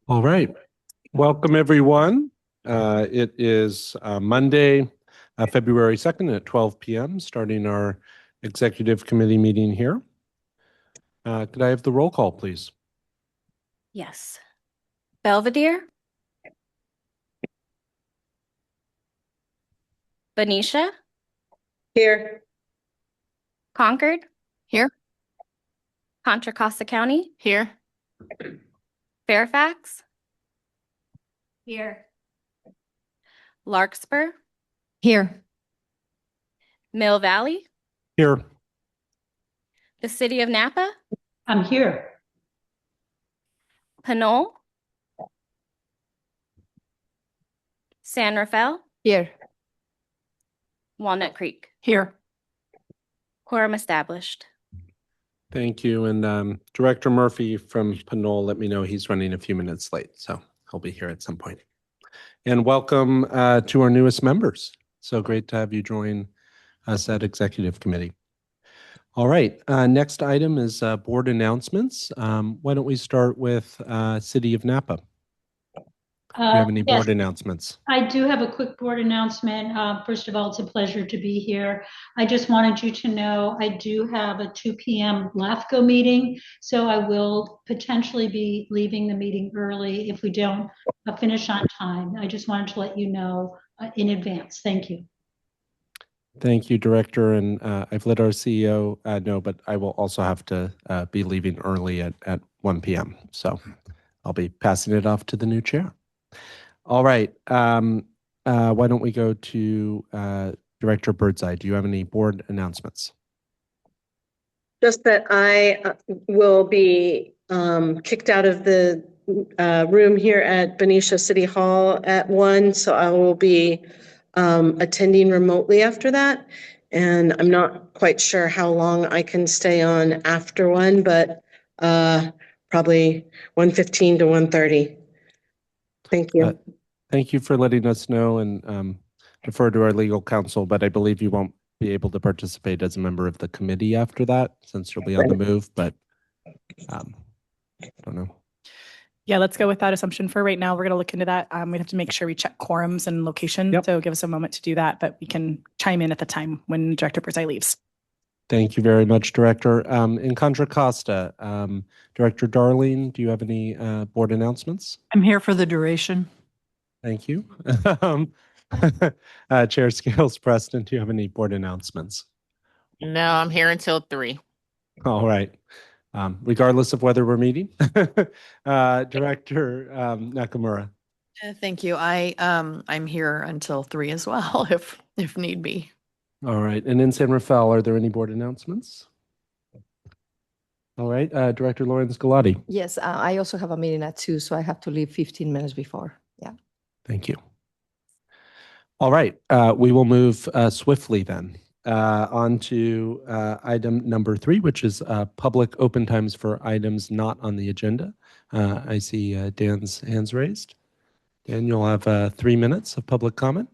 All right. Welcome, everyone. It is Monday, February 2nd at 12 p.m., starting our executive committee meeting here. Could I have the roll call, please? Yes. Belvedere? Benicia? Here. Concord? Here. Contra Costa County? Here. Fairfax? Here. Larkspur? Here. Mill Valley? Here. The City of Napa? I'm here. Pinole? San Rafael? Here. Walnut Creek? Here. Quorum established. Thank you. And Director Murphy from Pinole let me know he's running a few minutes late, so he'll be here at some point. And welcome to our newest members. So great to have you join us at Executive Committee. All right, next item is board announcements. Why don't we start with City of Napa? Do you have any board announcements? I do have a quick board announcement. First of all, it's a pleasure to be here. I just wanted you to know I do have a 2 p.m. LAFCO meeting, so I will potentially be leaving the meeting early if we don't finish on time. I just wanted to let you know in advance. Thank you. Thank you, Director. And I've let our CEO know, but I will also have to be leaving early at 1 p.m. So I'll be passing it off to the new chair. All right. Why don't we go to Director Birdseye? Do you have any board announcements? Just that I will be kicked out of the room here at Benicia City Hall at 1, so I will be attending remotely after that. And I'm not quite sure how long I can stay on after 1, but probably 1:15 to 1:30. Thank you. Thank you for letting us know, and defer to our legal counsel, but I believe you won't be able to participate as a member of the committee after that since you'll be on the move, but I don't know. Yeah, let's go with that assumption for right now. We're going to look into that. We have to make sure we check quorums and location. Yep. So give us a moment to do that, but we can chime in at the time when Director Birdseye leaves. Thank you very much, Director. In Contra Costa, Director Darling, do you have any board announcements? I'm here for the duration. Thank you. Chair Scales Preston, do you have any board announcements? No, I'm here until 3. All right. Regardless of whether we're meeting. Director Nakamura. Thank you. I'm here until 3 as well, if need be. All right. And in San Rafael, are there any board announcements? All right. Director Lawrence Galati. Yes, I also have a meeting at 2, so I have to leave 15 minutes before. Yeah. Thank you. All right. We will move swiftly then on to item number 3, which is public open times for items not on the agenda. I see Dan's hands raised. Dan, you'll have 3 minutes of public comment.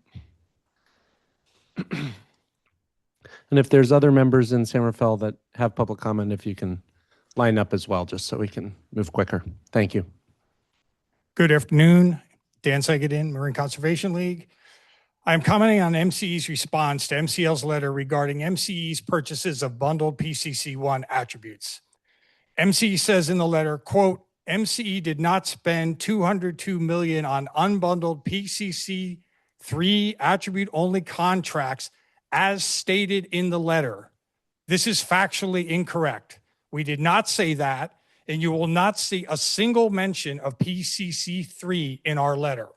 And if there's other members in San Rafael that have public comment, if you can line up as well, just so we can move quicker. Thank you. Good afternoon. Dan Segedin, Marine Conservation League. I'm commenting on MCE's response to MCL's letter regarding MCE's purchases of bundled PCC1 attributes. MCE says in the letter, quote, MCE did not spend $202 million on unbundled PCC3 attribute-only contracts as stated in the letter. This is factually incorrect. We did not say that, and you will not see a single mention of PCC3 in our letter.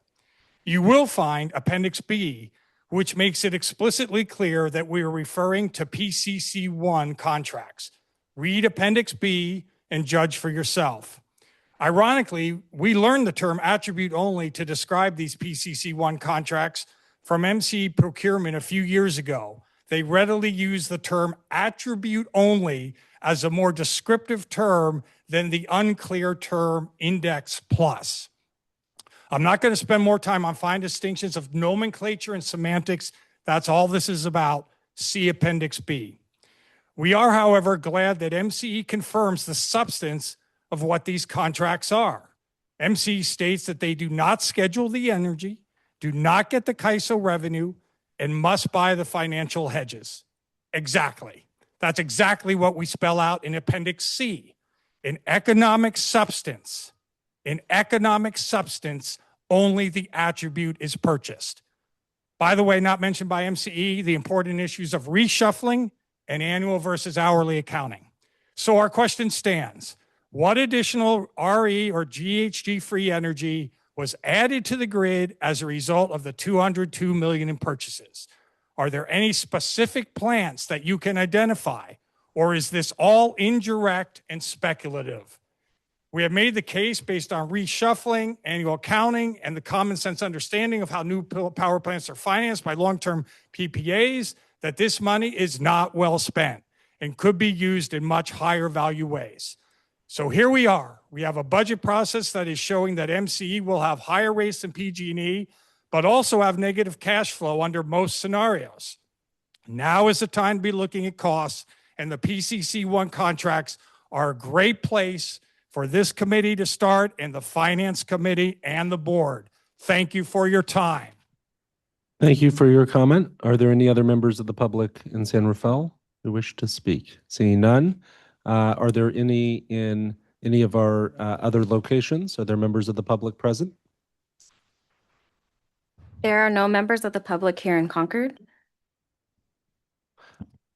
You will find Appendix B, which makes it explicitly clear that we are referring to PCC1 contracts. Read Appendix B and judge for yourself. Ironically, we learned the term attribute only to describe these PCC1 contracts from MCE procurement a few years ago. They readily use the term attribute only as a more descriptive term than the unclear term index plus. I'm not going to spend more time on fine distinctions of nomenclature and semantics. That's all this is about. See Appendix B. We are, however, glad that MCE confirms the substance of what these contracts are. MCE states that they do not schedule the energy, do not get the CAISO revenue, and must buy the financial hedges. Exactly. That's exactly what we spell out in Appendix C. In economic substance, only the attribute is purchased. By the way, not mentioned by MCE, the important issues of reshuffling and annual versus hourly accounting. So our question stands. What additional RE or GHG-free energy was added to the grid as a result of the $202 million in purchases? Are there any specific plants that you can identify, or is this all indirect and speculative? We have made the case based on reshuffling, annual accounting, and the common sense understanding of how new power plants are financed by long-term PPAs that this money is not well spent and could be used in much higher value ways. So here we are. We have a budget process that is showing that MCE will have higher rates than PG&E, but also have negative cash flow under most scenarios. Now is the time to be looking at costs, and the PCC1 contracts are a great place for this committee to start, and the Finance Committee and the board. Thank you for your time. Thank you for your comment. Are there any other members of the public in San Rafael who wish to speak? Seeing none, are there any in any of our other locations? Are there members of the public present? There are no members of the public here in Concord.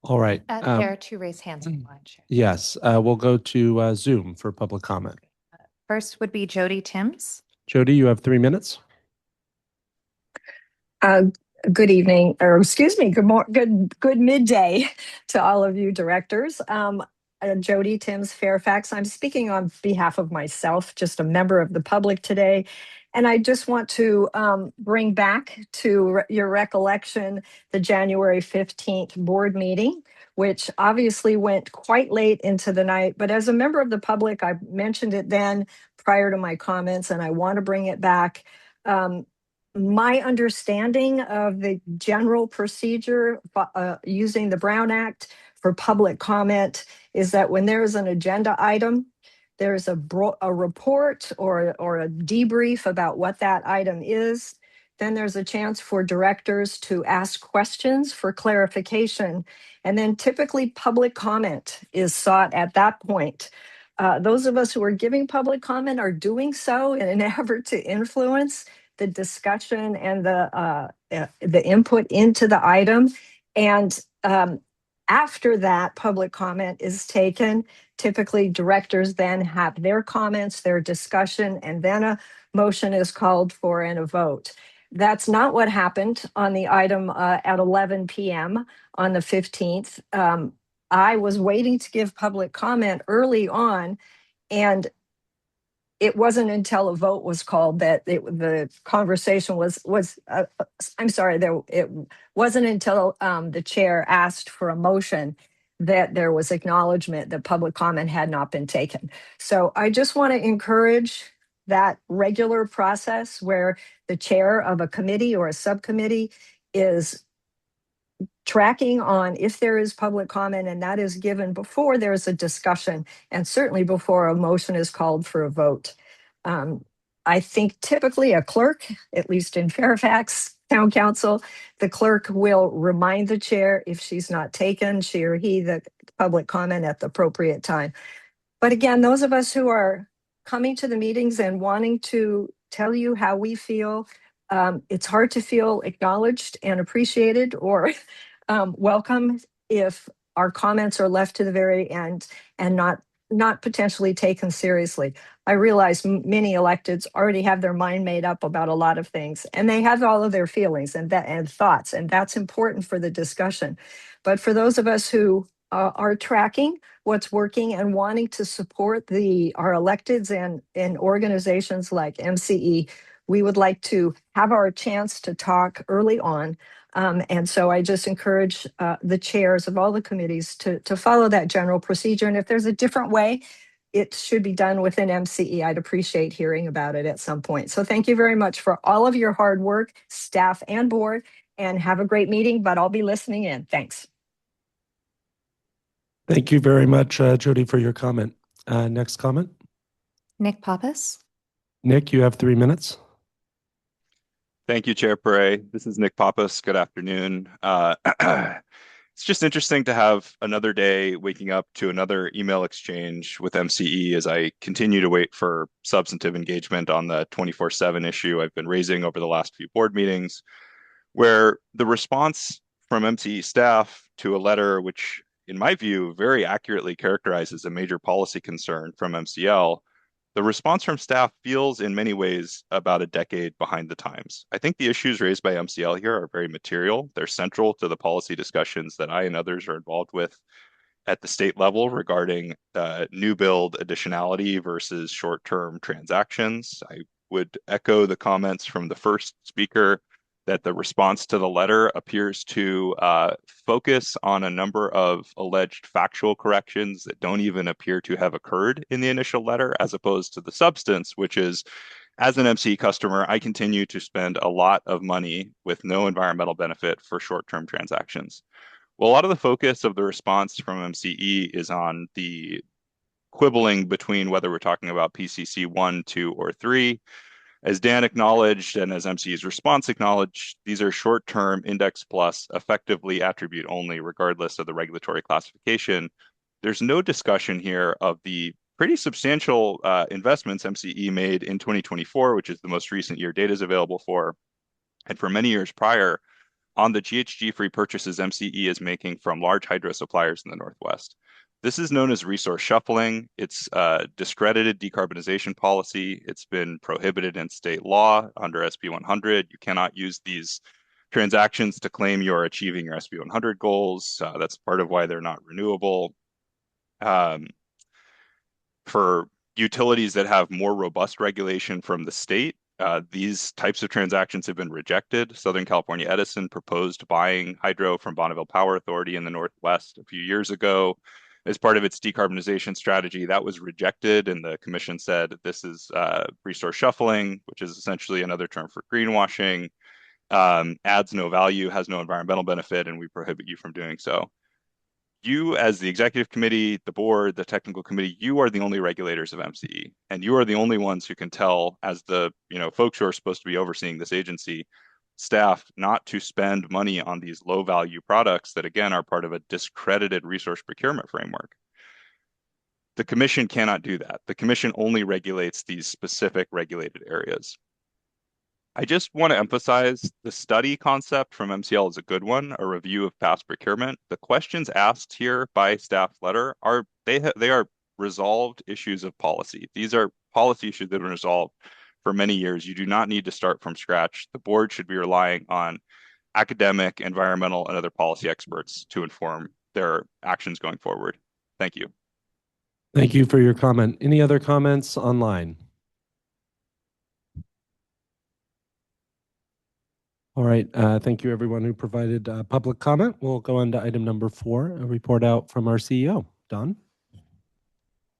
All right. There are two raised hands online. Chair. Yes, we'll go to Zoom for public comment. First would be Jody Timms. Jody, you have 3 minutes. Good evening, or excuse me, good midday to all of you directors. Jody Timms, Fairfax. I'm speaking on behalf of myself, just a member of the public today. And I just want to bring back to your recollection the January 15th board meeting, which obviously went quite late into the night. But as a member of the public, I mentioned it then prior to my comments, and I want to bring it back. My understanding of the general procedure using the Brown Act for public comment is that when there is an agenda item, there's a report or a debrief about what that item is. Then there's a chance for directors to ask questions for clarification. And then typically public comment is sought at that point. Those of us who are giving public comment are doing so in an effort to influence the discussion and the input into the item. And after that public comment is taken, typically directors then have their comments, their discussion, and then a motion is called for and a vote. That's not what happened on the item at 11 p.m. on the 15th. I was waiting to give public comment early on, and it wasn't until a vote was called that the conversation was I'm sorry, it wasn't until the chair asked for a motion that there was acknowledgement that public comment had not been taken. So I just want to encourage that regular process where the chair of a committee or a subcommittee is tracking on if there is public comment, and that is given before there's a discussion and certainly before a motion is called for a vote. I think typically a clerk, at least in Fairfax Town Council, the clerk will remind the chair if she's not taken, she or he, the public comment at the appropriate time. But again, those of us who are coming to the meetings and wanting to tell you how we feel, it's hard to feel acknowledged and appreciated or welcome if our comments are left to the very end and not potentially taken seriously. I realize many electeds already have their mind made up about a lot of things, and they have all of their feelings and thoughts, and that's important for the discussion. But for those of us who are tracking what's working and wanting to support our electeds and organizations like MCE, we would like to have our chance to talk early on. And so I just encourage the chairs of all the committees to follow that general procedure. And if there's a different way, it should be done within MCE. I'd appreciate hearing about it at some point. So thank you very much for all of your hard work, staff and board, and have a great meeting, but I'll be listening in. Thanks. Thank you very much, Jody, for your comment. Next comment. Nick Pappas. Nick, you have 3 minutes. Thank you, Chair Pare. This is Nick Pappas. Good afternoon. It's just interesting to have another day waking up to another email exchange with MCE as I continue to wait for substantive engagement on the 24/7 issue I've been raising over the last few board meetings, where the response from MCE staff to a letter which, in my view, very accurately characterizes a major policy concern from MCL, the response from staff feels in many ways about a decade behind the times. I think the issues raised by MCL here are very material. They're central to the policy discussions that I and others are involved with at the state level regarding new build additionality versus short-term transactions. I would echo the comments from the first speaker that the response to the letter appears to focus on a number of alleged factual corrections that don't even appear to have occurred in the initial letter, as opposed to the substance, which is, as an MCE customer, I continue to spend a lot of money with no environmental benefit for short-term transactions. Well, a lot of the focus of the response from MCE is on the quibbling between whether we're talking about PCC 1, 2, or 3. As Dan acknowledged, and as MCE's response acknowledged, these are short-term index plus, effectively attribute only, regardless of the regulatory classification. There's no discussion here of the pretty substantial investments MCE made in 2024, which is the most recent year data is available for, and for many years prior, on the GHG-free purchases MCE is making from large hydro suppliers in the Northwest. This is known as resource shuffling. It's a discredited decarbonization policy. It's been prohibited in state law under SB 100. You cannot use these transactions to claim you're achieving your SB 100 goals. That's part of why they're not renewable. For utilities that have more robust regulation from the state, these types of transactions have been rejected. Southern California Edison proposed buying hydro from Bonneville Power Authority in the Northwest a few years ago as part of its decarbonization strategy. That was rejected, and the commission said this is resource shuffling, which is essentially another term for greenwashing, adds no value, has no environmental benefit, and we prohibit you from doing so. You, as the executive committee, the board, the technical committee, you are the only regulators of MCE, and you are the only ones who can tell, as the folks who are supposed to be overseeing this agency, staff, not to spend money on these low value products that, again, are part of a discredited resource procurement framework. The commission cannot do that. The commission only regulates these specific regulated areas. I just want to emphasize the study concept from MCL is a good one, a review of past procurement. The questions asked here by staff letter are resolved issues of policy. These are policy issues that have been resolved for many years. You do not need to start from scratch. The board should be relying on academic, environmental, and other policy experts to inform their actions going forward. Thank you. Thank you for your comment. Any other comments online? All right. Thank you, everyone who provided public comment. We'll go on to item number 4, a report out from our CEO. Dawn?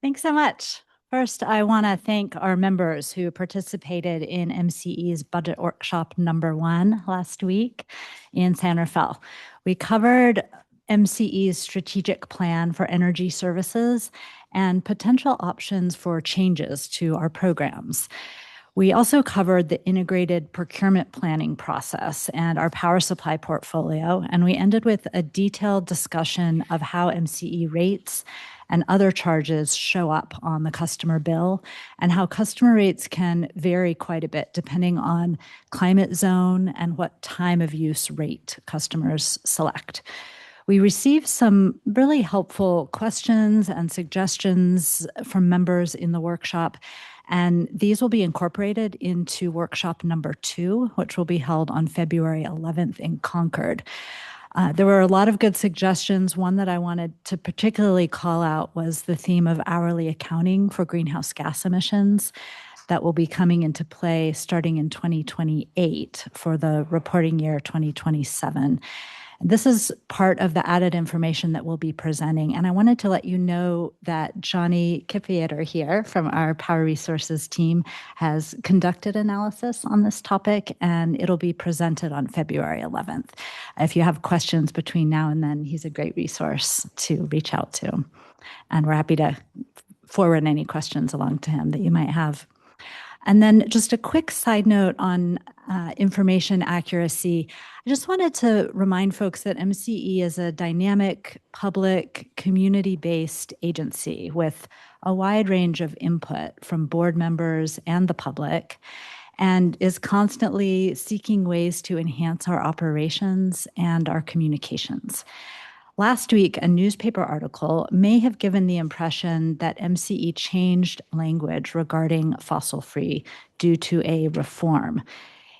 Thanks so much. First, I want to thank our members who participated in MCE's budget workshop number 1 last week in San Rafael. We covered MCE's strategic plan for energy services and potential options for changes to our programs. We also covered the integrated procurement planning process and our power supply portfolio, and we ended with a detailed discussion of how MCE rates and other charges show up on the customer bill and how customer rates can vary quite a bit depending on climate zone and what time of use rate customers select. We received some really helpful questions and suggestions from members in the workshop, and these will be incorporated into workshop number 2, which will be held on February 11th in Concord. There were a lot of good suggestions. One that I wanted to particularly call out was the theme of hourly accounting for greenhouse gas emissions that will be coming into play starting in 2028 for the reporting year 2027. This is part of the added information that we'll be presenting. And I wanted to let you know that Johnny Kipieter here from our Power Resources team has conducted analysis on this topic, and it'll be presented on February 11th. If you have questions between now and then, he's a great resource to reach out to. And we're happy to forward any questions along to him that you might have. And then just a quick side note on information accuracy. I just wanted to remind folks that MCE is a dynamic, public, community-based agency with a wide range of input from board members and the public, and is constantly seeking ways to enhance our operations and our communications. Last week, a newspaper article may have given the impression that MCE changed language regarding fossil-free due to a reform.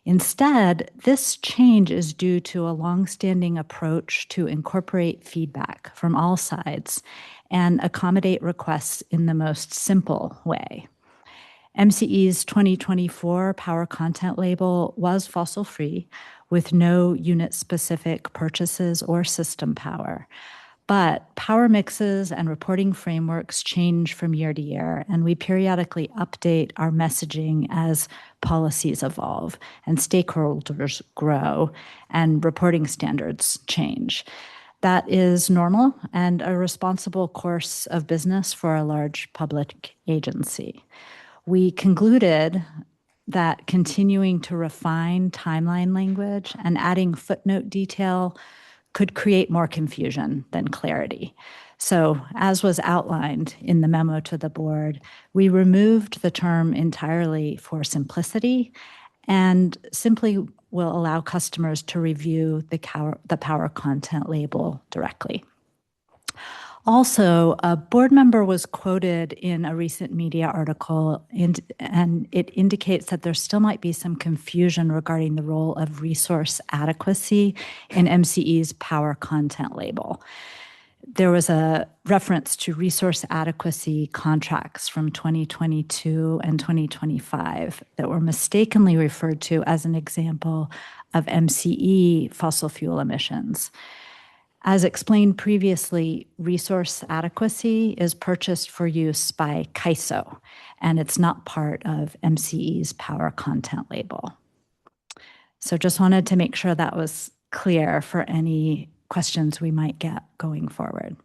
Instead, this change is due to a longstanding approach to incorporate feedback from all sides and accommodate requests in the most simple way. MCE's 2024 power content label was fossil-free with no unit-specific purchases or system power. But power mixes and reporting frameworks change from year to year, and we periodically update our messaging as policies evolve and stakeholders grow and reporting standards change. That is normal and a responsible course of business for a large public agency. We concluded that continuing to refine timeline language and adding footnote detail could create more confusion than clarity. So, as was outlined in the memo to the board, we removed the term entirely for simplicity and simply will allow customers to review the power content label directly. Also, a board member was quoted in a recent media article, and it indicates that there still might be some confusion regarding the role of resource adequacy in MCE's power content label. There was a reference to resource adequacy contracts from 2022 and 2025 that were mistakenly referred to as an example of MCE fossil fuel emissions. As explained previously, resource adequacy is purchased for use by CAISO, and it's not part of MCE's power content label. So just wanted to make sure that was clear for any questions we might get going forward.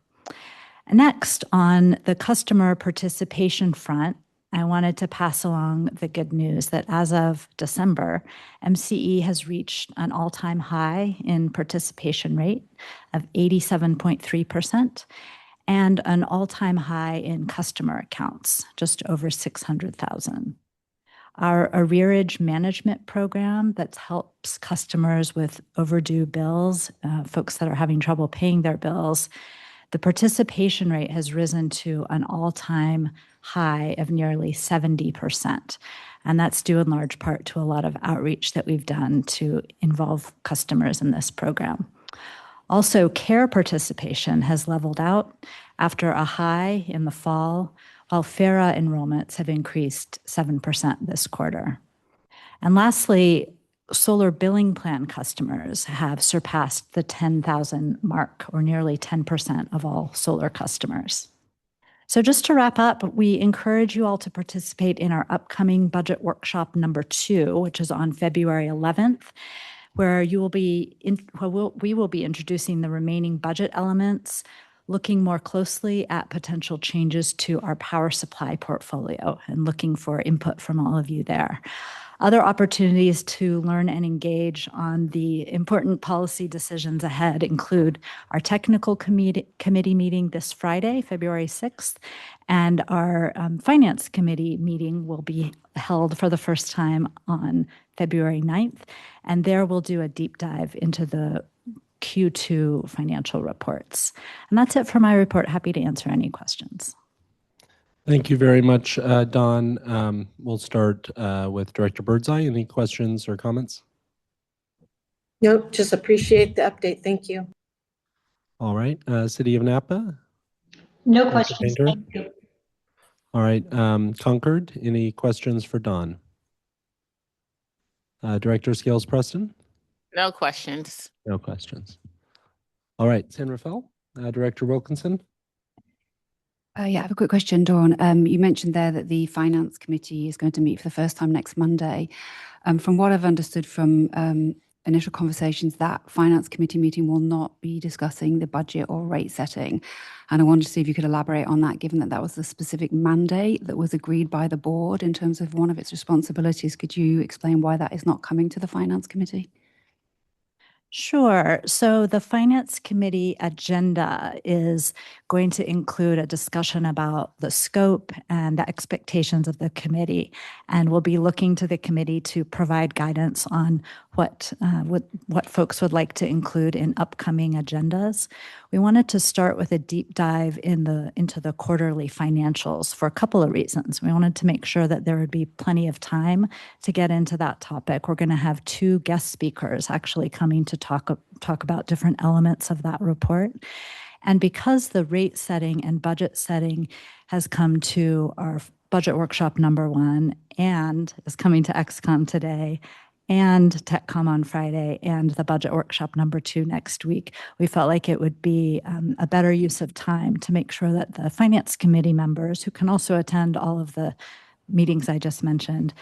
Next, on the customer participation front, I wanted to pass along the good news that as of December, MCE has reached an all-time high in participation rate of 87.3% and an all-time high in customer accounts, just over 600,000. Our arrearage management program that helps customers with overdue bills, folks that are having trouble paying their bills, the participation rate has risen to an all-time high of nearly 70%. And that's due in large part to a lot of outreach that we've done to involve customers in this program. Also, care participation has leveled out after a high in the fall, while FARA enrollments have increased 7% this quarter. And lastly, solar billing plan customers have surpassed the 10,000 mark, or nearly 10% of all solar customers. So just to wrap up, we encourage you all to participate in our upcoming budget workshop number 2, which is on February 11th, where we will be introducing the remaining budget elements, looking more closely at potential changes to our power supply portfolio and looking for input from all of you there. Other opportunities to learn and engage on the important policy decisions ahead include our technical committee meeting this Friday, February 6th, and our finance committee meeting will be held for the first time on February 9th. And there we'll do a deep dive into the Q2 financial reports. And that's it for my report. Happy to answer any questions. Thank you very much, Dawn. We'll start with Director Birdseye. Any questions or comments? Nope, just appreciate the update. Thank you. All right. City of Napa? No questions. Thank you. All right. Concord, any questions for Dawn? Director Scales Preston? No questions. No questions. All right. San Rafael, Director Wilkinson? Yeah, I have a quick question, Dawn. You mentioned there that the Finance Committee is going to meet for the first time next Monday. From what I've understood from initial conversations, that finance committee meeting will not be discussing the budget or rate setting. And I wanted to see if you could elaborate on that, given that that was the specific mandate that was agreed by the board in terms of one of its responsibilities. Could you explain why that is not coming to the finance committee? Sure. So the Finance Committee agenda is going to include a discussion about the scope and the expectations of the committee. And we'll be looking to the committee to provide guidance on what folks would like to include in upcoming agendas. We wanted to start with a deep dive into the quarterly financials for a couple of reasons. We wanted to make sure that there would be plenty of time to get into that topic. We're going to have 2 guest speakers actually coming to talk about different elements of that report. And because the rate setting and budget setting has come to our budget workshop number 1 and is coming to XCOM today and TechCom on Friday and the budget workshop number 2 next week, we felt like it would be a better use of time to make sure that the Finance Committee members, who can also attend all of the meetings I just mentioned,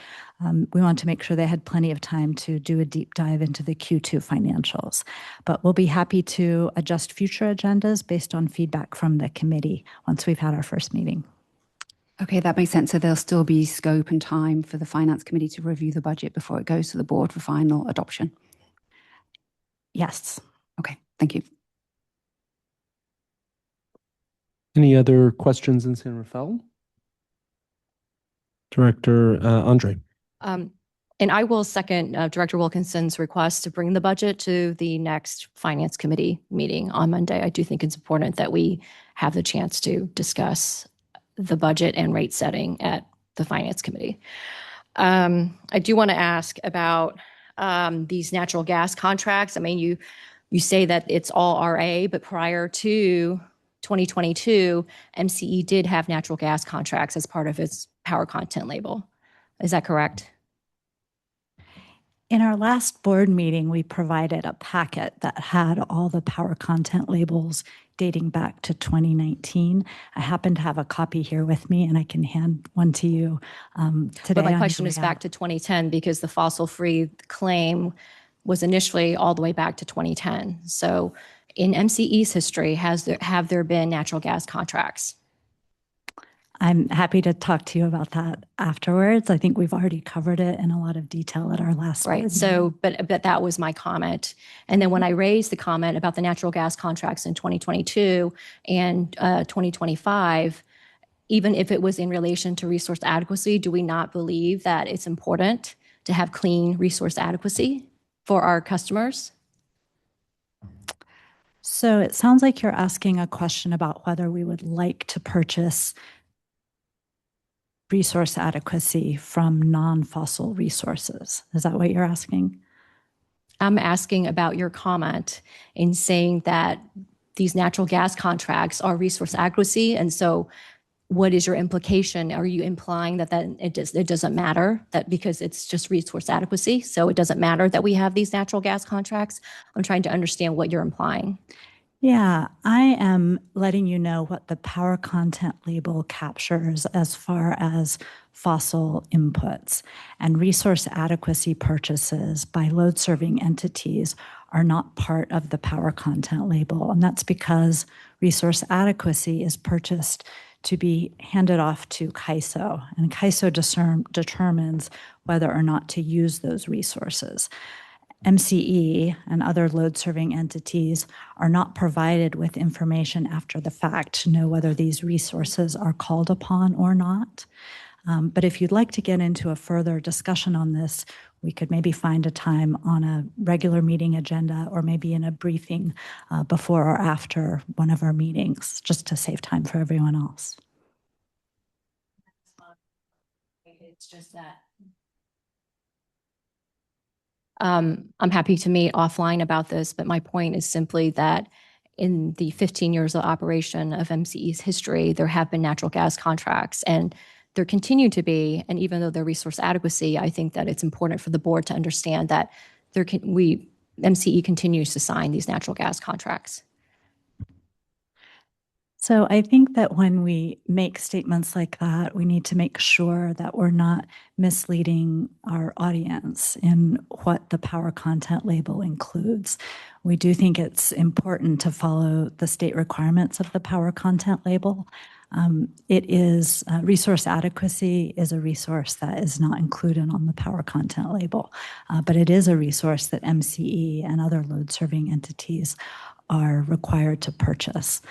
we want to make sure they had plenty of time to do a deep dive into the Q2 financials. But we'll be happy to adjust future agendas based on feedback from the committee once we've had our first meeting. Okay, that makes sense. So there'll still be scope and time for the finance committee to review the budget before it goes to the board for final adoption. Yes. Okay, thank you. Any other questions in San Rafael? Director Andre. And I will second Director Wilkinson's request to bring the budget to the next Finance Committee meeting on Monday. I do think it's important that we have the chance to discuss the budget and rate setting at the Finance Committee. I do want to ask about these natural gas contracts. I mean, you say that it's all RA, but prior to 2022, MCE did have natural gas contracts as part of its power content label. Is that correct? In our last board meeting, we provided a packet that had all the power content labels dating back to 2019. I happen to have a copy here with me, and I can hand one to you today. But my question is back to 2010 because the fossil-free claim was initially all the way back to 2010. So in MCE's history, have there been natural gas contracts? I'm happy to talk to you about that afterwards. I think we've already covered it in a lot of detail at our last board Right. So, but that was my comment. And then when I raised the comment about the natural gas contracts in 2022 and 2025, even if it was in relation to resource adequacy, do we not believe that it's important to have clean resource adequacy for our customers? So it sounds like you're asking a question about whether we would like to purchase resource adequacy from non-fossil resources. Is that what you're asking? I'm asking about your comment in saying that these natural gas contracts are resource adequacy. And so what is your implication? Are you implying that it doesn't matter that because it's just resource adequacy, so it doesn't matter that we have these natural gas contracts? I'm trying to understand what you're implying. Yeah, I am letting you know what the power content label captures as far as fossil inputs, and resource adequacy purchases by load serving entities are not part of the power content label. And that's because resource adequacy is purchased to be handed off to CAISO, and CAISO determines whether or not to use those resources. MCE and other load-serving entities are not provided with information after the fact to know whether these resources are called upon or not. But if you'd like to get into a further discussion on this, we could maybe find a time on a regular meeting agenda or maybe in a briefing before or after one of our meetings, just to save time for everyone else. It's just that I'm happy to meet offline about this, but my point is simply that in the 15 years of operation of MCE's history, there have been natural gas contracts and there continue to be. And even though they're resource adequacy, I think that it's important for the board to understand that MCE continues to sign these natural gas contracts. So I think that when we make statements like that, we need to make sure that we're not misleading our audience in what the power content label includes. We do think it's important to follow the state requirements of the power content label. It is resource adequacy is a resource that is not included on the power content label, but it is a resource that MCE and other load serving entities are required to purchase.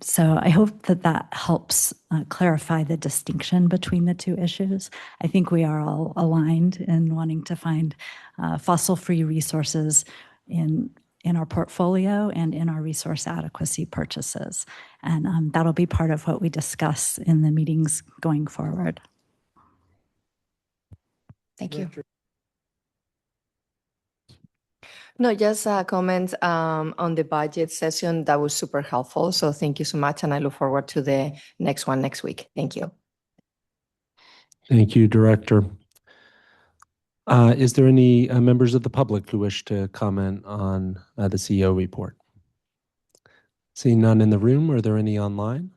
So I hope that that helps clarify the distinction between the two issues. I think we are all aligned in wanting to find fossil-free resources in our portfolio and in our resource adequacy purchases. And that'll be part of what we discuss in the meetings going forward. Thank you. No, just a comment on the budget session. That was super helpful. So thank you so much. And I look forward to the next one next week. Thank you. Thank you, Director. Is there any members of the public who wish to comment on the CEO report? Seeing none in the room, are there any online?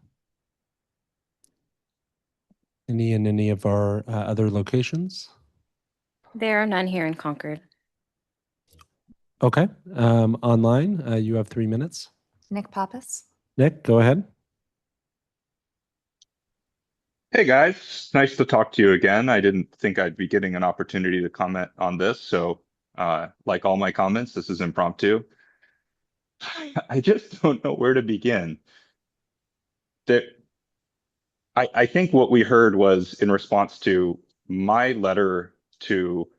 Any in any of our other locations? There are none here in Concord. Okay. Online, you have 3 minutes. Nick Pappas. Nick, go ahead. Hey guys, nice to talk to you again. I didn't think I'd be getting an opportunity to comment on this, so like all my comments, this is impromptu. I just don't know where to begin. I think what we heard was in response to my letter to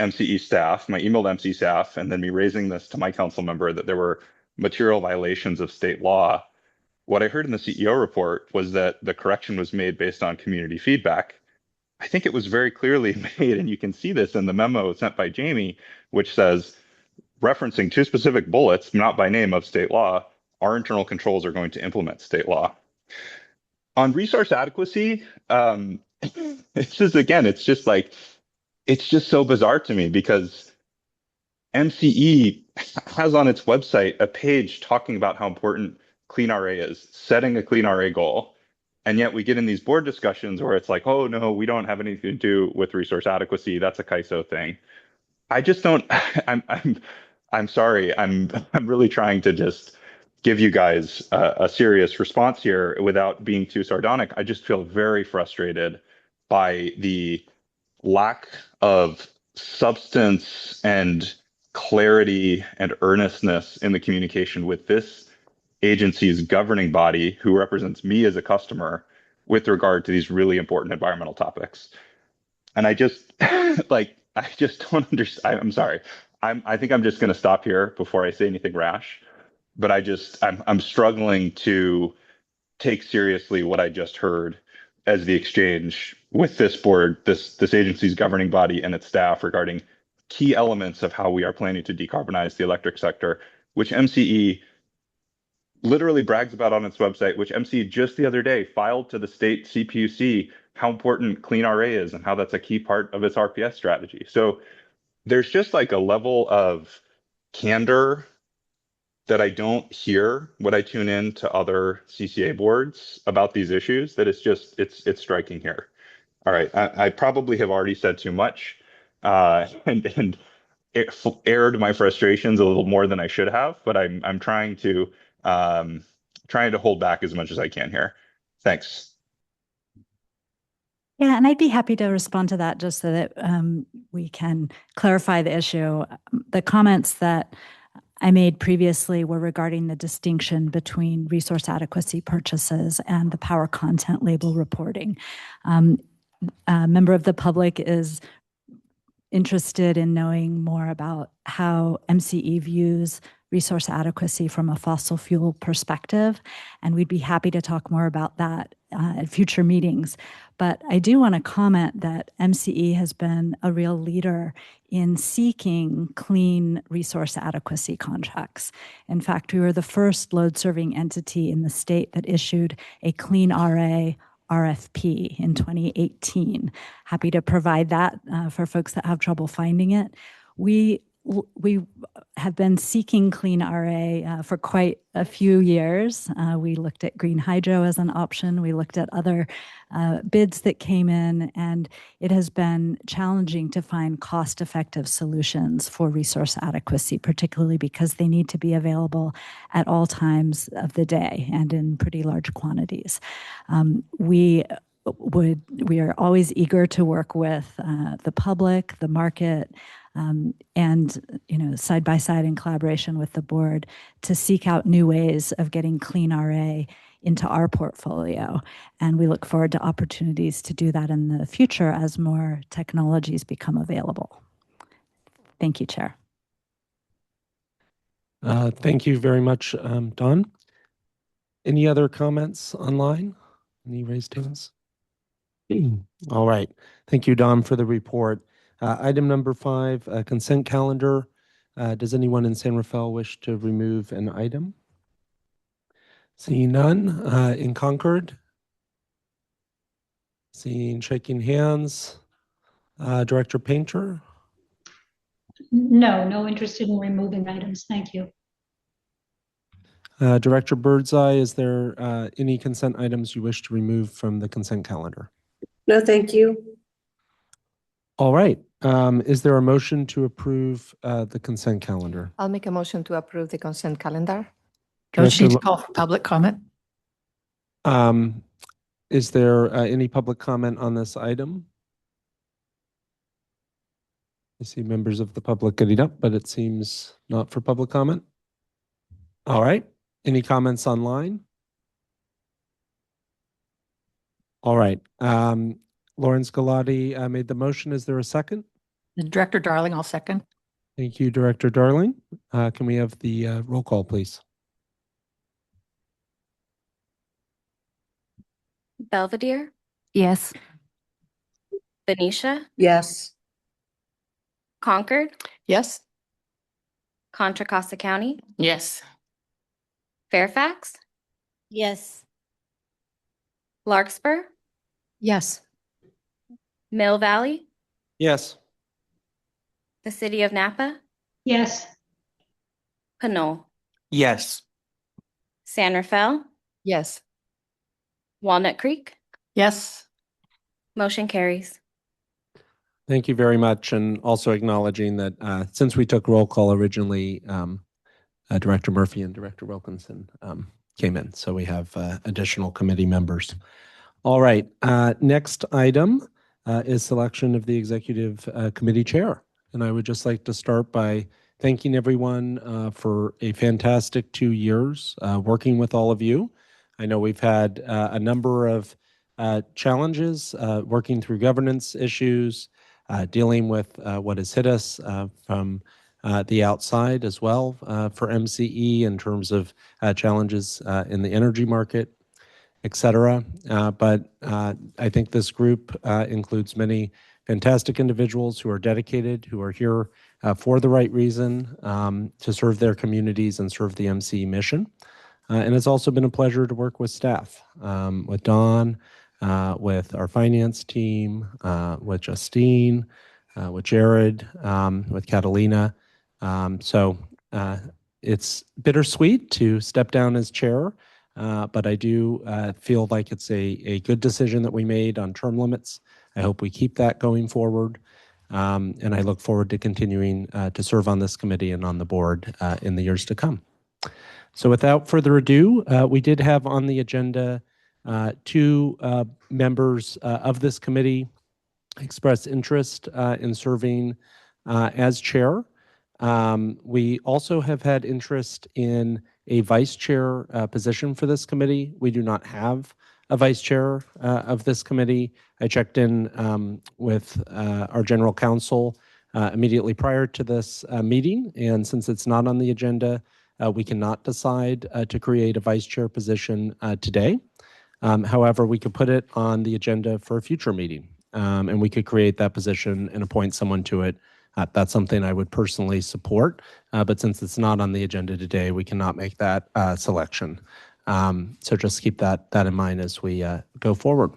MCE staff, my email to MCE staff, and then me raising this to my council member that there were material violations of state law. What I heard in the CEO report was that the correction was made based on community feedback. I think it was very clearly made, and you can see this in the memo sent by Jamie, which says, referencing 2 specific bullets, not by name, of state law, our internal controls are going to implement state law. On resource adequacy, it's just, again, it's just so bizarre to me because MCE has on its website a page talking about how important Clean RA is, setting a Clean RA goal. And yet we get in these board discussions where it's like, oh no, we don't have anything to do with resource adequacy. That's a CAISO thing. I just don't, I'm sorry. I'm really trying to just give you guys a serious response here without being too sardonic. I just feel very frustrated by the lack of substance and clarity and earnestness in the communication with this agency's governing body, who represents me as a customer, with regard to these really important environmental topics. And I just I just don't understand. I'm sorry. I think I'm just going to stop here before I say anything rash. But I'm struggling to take seriously what I just heard as the exchange with this board, this agency's governing body and its staff regarding key elements of how we are planning to decarbonize the electric sector, which MCE literally brags about on its website, which MCE just the other day filed to the state CPUC how important Clean RA is and how that's a key part of its RPS strategy. So there's just like a level of candor that I don't hear when I tune in to other CCA boards about these issues, that it's striking here. All right, I probably have already said too much and it aired my frustrations a little more than I should have, but I'm trying to hold back as much as I can here. Thanks. Yeah, and I'd be happy to respond to that just so that we can clarify the issue. The comments that I made previously were regarding the distinction between resource adequacy purchases and the power content label reporting. A member of the public is interested in knowing more about how MCE views resource adequacy from a fossil fuel perspective, and we'd be happy to talk more about that at future meetings. But I do want to comment that MCE has been a real leader in seeking clean resource adequacy contracts. In fact, we were the first load-serving entity in the state that issued a Clean RA RFP in 2018. Happy to provide that for folks that have trouble finding it. We we have been seeking clean RA for quite a few years. We looked at green hydro as an option. We looked at other bids that came in, and it has been challenging to find cost-effective solutions for resource adequacy, particularly because they need to be available at all times of the day and in pretty large quantities. We are always eager to work with the public, the market, and side by side in collaboration with the board to seek out new ways of getting clean RA into our portfolio. And we look forward to opportunities to do that in the future as more technologies become available. Thank you, Chair. Thank you very much, Dawn. Any other comments online? Any raised hands? All right. Thank you, Dawn, for the report. Item number 5, consent calendar. Does anyone in San Rafael wish to remove an item? Seeing none. In Concord? Seeing shaking hands. Director Painter? No interested in removing items. Thank you. Director Birdseye, is there any consent items you wish to remove from the consent calendar? No, thank you. All right. Is there a motion to approve the consent calendar? I'll make a motion to approve the consent calendar. Don't you need to call for public comment? Is there any public comment on this item? I see members of the public getting up, but it seems not for public comment. All right. Any comments online? All right. Lawrence Galati made the motion. Is there a second? Director Darling, I'll second. Thank you, Director Darling. Can we have the roll call, please? Belvedere, Yes. Benicia, Yes. Concord, Yes? Contra Costa County, Yes. Fairfax, Yes. Larkspur, Yes. Mill Valley, Yes. the City of Napa, Yes. Pinole, Yes. San Rafael, Yes. Walnut Creek. Yes. Motion carries. Thank you very much. And also acknowledging that since we took roll call originally, Director Murphy and Director Wilkinson came in. So we have additional committee members. All right. Next item is selection of the Executive Committee Chair. And I would just like to start by thanking everyone for a fantastic 2 years working with all of you. I know we've had a number of challenges working through governance issues, dealing with what has hit us from the outside as well for MCE in terms of challenges in the energy market, et cetera. But I think this group includes many fantastic individuals who are dedicated, who are here for the right reason to serve their communities and serve the MCE mission. And it's also been a pleasure to work with staff, with Dawn, with our finance team, with Justine, with Jared, with Catalina. So it's bittersweet to step down as chair, but I do feel like it's a good decision that we made on term limits. I hope we keep that going forward. And I look forward to continuing to serve on this committee and on the board in the years to come. So without further ado, we did have on the agenda 2 members of this committee express interest in serving as chair. We also have had interest in a vice chair position for this committee. We do not have a vice chair of this committee. I checked in with our general counsel immediately prior to this meeting, and since it's not on the agenda, we cannot decide to create a vice chair position today. However, we could put it on the agenda for a future meeting, and we could create that position and appoint someone to it. That's something I would personally support, but since it's not on the agenda today, we cannot make that selection. So just keep that in mind as we go forward.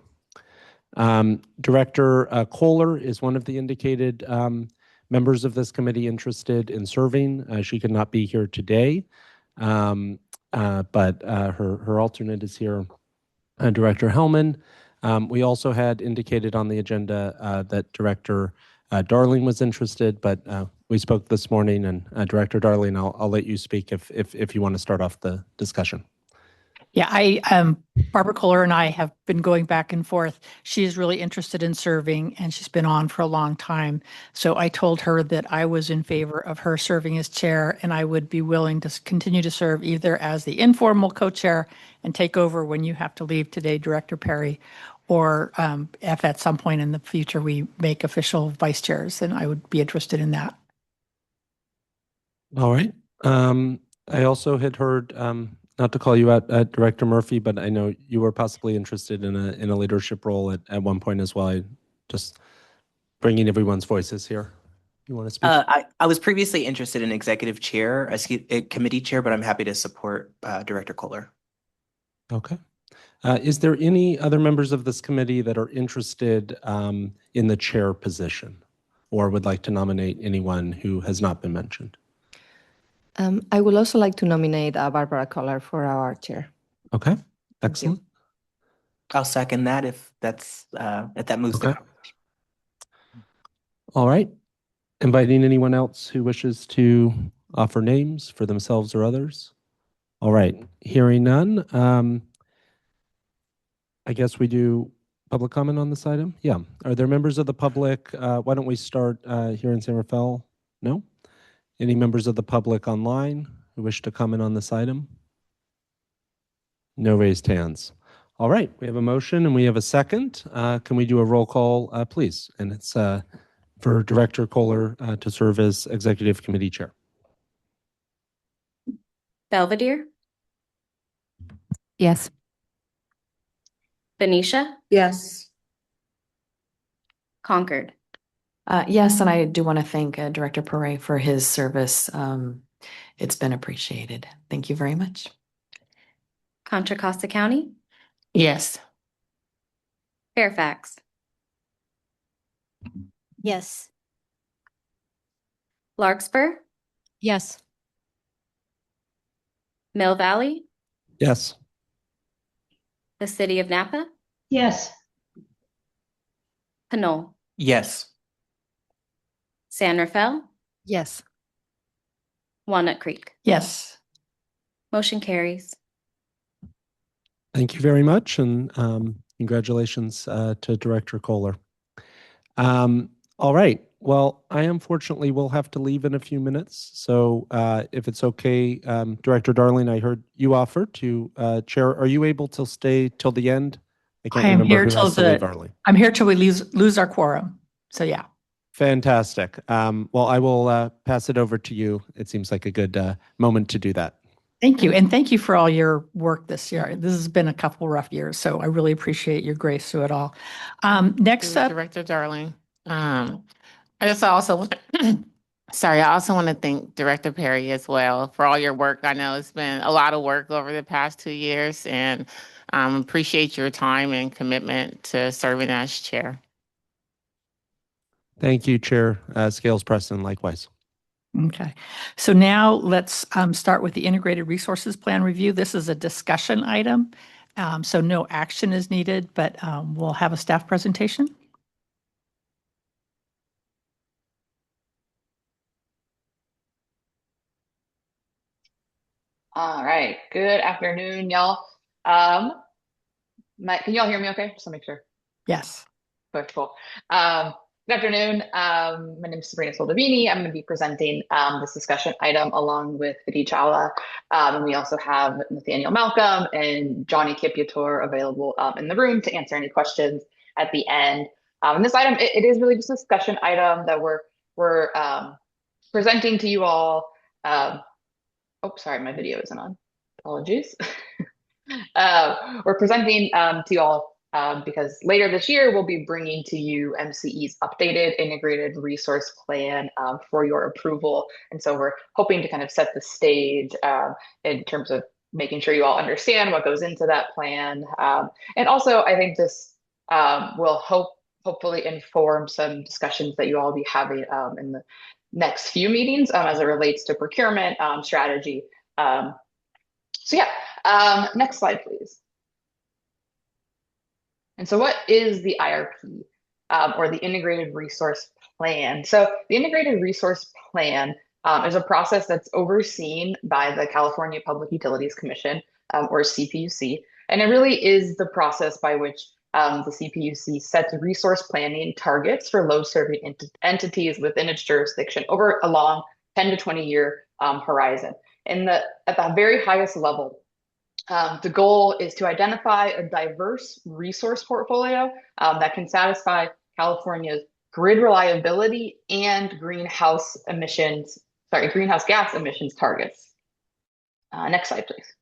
Director Kohler is one of the indicated members of this committee interested in serving. She could not be here today, but her alternate is here, Director Hellman. We also had indicated on the agenda that Director Darling was interested, but we spoke this morning, and Director Darling, I'll let you speak if you want to start off the discussion. Yeah, Barbara Kohler and I have been going back and forth. She is really interested in serving, and she's been on for a long time. So I told her that I was in favor of her serving as chair, and I would be willing to continue to serve either as the informal co-chair and take over when you have to leave today, Director Perry, or if at some point in the future we make official vice chairs, then I would be interested in that. All right. I also had heard, not to call you out, Director Murphy, but I know you were possibly interested in a leadership role at one point as well. I just bringing everyone's voices here. You want to speak? I was previously interested in executive chair, a committee chair, but I'm happy to support Director Kohler. Okay. Is there any other members of this committee that are interested in the chair position or would like to nominate anyone who has not been mentioned? I would also like to nominate Barbara Kohler for our chair. Okay, excellent. I'll second that if that's if that moves Okay. All right. Inviting anyone else who wishes to offer names for themselves or others. All right. Hearing none. I guess we do public comment on this item. Yeah. Are there members of the public? Why don't we start here in San Rafael? No? Any members of the public online who wish to comment on this item? No raised hands. All right, we have a motion and we have a second. Can we do a roll call, please? And it's for Director Kohler to serve as Executive Committee Chair. Belvedere, Yes. Benicia, Yes. Concord. Yes, and I do want to thank Director Perret for his service. It's been appreciated. Thank you very much. Contra Costa County, Yes. Fairfax, Yes. Larkspur, Yes. Mill Valley, Yes. the City of Napa, Yes. Pinole, Yes. San Rafael, Yes. Walnut Creek. Yes. Motion carries. Thank you very much, and congratulations to Director Kohler. All right. Well, I unfortunately will have to leave in a few minutes. So if it's okay, Director Darling, I heard you offer to chair. Are you able to stay till the end? I am here till leave early. I'm here till we lose our quorum. So yeah. Fantastic. Well, I will pass it over to you. It seems like a good moment to do that. Thank you. And thank you for all your work this year. This has been a couple rough years, so I really appreciate your grace through it all. Next up, Director Darling. I just also sorry, I also want to thank Director Perry as well for all your work. I know it's been a lot of work over the past 2 years, and appreciate your time and commitment to serving as chair. Thank you, Chair Scales Preston, likewise. Okay. So now let's start with the Integrated Resources Plan review. This is a discussion item, so no action is needed, but we'll have a staff presentation. All right. Good afternoon, y'all. Can y'all hear me okay? Just to make sure. Yes. Okay, cool. Good afternoon. My name is Sabrina Soldovini. I'm going to be presenting this discussion item along with Vidi Chawla. And we also have Nathaniel Malcolm and Johnny Kipiator available in the room to answer any questions at the end. And this item, it is really just a discussion item that we're presenting to you all. Oh, sorry, my video isn't on. Apologies. We're presenting to you all because later this year, we'll be bringing to you MCE's updated integrated resource plan for your approval. And so we're hoping to kind of set the stage in terms of making sure you all understand what goes into that plan. And also, I think this will hopefully inform some discussions that you all will be having in the next few meetings as it relates to procurement strategy. Next slide, please. And so what is the IRP or the Integrated Resource Plan? So the Integrated Resource Plan is a process that's overseen by the California Public Utilities Commission, or CPUC. And it really is the process by which the CPUC sets resource planning targets for load-serving entities within its jurisdiction over a long 10 to 20 year horizon. And at the very highest level, the goal is to identify a diverse resource portfolio that can satisfy California's grid reliability and greenhouse gas emissions targets. Next slide, please.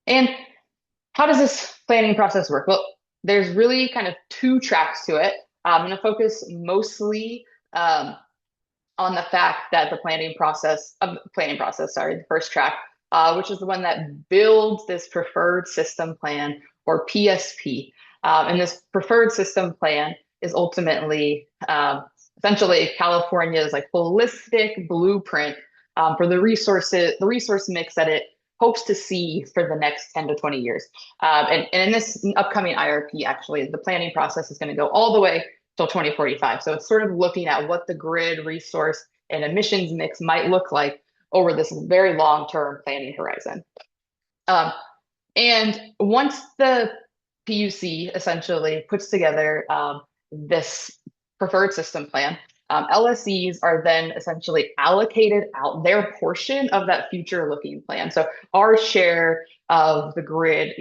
And how does this planning process work? Well, there's really kind of two tracks to it. I'm going to focus mostly on the fact that the the first track, which is the one that builds this preferred system plan, or PSP. And this preferred system plan is ultimately essentially California's like holistic blueprint for the resource mix that it hopes to see for the next 10 to 20 years. And in this upcoming IRP, actually, the planning process is going to go all the way till 2045. So it's sort of looking at what the grid resource and emissions mix might look like over this very long-term planning horizon. And once the PUC essentially puts together this preferred system plan, LSEs are then essentially allocated out their portion of that future-looking plan. So our share of the grid,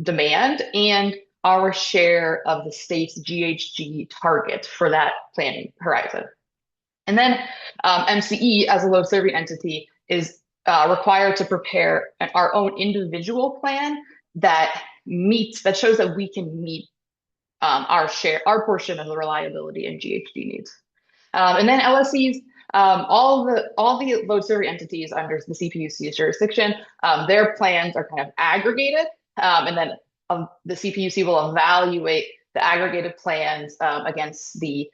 demand, and our share of the state's GHG target for that planning horizon. And then MCE, as a load-serving entity, is required to prepare our own individual plan that shows that we can meet our portion of the reliability and GHG needs. And then LSEs, all the load-serving entities under the CPUC's jurisdiction, their plans are kind of aggregated, and then the CPUC will evaluate the aggregated plans against the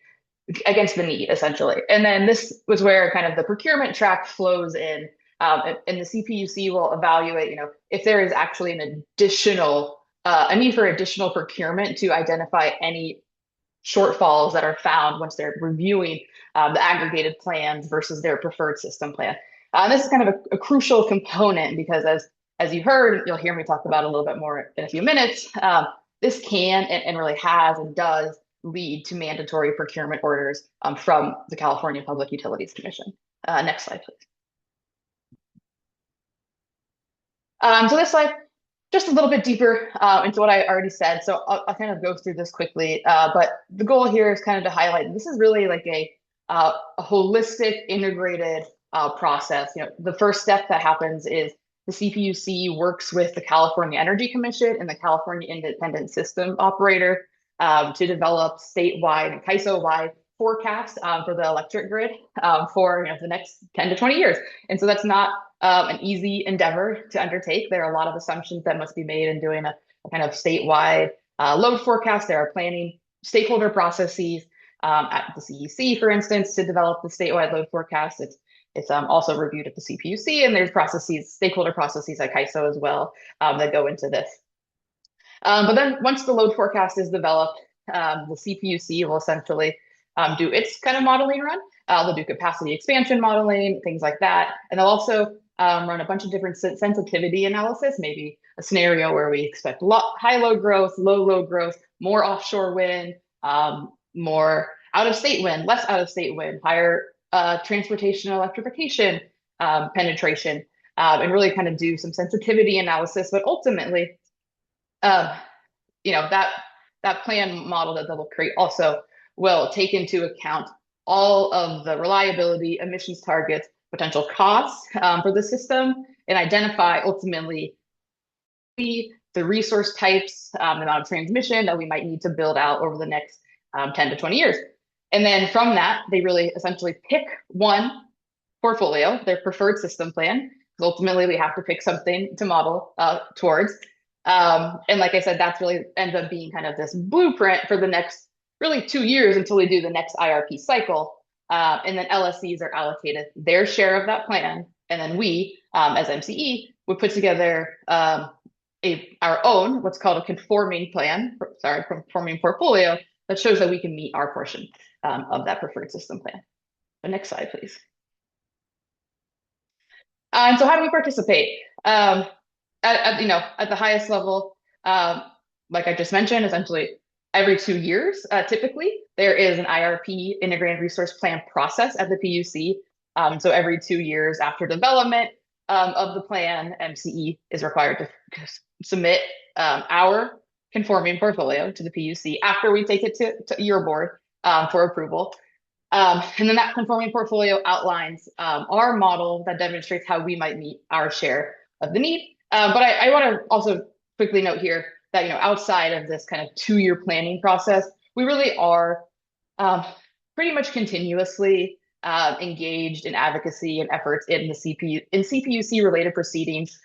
need, essentially. And then this was where kind of the procurement track flows in, and the CPUC will evaluate, if there is actually a need for additional procurement to identify any shortfalls that are found once they're reviewing the aggregated plans versus their preferred system plan. This is kind of a crucial component because as you heard, you'll hear me talk about a little bit more in a few minutes, this can and really has and does lead to mandatory procurement orders from the California Public Utilities Commission. Next slide, please. So this slide, just a little bit deeper into what I already said. So I'll kind of go through this quickly, but the goal here is kind of to highlight, this is really like a holistic, integrated process. The first step that happens is the CPUC works with the California Energy Commission and the California Independent System Operator to develop statewide and CAISO-wide forecasts for the electric grid for the next 10 to 20 years. And so that's not an easy endeavor to undertake. There are a lot of assumptions that must be made in doing a kind of statewide load forecast. There are planning stakeholder processes at the CEC, for instance, to develop the statewide load forecast. It's also reviewed at the CPUC, and there's stakeholder processes at CAISO as well that go into this. But then once the load forecast is developed, the CPUC will essentially do its kind of modeling run. They'll do capacity expansion modeling, things like that. And they'll also run a bunch of different sensitivity analysis, maybe a scenario where we expect high load growth, low load growth, more offshore wind, more out-of-state wind, less out-of-state wind, higher transportation and electrification penetration, and really kind of do some sensitivity analysis. But ultimately, that plan model that they'll create also will take into account all of the reliability, emissions targets, potential costs for the system, and identify ultimately the resource types, the amount of transmission that we might need to build out over the next 10 to 20 years. And then from that, they really essentially pick one portfolio, their preferred system plan. Ultimately, we have to pick something to model towards. And like I said, that's really ends up being kind of this blueprint for the next really 2 years until we do the next IRP cycle. And then LSCs are allocated their share of that plan. And then we, as MCE, would put together our own, what's called a conforming portfolio that shows that we can meet our portion of that preferred system plan. The next slide, please. And so how do we participate? At the highest level, like I just mentioned, essentially every 2 years, typically, there is an IRP, Integrated Resource Plan process at the PUC. So every 2 years after development of the plan, MCE is required to submit our conforming portfolio to the PUC after we take it to your board for approval. And then that conforming portfolio outlines our model that demonstrates how we might meet our share of the need. But I want to also quickly note here that, outside of this kind of 2-year planning process, we really are pretty much continuously engaged in advocacy and efforts in the CPUC related proceedings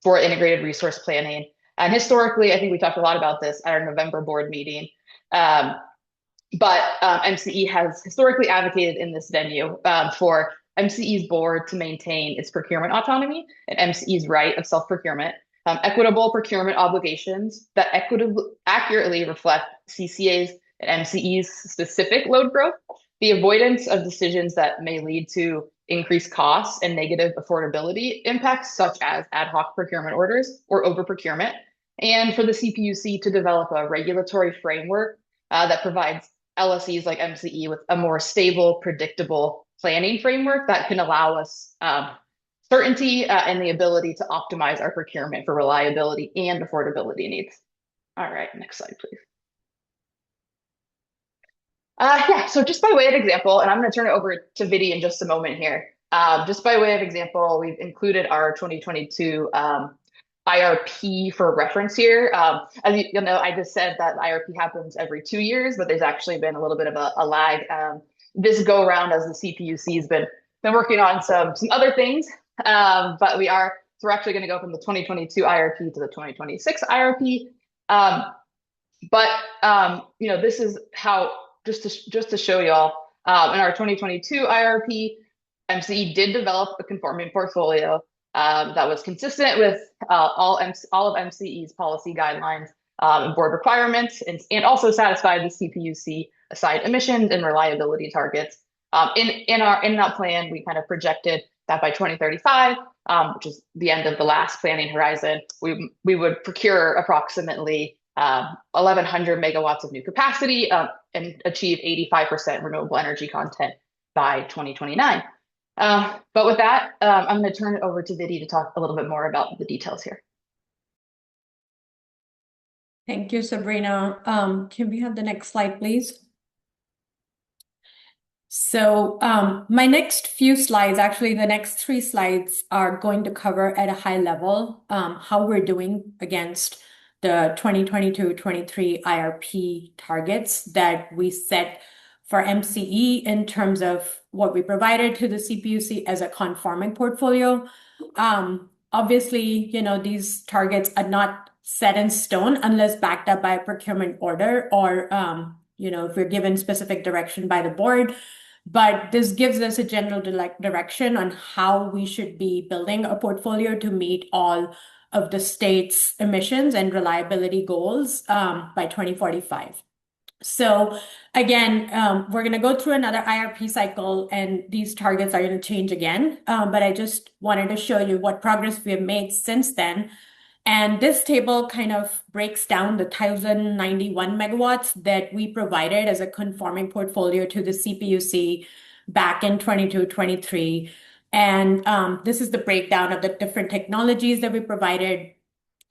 for integrated resource planning. And historically, I think we talked a lot about this at our November board meeting. But MCE has historically advocated in this venue for MCE's board to maintain its procurement autonomy and MCE's right of self-procurement, equitable procurement obligations that accurately reflect CCA's and MCE's specific load growth, the avoidance of decisions that may lead to increased costs and negative affordability impacts, such as ad hoc procurement orders or over-procurement, and for the CPUC to develop a regulatory framework that provides LSEs like MCE with a more stable, predictable planning framework that can allow us certainty and the ability to optimize our procurement for reliability and affordability needs. All right, next slide, please. So just by way of example, and I'm going to turn it over to Vidi in just a moment here. Just by way of example, we've included our 2022 IRP for reference here. As you know, I just said that IRP happens every 2 years, but there's actually been a little bit of a lag this go around as the CPUC has been working on some other things. But we're actually going to go from the 2022 IRP to the 2026 IRP. This is how, just to show y'all, in our 2022 IRP, MCE did develop a conforming portfolio that was consistent with all of MCE's policy guidelines and board requirements, and also satisfied the CPUC assigned emissions and reliability targets. In that plan, we kind of projected that by 2035, which is the end of the last planning horizon, we would procure approximately 1,100 megawatts of new capacity and achieve 85% renewable energy content by 2029. But with that, I'm going to turn it over to Vidi to talk a little bit more about the details here. Thank you, Sabrina. Can we have the next slide, please? So my next few slides, actually the next 3 slides, are going to cover at a high level how we're doing against the 2022-23 IRP targets that we set for MCE in terms of what we provided to the CPUC as a conforming portfolio. Obviously, these targets are not set in stone unless backed up by a procurement order or, if we're given specific direction by the board. But this gives us a general direction on how we should be building a portfolio to meet all of the state's emissions and reliability goals by 2045. So again, we're going to go through another IRP cycle and these targets are going to change again. But I just wanted to show you what progress we have made since then. And this table kind of breaks down the 1,091 megawatts that we provided as a conforming portfolio to the CPUC back in 22-23. And this is the breakdown of the different technologies that we provided.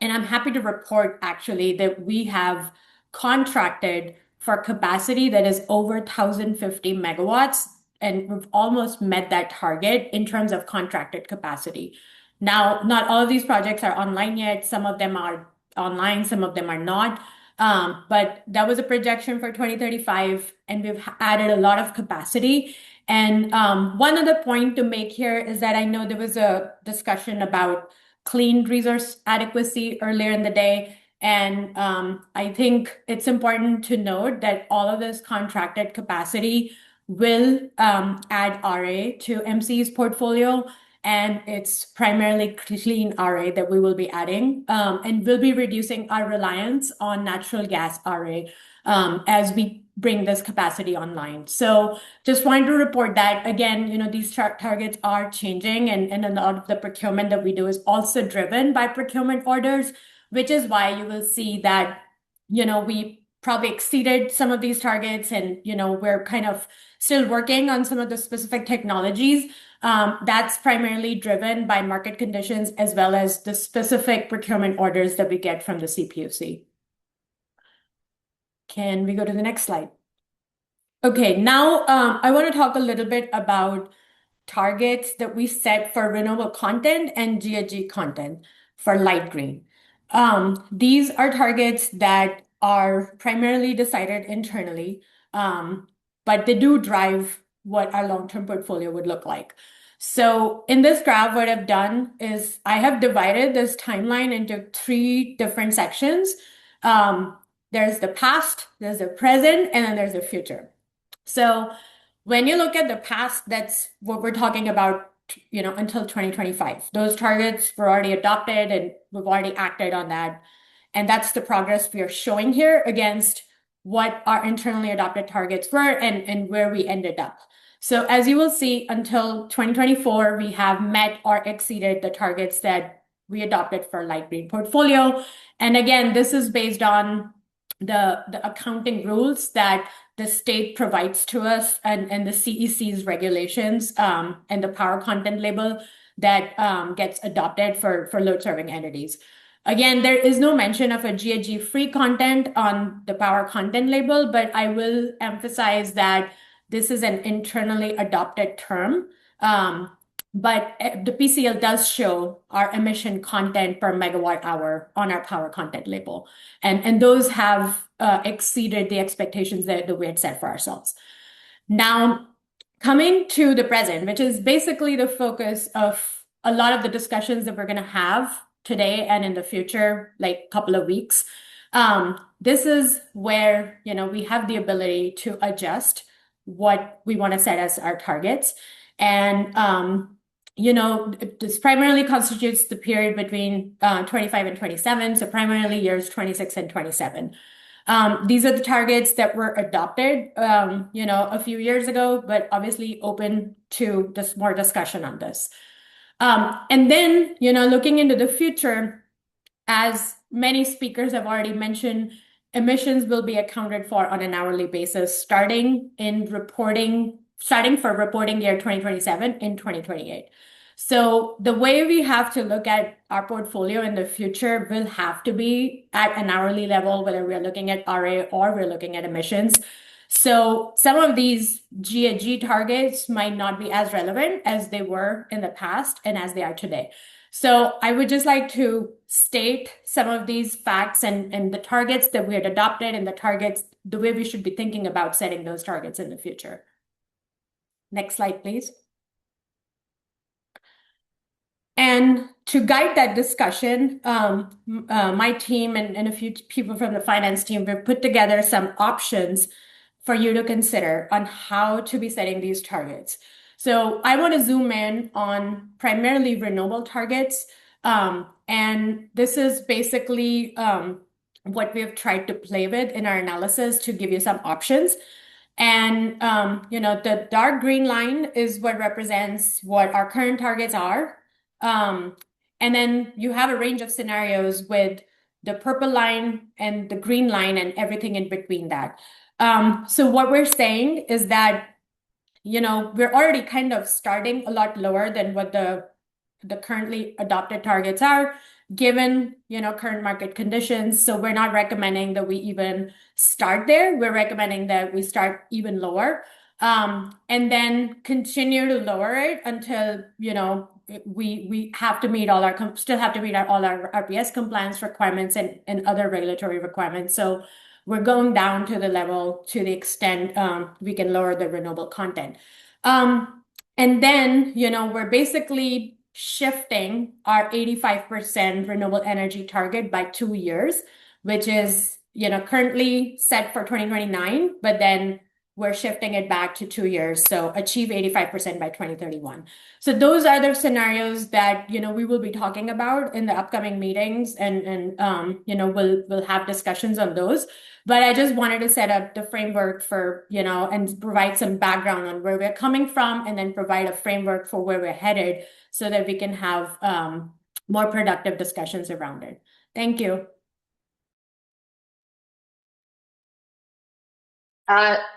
And I'm happy to report actually that we have contracted for capacity that is over 1,050 megawatts, and we've almost met that target in terms of contracted capacity. Now, not all of these projects are online yet. Some of them are online, some of them are not. But that was a projection for 2035, and we've added a lot of capacity. And one other point to make here is that I know there was a discussion about clean resource adequacy earlier in the day. And I think it's important to note that all of this contracted capacity will add RA to MCE's portfolio. And it's primarily clean RA that we will be adding. And we'll be reducing our reliance on natural gas RA as we bring this capacity online. So just wanted to report that again, these targets are changing, and a lot of the procurement that we do is also driven by procurement orders, which is why you will see that, we probably exceeded some of these targets, and, we're kind of still working on some of the specific technologies. That's primarily driven by market conditions as well as the specific procurement orders that we get from the CPUC. Can we go to the next slide? Okay, now I want to talk a little bit about targets that we set for renewable content and GHG content for light green. These are targets that are primarily decided internally, but they do drive what our long-term portfolio would look like. So in this graph, what I've done is I have divided this timeline into 3 different sections. There's the past, there's the present, and then there's the future. So when you look at the past, that's what we're talking about, until 2025. Those targets were already adopted and we've already acted on that. And that's the progress we are showing here against what our internally adopted targets were and where we ended up. So as you will see, until 2024, we have met or exceeded the targets that we adopted for light green portfolio. And again, this is based on the accounting rules that the state provides to us and the CEC's regulations and the power content label that gets adopted for load serving entities. Again, there is no mention of a GHG-free content on the power content label, but I will emphasize that this is an internally adopted term. But the PCL does show our emission content per megawatt hour on our power content label. And those have exceeded the expectations that we had set for ourselves. Now, coming to the present, which is basically the focus of a lot of the discussions that we're going to have today and in the future, like a couple of weeks. This is where, we have the ability to adjust what we want to set as our targets. And this primarily constitutes the period between 25 and 27, so primarily years 26 and 27. These are the targets that were adopted, a few years ago, but obviously open to just more discussion on this. And then, looking into the future, as many speakers have already mentioned, emissions will be accounted for on an hourly basis, starting for reporting year 2027 in 2028. So the way we have to look at our portfolio in the future will have to be at an hourly level, whether we're looking at RA or we're looking at emissions. So some of these GHG targets might not be as relevant as they were in the past and as they are today. So I would just like to state some of these facts and the targets that we had adopted and the way we should be thinking about setting those targets in the future. Next slide, please. And to guide that discussion, my team and a few people from the finance team have put together some options for you to consider on how to be setting these targets. So I want to zoom in on primarily renewable targets. And this is basically what we've tried to play with in our analysis to give you some options. And, the dark green line is what represents what our current targets are. And then you have a range of scenarios with the purple line and the green line and everything in between that. So what we're saying is that, we're already kind of starting a lot lower than what the currently adopted targets are, given, current market conditions. So we're not recommending that we even start there. We're recommending that we start even lower, and then continue to lower it until, we have to meet all our RPS compliance requirements and other regulatory requirements. So we're going down to the level to the extent we can lower the renewable content. And then, we're basically shifting our 85% renewable energy target by 2 years, which is, currently set for 2029, but then we're shifting it back to 2 years. So achieve 85% by 2031. So those are the scenarios that, we will be talking about in the upcoming meetings, and we'll have discussions on those. But I just wanted to set up the framework for, and provide some background on where we're coming from, and then provide a framework for where we're headed so that we can have more productive discussions around it. Thank you.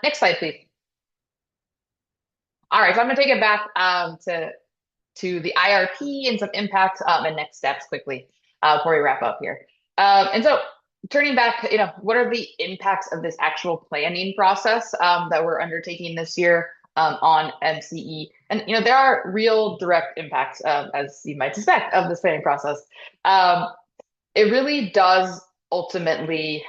Next slide, please. All right, so I'm going to take it back to the IRP and some impacts and next steps quickly before we wrap up here. And so turning back, what are the impacts of this actual planning process that we're undertaking this year on MCE? And there are real direct impacts, as you might suspect, of this planning process. It really does ultimately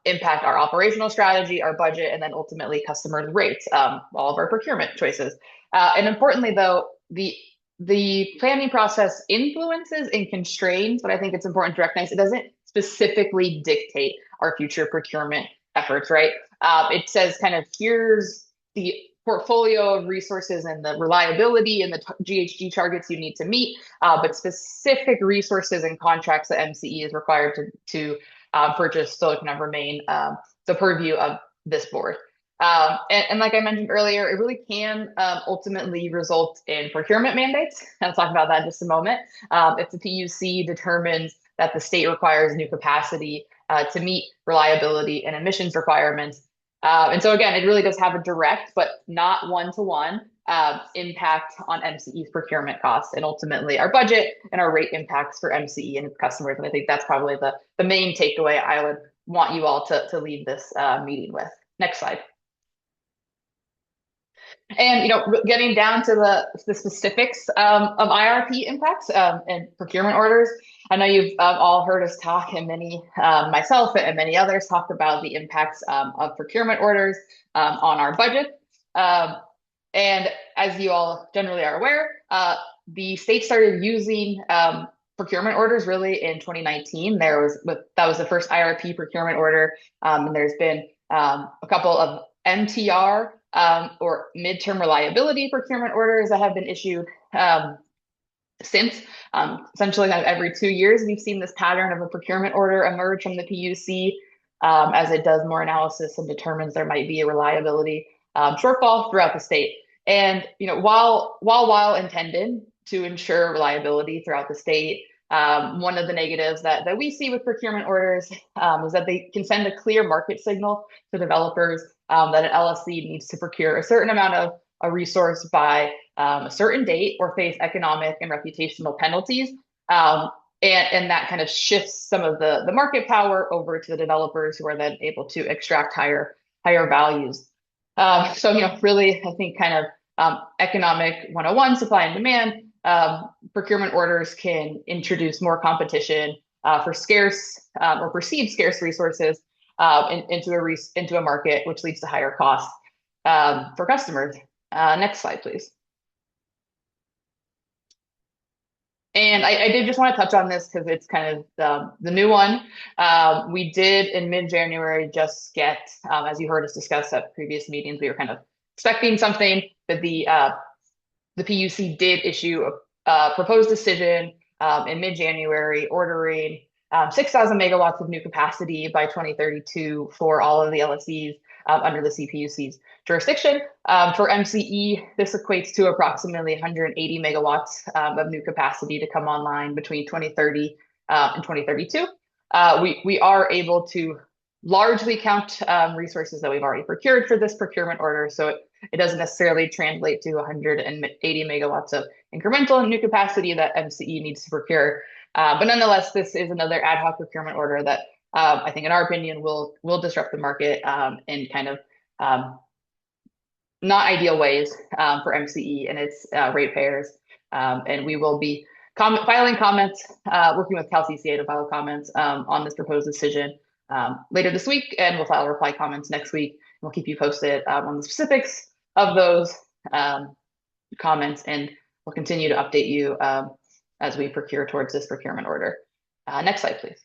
impact our operational strategy, our budget, and then ultimately customers' rates, all of our procurement choices. And importantly, though, the planning process influences and constrains, but I think it's important to recognize it doesn't specifically dictate our future procurement efforts, right? It says kind of here's the portfolio of resources and the reliability and the GHG targets you need to meet, but specific resources and contracts that MCE is required to purchase still kind of remain the purview of this board. And like I mentioned earlier, it really can ultimately result in procurement mandates. I'll talk about that in just a moment. If the PUC determines that the state requires new capacity to meet reliability and emissions requirements. And so again, it really does have a direct, but not one-to-one impact on MCE's procurement costs and ultimately our budget and our rate impacts for MCE and its customers. And I think that's probably the main takeaway I would want you all to leave this meeting with. Next slide. And getting down to the specifics of IRP impacts and procurement orders. I know you've all heard us talk, and myself and many others talk about the impacts of procurement orders on our budget. And as you all generally are aware, the state started using procurement orders really in 2019. That was the first IRP procurement order, and there's been a couple of MTR or midterm reliability procurement orders that have been issued since. Essentially, every 2 years, we've seen this pattern of a procurement order emerge from the PUC as it does more analysis and determines there might be a reliability shortfall throughout the state. And while intended to ensure reliability throughout the state, one of the negatives that we see with procurement orders is that they can send a clear market signal to developers that an LSC needs to procure a certain amount of a resource by a certain date or face economic and reputational penalties. And that kind of shifts some of the market power over to the developers who are then able to extract higher values. So, really, I think kind of economic 101, supply and demand, procurement orders can introduce more competition for scarce or perceived scarce resources into a market, which leads to higher costs for customers. Next slide, please. And I did just want to touch on this because it's kind of the new one. We did in mid-January just get, as you heard us discuss at previous meetings, we were kind of expecting something, but the PUC did issue a proposed decision in mid-January ordering 6,000 megawatts of new capacity by 2032 for all of the LSEs under the CPUC's jurisdiction. For MCE, this equates to approximately 180 megawatts of new capacity to come online between 2030 and 2032. We are able to largely count resources that we've already procured for this procurement order, so it doesn't necessarily translate to 180 megawatts of incremental new capacity that MCE needs to procure. But nonetheless, this is another ad hoc procurement order that I think, in our opinion, will disrupt the market in kind of not ideal ways for MCE and its ratepayers. And we will be filing comments, working with CalCCA to file comments on this proposed decision later this week, and we'll file reply comments next week. We'll keep you posted on the specifics of those comments and we'll continue to update you as we procure towards this procurement order. Next slide, please.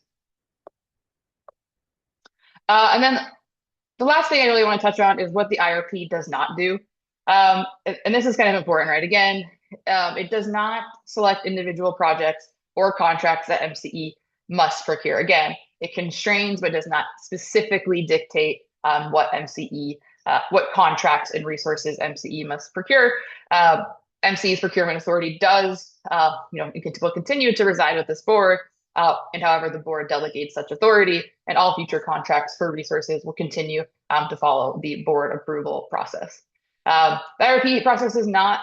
And then the last thing I really want to touch on is what the IRP does not do. And this is kind of important, right? Again, it does not select individual projects or contracts that MCE must procure. Again, it constrains but does not specifically dictate what contracts and resources MCE must procure. MCE's procurement authority does, will continue to reside with this board. And however the board delegates such authority, and all future contracts for resources will continue to follow the board approval process. The IRP process does not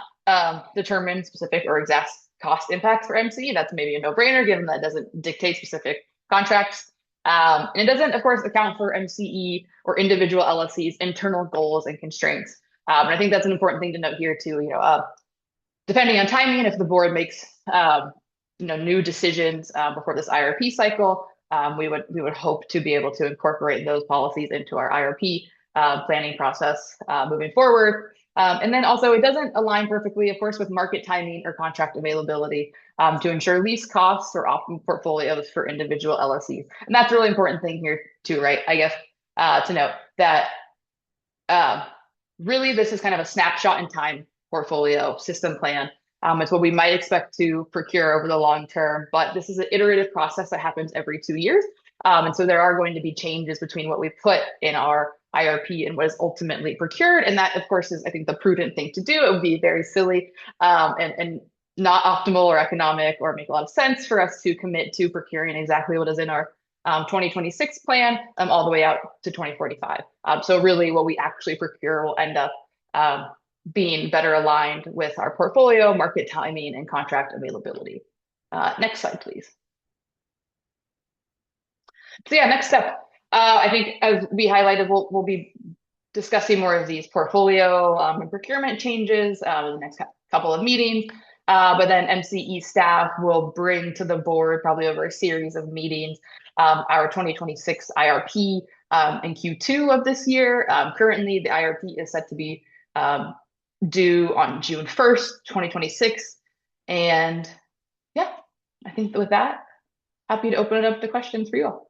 determine specific or exact cost impacts for MCE. That's maybe a no-brainer given that it doesn't dictate specific contracts. And it doesn't, of course, account for MCE or individual LSC's internal goals and constraints. And I think that's an important thing to note here too. Depending on timing, if the board makes new decisions before this IRP cycle, we would hope to be able to incorporate those policies into our IRP planning process moving forward. And then also it doesn't align perfectly, of course, with market timing or contract availability to ensure least costs or optimal portfolios for individual LSCs. And that's a really important thing here too, right? I guess to note that really this is kind of a snapshot in time portfolio system plan. It's what we might expect to procure over the long term, but this is an iterative process that happens every 2 years. And so there are going to be changes between what we put in our IRP and what is ultimately procured. And that, of course, is, I think, the prudent thing to do. It would be very silly and not optimal or economic or make a lot of sense for us to commit to procuring exactly what is in our 2026 plan all the way out to 2045. So really what we actually procure will end up being better aligned with our portfolio, market timing, and contract availability. Next slide, please. So yeah, next step. I think as we highlighted, we'll be discussing more of these portfolio and procurement changes in the next couple of meetings. But then MCE staff will bring to the board, probably over a series of meetings, our 2026 IRP in Q2 of this year. Currently, the IRP is set to be due on June 1st, 2026. And yeah, I think with that, happy to open it up to questions for you all.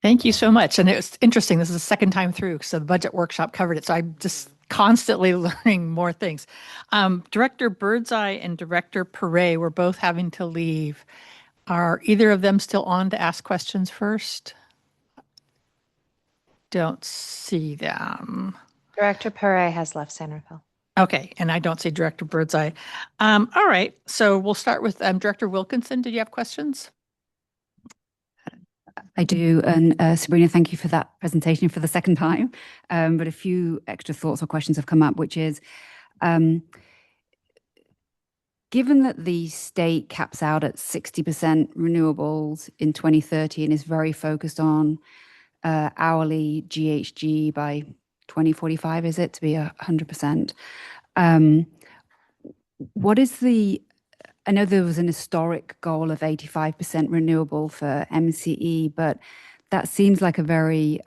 Thank you so much. And it was interesting. This is the second time through, so the budget workshop covered it. So I'm just constantly learning more things. Director Birdseye and Director Perret were both having to leave. Are either of them still on to ask questions first? Don't see them. Director Perret has left San Rafael. Okay, and I don't see Director Birdseye. All right, so we'll start with Director Wilkinson. Did you have questions? I do. And Sabrina, thank you for that presentation for the second time. But a few extra thoughts or questions have come up, which is, given that the state caps out at 60% renewables in 2030 and is very focused on hourly GHG by 2045, is it, to be 100%? What is I know there was an historic goal of 85% renewable for MCE, but that seems like a very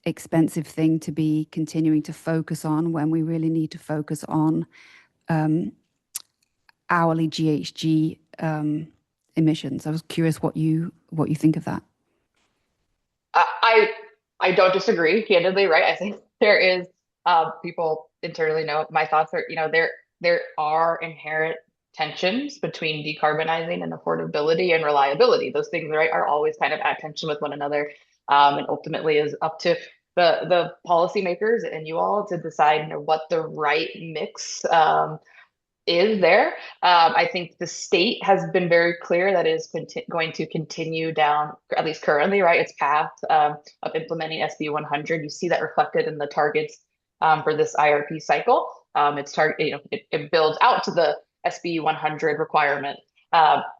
expensive thing to be continuing to focus on when we really need to focus on hourly GHG emissions. I was curious what you think of that. I don't disagree, candidly, right? I think there is, people internally know my thoughts are, there are inherent tensions between decarbonizing and affordability and reliability. Those things, right, are always kind of at tension with one another, and ultimately is up to the policymakers and you all to decide what the right mix is there. I think the state has been very clear that it is going to continue down, at least currently, right, its path of implementing SB 100. You see that reflected in the targets for this IRP cycle. It builds out to the SB 100 requirement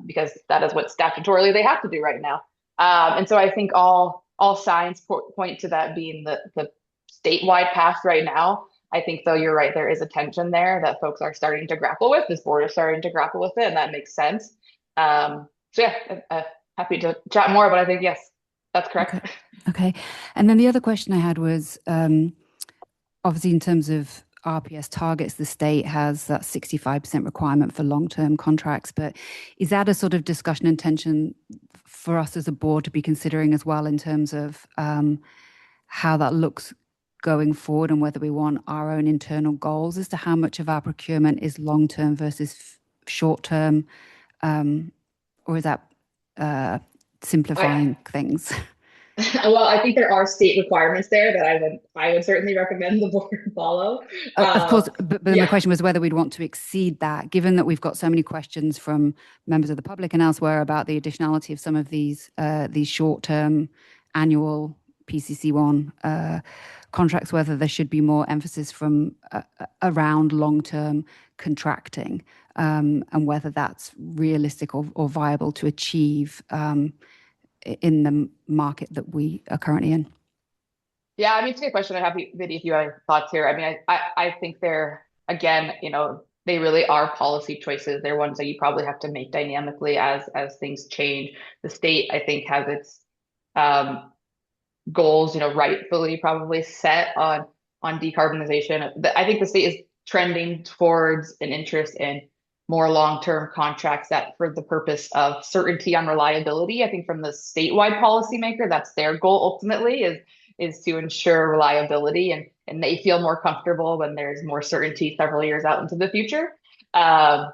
because that is what statutorily they have to do right now. And so I think all signs point to that being the statewide path right now. I think, though, you're right, there is a tension there that folks are starting to grapple with. This board is starting to grapple with it, and that makes sense. So yeah, happy to chat more, but I think, yes, that's correct. Okay. And then the other question I had was, obviously in terms of RPS targets, the state has that 65% requirement for long-term contracts. But is that a sort of discussion intention for us as a board to be considering as well in terms of how that looks going forward and whether we want our own internal goals as to how much of our procurement is long-term versus short-term, or is that simplifying things? Well, I think there are state requirements there that I would certainly recommend the board follow. Of course, but yeah. my question was whether we'd want to exceed that, given that we've got so many questions from members of the public and elsewhere about the additionality of some of these short-term annual PCC1 contracts, whether there should be more emphasis from around long-term contracting, and whether that's realistic or viable to achieve in the market that we are currently in. Yeah, I mean, it's a good question. I'm happy, Vinny, if you have thoughts here. I mean, I think they're, again, they really are policy choices. They're ones that you probably have to make dynamically as things change. The state, I think, has its goals, rightfully probably set on decarbonization. I think the state is trending towards an interest in more long-term contracts that for the purpose of certainty on reliability. I think from the statewide policymaker, that's their goal ultimately is to ensure reliability, and they feel more comfortable when there's more certainty several years out into the future. That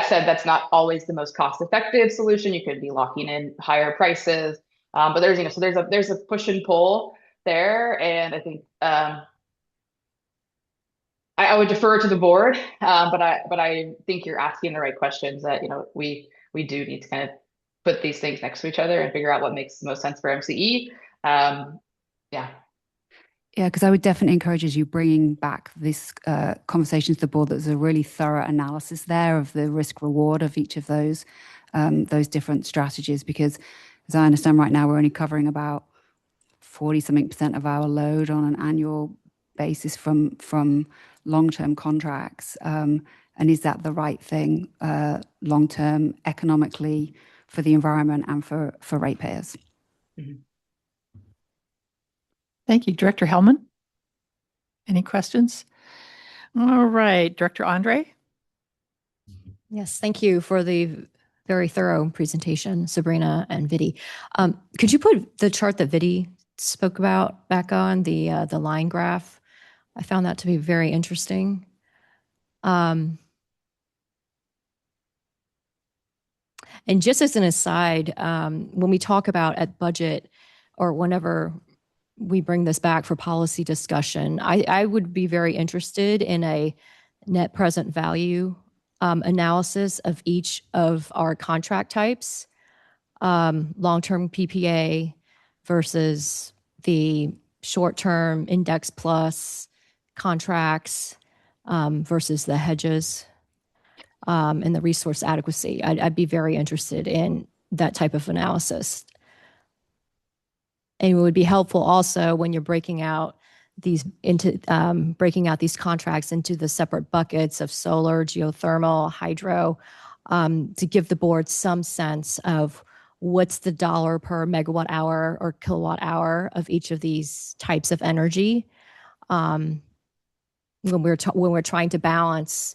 said, that's not always the most cost-effective solution. You could be locking in higher prices, but there's a push and pull there, and I think I would defer to the board, but I think you're asking the right questions. That we do need to kind of put these things next to each other and figure out what makes the most sense for MCE. Yeah, because I would definitely encourage you bringing back this conversation to the board. There's a really thorough analysis there of the risk reward of each of those different strategies. Because as I understand right now, we're only covering about 40-something% of our load on an annual basis from long-term contracts. And is that the right thing long-term economically for the environment and for ratepayers? Mm-hmm. Thank you. Director Hellman? Any questions? All right. Director Andre? Yes, thank you for the very thorough presentation, Sabrina and Vidi. Could you put the chart that Vidi spoke about back on, the line graph? I found that to be very interesting. And just as an aside, when we talk about at budget or whenever we bring this back for policy discussion, I would be very interested in a net present value analysis of each of our contract types, long-term PPA versus the short-term index plus contracts versus the hedges and the resource adequacy. I'd be very interested in that type of analysis. And it would be helpful also when you're breaking out these contracts into the separate buckets of solar, geothermal, hydro, to give the board some sense of what's the dollar per megawatt hour or kilowatt hour of each of these types of energy. When we're trying to balance,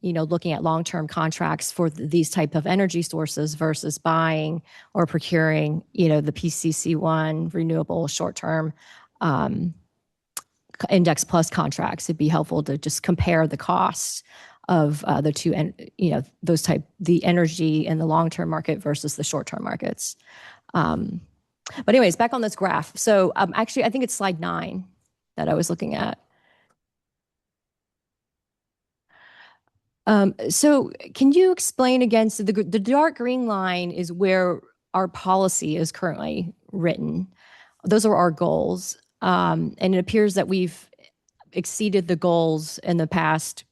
looking at long-term contracts for these type of energy sources versus buying or procuring, the PCC1 renewable short-term index plus contracts. It'd be helpful to just compare the costs of the two, and the energy in the long-term market versus the short-term markets. But anyways, back on this graph. So actually, I think it's slide 9 that I was looking at. So can you explain again, so the dark green line is where our policy is currently written. Those are our goals. And it appears that we've exceeded the goals in the past,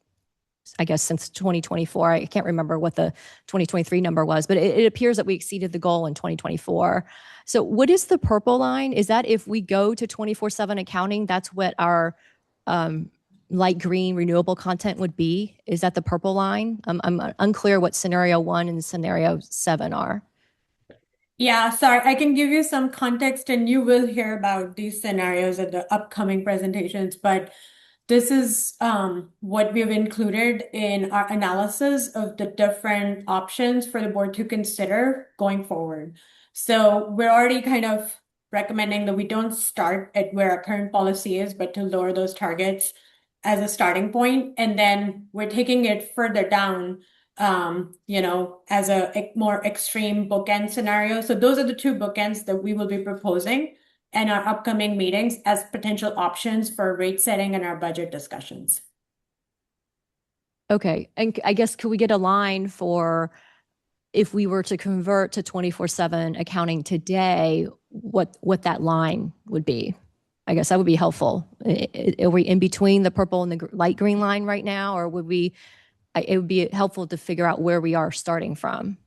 I guess, since 2024. I can't remember what the 2023 number was, but it appears that we exceeded the goal in 2024. So what is the purple line? Is that if we go to 24/7 accounting, that's what our light green renewable content would be? Is that the purple line? I'm unclear what scenario 1 and scenario 7 are. Yeah, sorry, I can give you some context and you will hear about these scenarios at the upcoming presentations. But this is what we've included in our analysis of the different options for the board to consider going forward. So we're already kind of recommending that we don't start at where our current policy is, but to lower those targets as a starting point. And then we're taking it further down, as a more extreme bookend scenario. So those are the two bookends that we will be proposing in our upcoming meetings as potential options for rate setting and our budget discussions. Okay. And I guess could we get a line for if we were to convert to 24/7 accounting today, what that line would be? I guess that would be helpful. Are we in between the purple and the light green line right now, or would we? It would be helpful to figure out where we are starting from.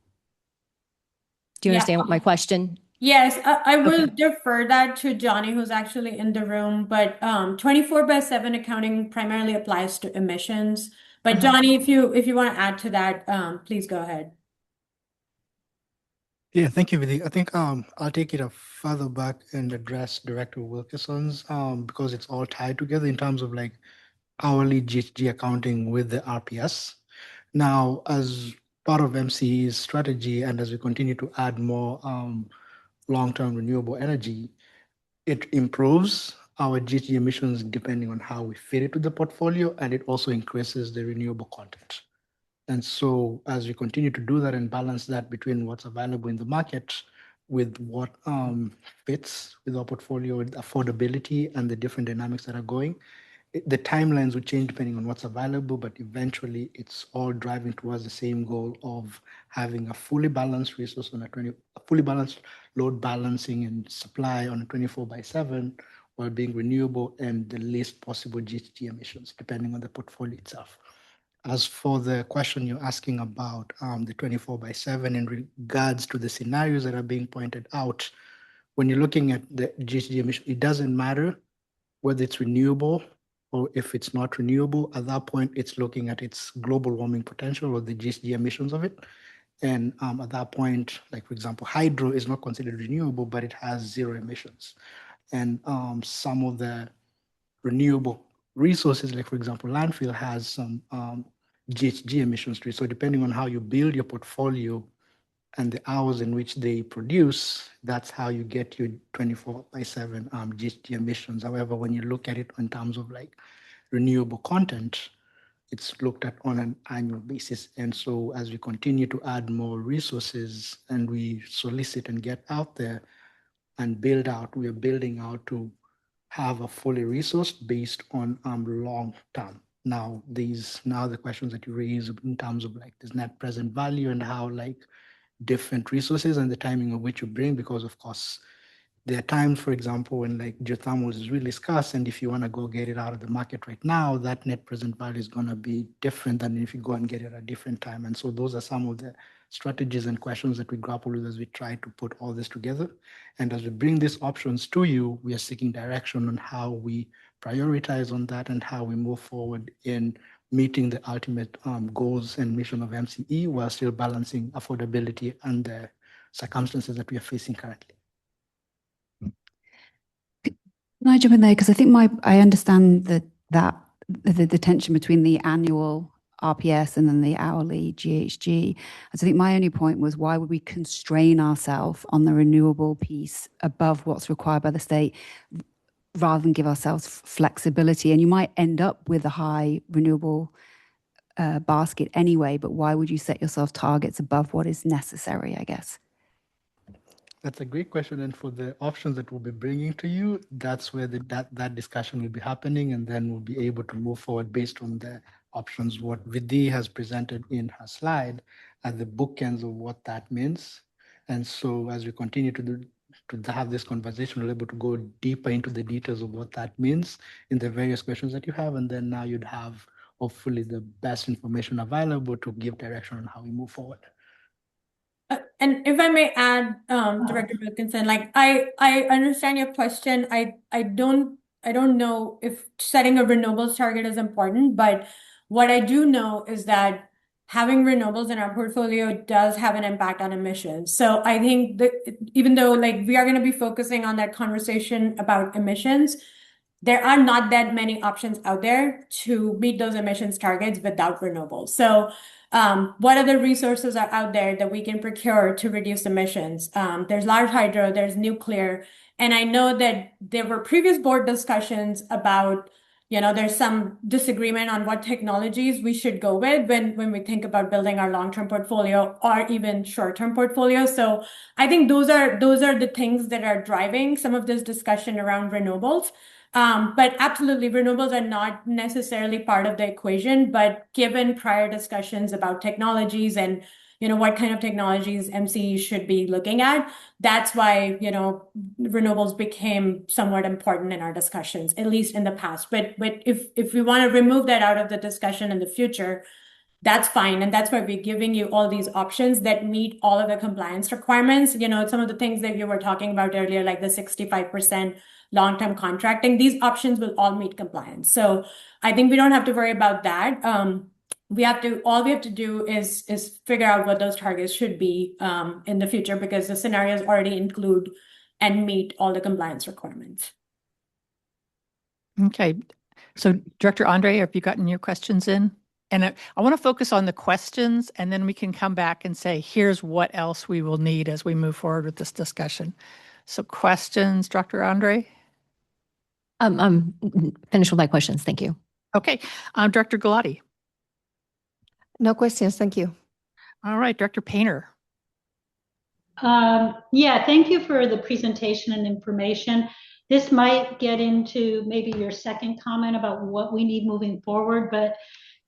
Do you understand what my question? Yes, I will defer that to Johnny, who's actually in the room, but 24/7 accounting primarily applies to emissions. But Johnny, if you want to add to that, please go ahead. Yeah, thank you, Vidhi. I think I'll take it a further back and address Director Wilkinson's because it's all tied together in terms of like hourly GHG accounting with the RPS. Now, as part of MCE's strategy and as we continue to add more long-term renewable energy, it improves our GHG emissions depending on how we fit it to the portfolio, and it also increases the renewable content. And so as we continue to do that and balance that between what's available in the market with what fits with our portfolio, with affordability and the different dynamics that are going, the timelines will change depending on what's available, but eventually it's all driving towards the same goal of having a fully balanced resource on a fully balanced load balancing and supply on a 24/7 while being renewable and the least possible GHG emissions, depending on the portfolio itself. As for the question you're asking about the 24/7 in regards to the scenarios that are being pointed out, when you're looking at the GHG emission, it doesn't matter whether it's renewable or if it's not renewable. At that point, it's looking at its global warming potential or the GHG emissions of it. And at that point, like for example, hydro is not considered renewable, but it has zero emissions. And some of the renewable resources, like for example, landfill has some GHG emissions to it. So depending on how you build your portfolio and the hours in which they produce, that's how you get your 24/7 GHG emissions. However, when you look at it in terms of like renewable content, it's looked at on an annual basis. And so as we continue to add more resources and we solicit and get out there and build out, we are building out to have a fully resourced based on long term. Now, the questions that you raise in terms of like this net present value and how like different resources and the timing of which you bring, because of course, there are times, for example, when like geothermal is really scarce, and if you want to go get it out of the market right now, that net present value is going to be different than if you go and get it at a different time. And so those are some of the strategies and questions that we grapple with as we try to put all this together. And as we bring these options to you, we are seeking direction on how we prioritize on that and how we move forward in meeting the ultimate goals and mission of MCE while still balancing affordability and the circumstances that we are facing currently. Can I jump in there? Because I think I understand that the tension between the annual RPS and then the hourly GHG. And so I think my only point was, why would we constrain ourselves on the renewable piece above what's required by the state rather than give ourselves flexibility? And you might end up with a high renewable basket anyway, but why would you set yourself targets above what is necessary, I guess? That's a great question. And for the options that we'll be bringing to you, that's where that discussion will be happening. And then we'll be able to move forward based on the options, what Vidhi has presented in her slide at the bookends of what that means. And so as we continue to have this conversation, we're able to go deeper into the details of what that means in the various questions that you have. And then now you'd have hopefully the best information available to give direction on how we move forward. And if I may add, Director Wilkinson, like I understand your question. I don't know if setting a renewables target is important, but what I do know is that having renewables in our portfolio does have an impact on emissions. So I think that even though like we are going to be focusing on that conversation about emissions, there are not that many options out there to meet those emissions targets without renewables. So what other resources are out there that we can procure to reduce emissions? There's large hydro, there's nuclear, and I know that there were previous board discussions about, there's some disagreement on what technologies we should go with when we think about building our long-term portfolio or even short-term portfolio. So I think those are the things that are driving some of this discussion around renewables. But absolutely, renewables are not necessarily part of the equation, but given prior discussions about technologies and what kind of technologies MCE should be looking at, that's why renewables became somewhat important in our discussions, at least in the past. But if we want to remove that out of the discussion in the future, that's fine. And that's why we're giving you all these options that meet all of the compliance requirements. Some of the things that you were talking about earlier, like the 65% long-term contracting, these options will all meet compliance. So I think we don't have to worry about that. All we have to do is figure out what those targets should be in the future, because the scenarios already include and meet all the compliance requirements. Okay. So Director Andre, have you gotten your questions in? And I want to focus on the questions, and then we can come back and say, here's what else we will need as we move forward with this discussion. So questions, Dr. Andre? I'm finished with my questions. Thank you. Okay. Director Galati. No questions. Thank you. All right, Director Painter. Yeah, thank you for the presentation and information. This might get into maybe your second comment about what we need moving forward, but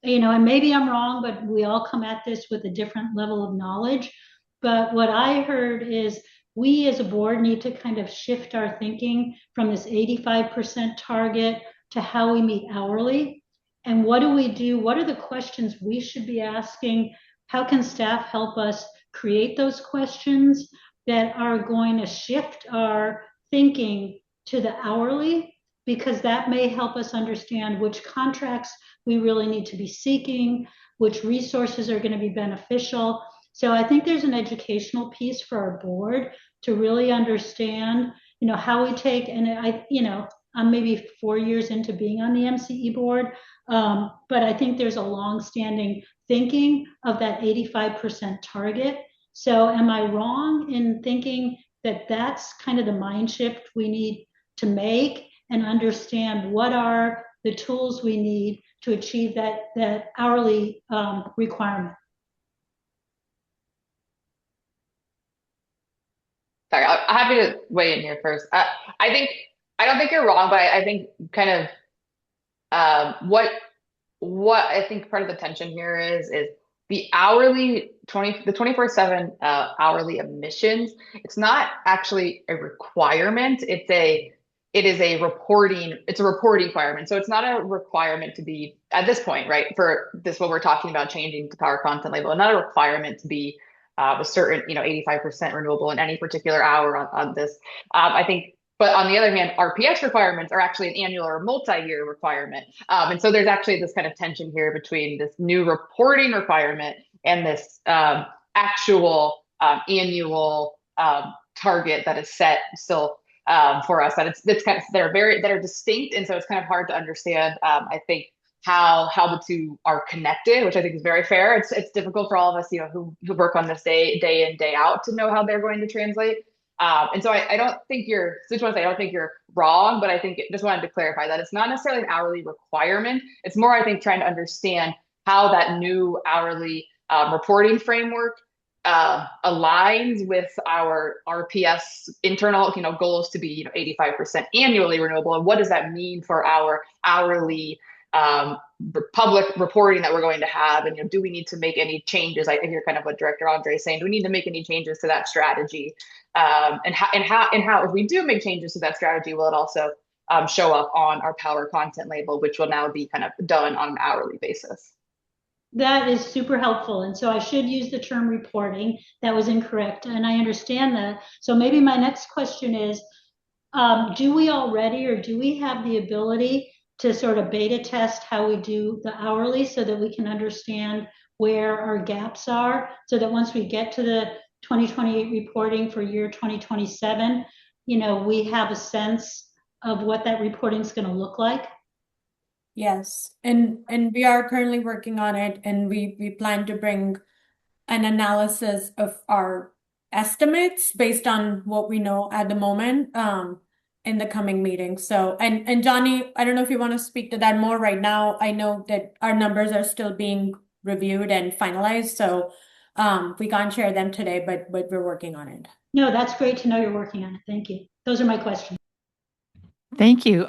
and maybe I'm wrong, but we all come at this with a different level of knowledge. But what I heard is we as a board need to kind of shift our thinking from this 85% target to how we meet hourly. And what do we do? What are the questions we should be asking? How can staff help us create those questions that are going to shift our thinking to the hourly? Because that may help us understand which contracts we really need to be seeking, which resources are going to be beneficial. So I think there's an educational piece for our board to really understand, how we take, and I'm maybe 4 years into being on the MCE board, but I think there's a long-standing thinking of that 85% target. So am I wrong in thinking that that's kind of the mind shift we need to make and understand what are the tools we need to achieve that hourly requirement? Sorry, I'm happy to weigh in here first. I don't think you're wrong, but I think kind of what I think part of the tension here is the hourly the 24/7 hourly emissions. It's not actually a requirement. It is a reporting requirement. So it's not a requirement to be at this point, right? For this, what we're talking about changing the power content label, not a requirement to be a certain, 85% renewable in any particular hour on this. I think, but on the other hand, RPS requirements are actually an annual or multi-year requirement. And so there's actually this kind of tension here between this new reporting requirement and this actual annual target that is set still for us. That it's kind of, they're distinct. And so it's kind of hard to understand, I think, how the two are connected, which I think is very fair. It's difficult for all of us, who work on this day in, day out, to know how they're going to translate. And so I don't think I don't think you're wrong, but I think just wanted to clarify that it's not necessarily an hourly requirement. It's more, I think, trying to understand how that new hourly reporting framework aligns with our RPS internal, goals to be, 85% annually renewable. And what does that mean for our hourly public reporting that we're going to have? And, do we need to make any changes? I hear kind of what Director Andre is saying. Do we need to make any changes to that strategy? And how, if we do make changes to that strategy, will it also show up on our power content label, which will now be kind of done on an hourly basis? That is super helpful. And so I should use the term reporting. That was incorrect. And I understand that. So maybe my next question is, do we already, or do we have the ability to sort of beta test how we do the hourly so that we can understand where our gaps are, so that once we get to the 2028 reporting for year 2027, we have a sense of what that reporting is going to look like? Yes, and we are currently working on it, and we plan to bring an analysis of our estimates based on what we know at the moment in the coming meeting. So, and Johnny, I don't know if you want to speak to that more right now. I know that our numbers are still being reviewed and finalized, so we can't share them today, but we're working on it. No, that's great to know you're working on it. Thank you. Those are my questions. Thank you.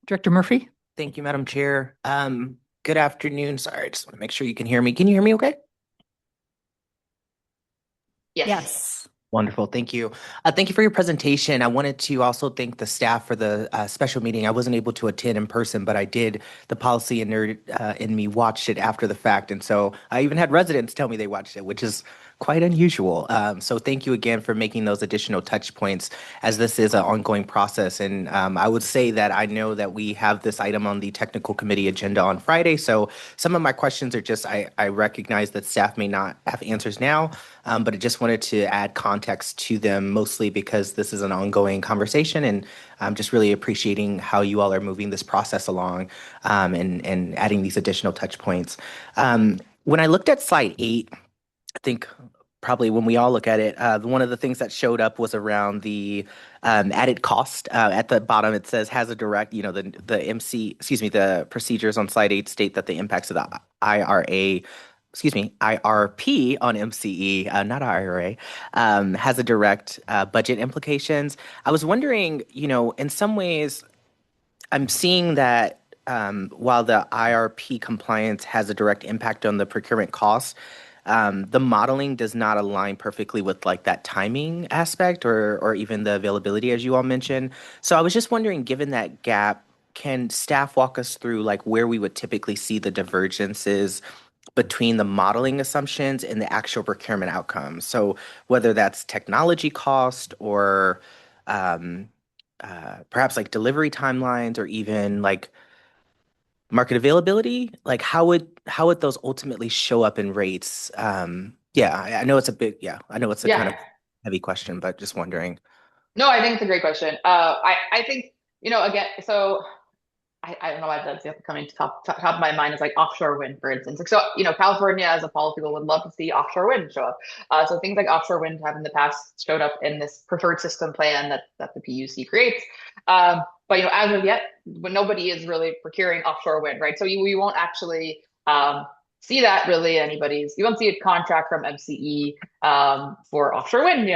Director Murphy? Thank you, Madam Chair. Good afternoon. Sorry, I just want to make sure you can hear me. Can you hear me okay? Yes. Wonderful. Thank you. Thank you for your presentation. I wanted to also thank the staff for the special meeting. I wasn't able to attend in person, but I did. The policy and nerd in me watched it after the fact. And so I even had residents tell me they watched it, which is quite unusual. So thank you again for making those additional touch points, as this is an ongoing process. And I would say that I know that we have this item on the technical committee agenda on Friday. So some of my questions are just, I recognize that staff may not have answers now, but I just wanted to add context to them, mostly because this is an ongoing conversation, and I'm just really appreciating how you all are moving this process along and adding these additional touch points. When I looked at slide 8, I think probably when we all look at it, one of the things that showed up was around the added cost. At the bottom, it says has a direct, the procedures on slide 8 state that the impacts of the IRP on MCE, not IRA, has a direct budget implications. I was wondering, in some ways, I'm seeing that while the IRP compliance has a direct impact on the procurement costs, the modeling does not align perfectly with like that timing aspect or even the availability, as you all mentioned. So I was just wondering, given that gap, can staff walk us through like where we would typically see the divergences between the modeling assumptions and the actual procurement outcomes? So whether that's technology cost or perhaps like delivery timelines or even like market availability, like how would those ultimately show up in rates? I know it's a big, I know it's a kind of heavy question, but just wondering. No, I think it's a great question. I think, again, so I don't know why that's coming to top of my mind is like offshore wind, for instance. Like, so, California as a policy would love to see offshore wind show up. So things like offshore wind have in the past showed up in this preferred system plan that the PUC creates. But, as of yet, nobody is really procuring offshore wind, right? So we won't actually see that really you won't see a contract from MCE for offshore wind.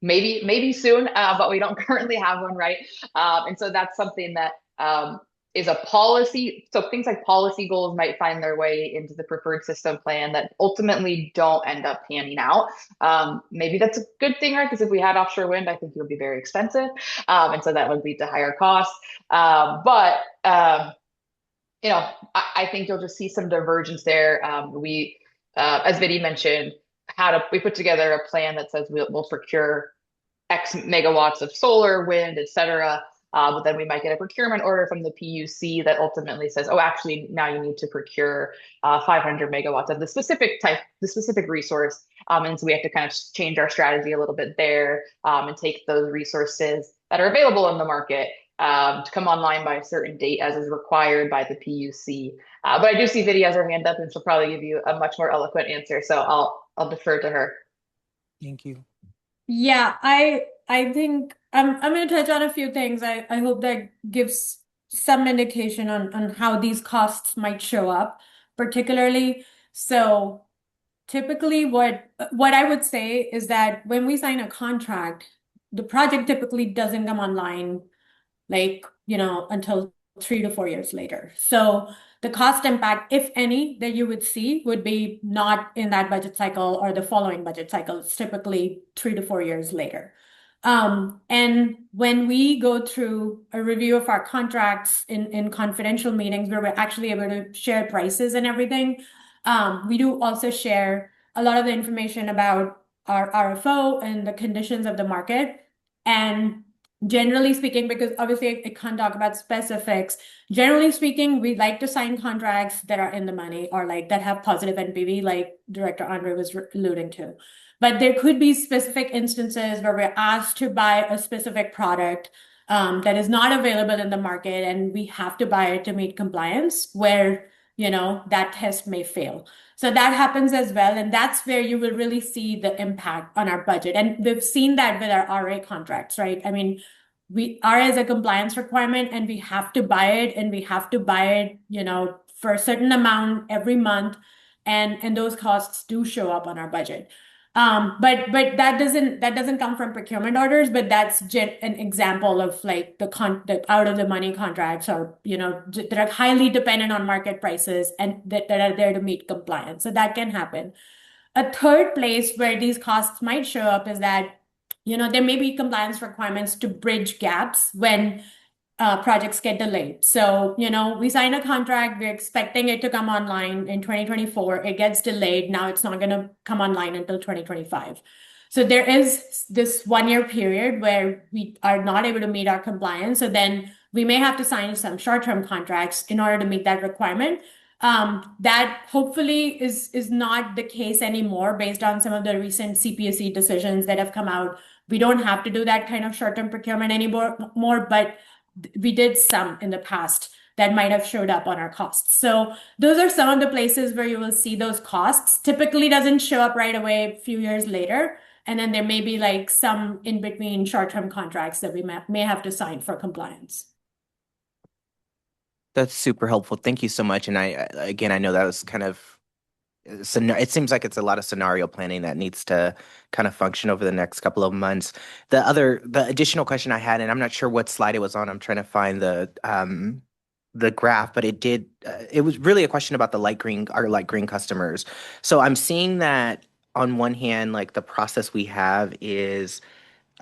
Maybe soon, but we don't currently have one, right? And so that's something that is a policy. So things like policy goals might find their way into the preferred system plan that ultimately don't end up panning out. Maybe that's a good thing, right? Because if we had offshore wind, I think it would be very expensive. And so that would lead to higher costs. But I think you'll just see some divergence there. We, as Vinny mentioned, we put together a plan that says we'll procure X megawatts of solar, wind, et cetera. But then we might get a procurement order from the PUC that ultimately says, oh, actually, now you need to procure 500 megawatts of the specific resource. And so we have to kind of change our strategy a little bit there and take those resources that are available in the market to come online by a certain date as is required by the PUC. But I do see Vidya has her hand up, and she'll probably give you a much more eloquent answer. So I'll defer to her. Thank you. Yeah, I think I'm going to touch on a few things. I hope that gives some indication on how these costs might show up, particularly. So typically what I would say is that when we sign a contract, the project typically doesn't come online until 3 to 4 years later. So the cost impact, if any, that you would see would be not in that budget cycle or the following budget cycle. It's typically 3 to 4 years later. And when we go through a review of our contracts in confidential meetings where we're actually able to share prices and everything, we do also share a lot of the information about our RFO and the conditions of the market. And generally speaking, because obviously I can't talk about specifics, generally speaking, we like to sign contracts that are in the money or that have positive NPV, like Director Andre was alluding to. But there could be specific instances where we're asked to buy a specific product that is not available in the market, and we have to buy it to meet compliance, where, that test may fail. So that happens as well. And that's where you will really see the impact on our budget. And we've seen that with our RA contracts, right? I mean, RA is a compliance requirement, and we have to buy it, and we have to buy it, for a certain amount every month. And those costs do show up on our budget. But that doesn't come from procurement orders, but that's an example of like the out of the money contracts, or that are highly dependent on market prices and that are there to meet compliance. So that can happen. A third place where these costs might show up is that there may be compliance requirements to bridge gaps when projects get delayed. So, we sign a contract, we're expecting it to come online in 2024. It gets delayed. Now it's not going to come online until 2025. So there is this 1-year period where we are not able to meet our compliance. So then we may have to sign some short-term contracts in order to meet that requirement. That hopefully is not the case anymore based on some of the recent CPUC decisions that have come out. We don't have to do that kind of short-term procurement anymore, but we did some in the past that might have showed up on our costs. So those are some of the places where you will see those costs. Typically doesn't show up right away, a few years later. And then there may be like some in between short-term contracts that we may have to sign for compliance. That's super helpful. Thank you so much. And I know that was kind of, it seems like it's a lot of scenario planning that needs to kind of function over the next couple of months. The additional question I had, and I'm not sure what slide it was on, I'm trying to find the graph, but it was really a question about our light green customers. So I'm seeing that on one hand, like the process we have is,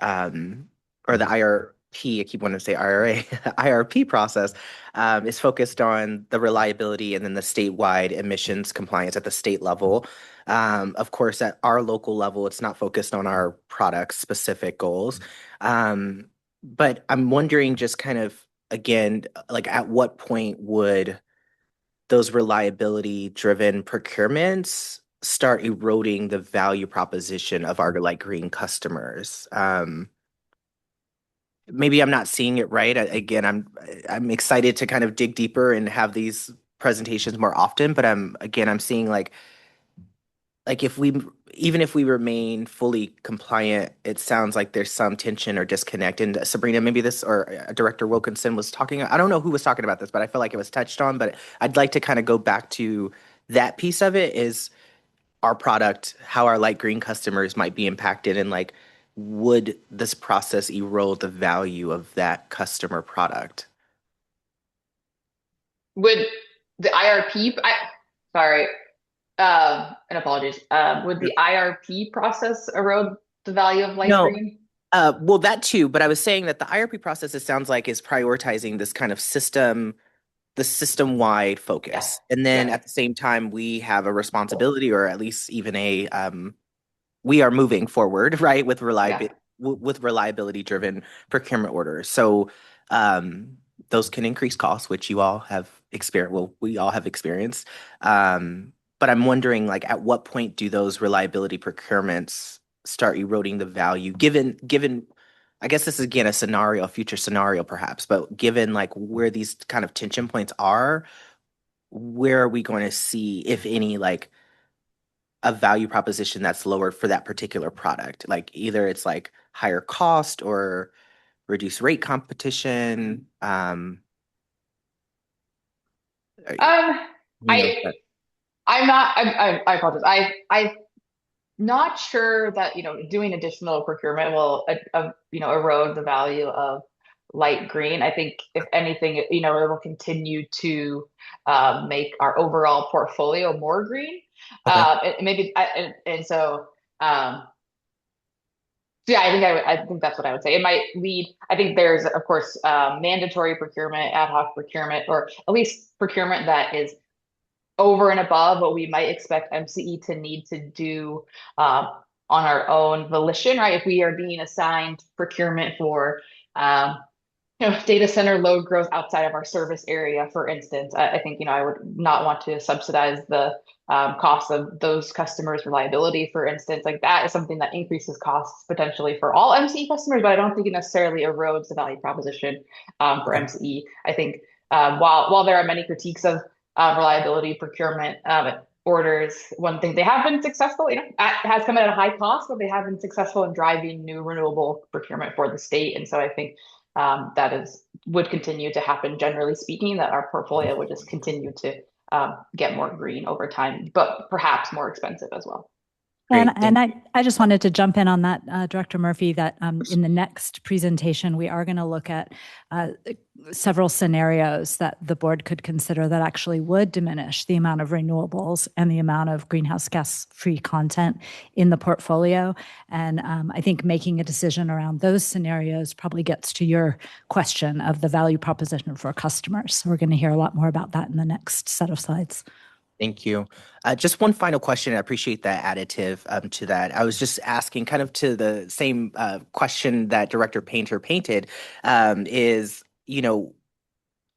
or the IRP, I keep wanting to say IRA, IRP process is focused on the reliability and then the statewide emissions compliance at the state level. Of course, at our local level, it's not focused on our product specific goals. But I'm wondering just kind of, again, like at what point would those reliability driven procurements start eroding the value proposition of our light green customers? Maybe I'm not seeing it right. I'm excited to kind of dig deeper and have these presentations more often, but I'm seeing like even if we remain fully compliant, it sounds like there's some tension or disconnect. And Sabrina, maybe this or Director Wilkinson was talking. I don't know who was talking about this, but I feel like it was touched on. But I'd like to kind of go back to that piece of it: is our product, how our light green customers might be impacted, and like, would this process erode the value of that customer product? Would the IRP, sorry, and apologies, would the IRP process erode the value of light green? Well, that too, but I was saying that the IRP process, it sounds like, is prioritizing this kind of the system-wide focus. And then at the same time, we have a responsibility, or at least even we are moving forward, right, with reliability-driven procurement orders. So those can increase costs, which you all have experienced. Well, we all have experienced. But I'm wondering, like, at what point do those reliability procurements start eroding the value? Given, I guess this is again a future scenario, perhaps. But given like where these kind of tension points are, where are we going to see, if any, like a value proposition that's lowered for that particular product? Like either it's like higher cost or reduced rate competition. I apologize. I'm not sure that doing additional procurement will erode the value of light green. I think if anything, it will continue to make our overall portfolio more green. Okay. Yeah, I think that's what I would say. It might lead. I think there's, of course, mandatory procurement, ad hoc procurement, or at least procurement that is over and above what we might expect MCE to need to do on our own volition, right? If we are being assigned procurement for data center load growth outside of our service area, for instance. I think, I would not want to subsidize the cost of those customers' reliability, for instance. Like that is something that increases costs potentially for all MCE customers, but I don't think it necessarily erodes the value proposition for MCE. I think while there are many critiques of reliability procurement orders, one thing they have been successful, it has come at a high cost, but they have been successful in driving new renewable procurement for the state. And so I think that would continue to happen, generally speaking, that our portfolio would just continue to get more green over time, but perhaps more expensive as well. And I just wanted to jump in on that, Director Murphy, that in the next presentation, we are going to look at several scenarios that the board could consider that actually would diminish the amount of renewables and the amount of greenhouse gas-free content in the portfolio. And I think making a decision around those scenarios probably gets to your question of the value proposition for customers. So we're going to hear a lot more about that in the next set of slides. Thank you. Just one final question. I appreciate that additive to that. I was just asking kind of to the same question that Director Painter painted is,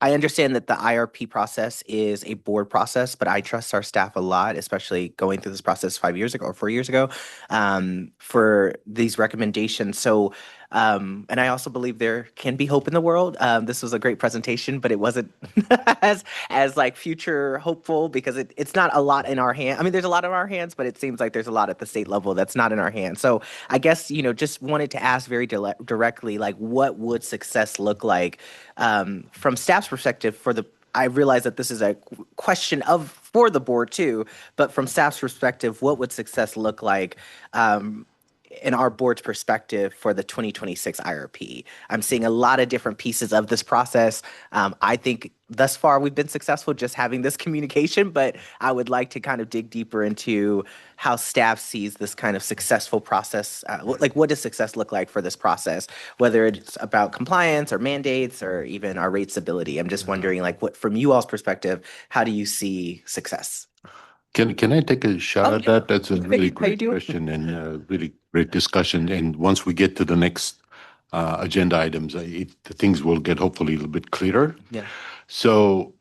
I understand that the IRP process is a board process, but I trust our staff a lot, especially going through this process 5 years ago or 4 years ago for these recommendations. So, and I also believe there can be hope in the world. This was a great presentation, but it wasn't as like future hopeful because it's not a lot in our hands. I mean, there's a lot in our hands, but it seems like there's a lot at the state level that's not in our hands. So I guess, just wanted to ask very directly, like what would success look like from staff's perspective I realize that this is a question for the board too, but from staff's perspective, what would success look like in our board's perspective for the 2026 IRP? I'm seeing a lot of different pieces of this process. I think thus far we've been successful just having this communication, but I would like to kind of dig deeper into how staff sees this kind of successful process. Like what does success look like for this process, whether it's about compliance or mandates or even our rate stability? I'm just wondering, like, what from you all's perspective, how do you see success? Can I take a shot at that? That's a really great question and a really great discussion. And once we get to the next agenda items, the things will get hopefully a little bit clearer. Yeah. So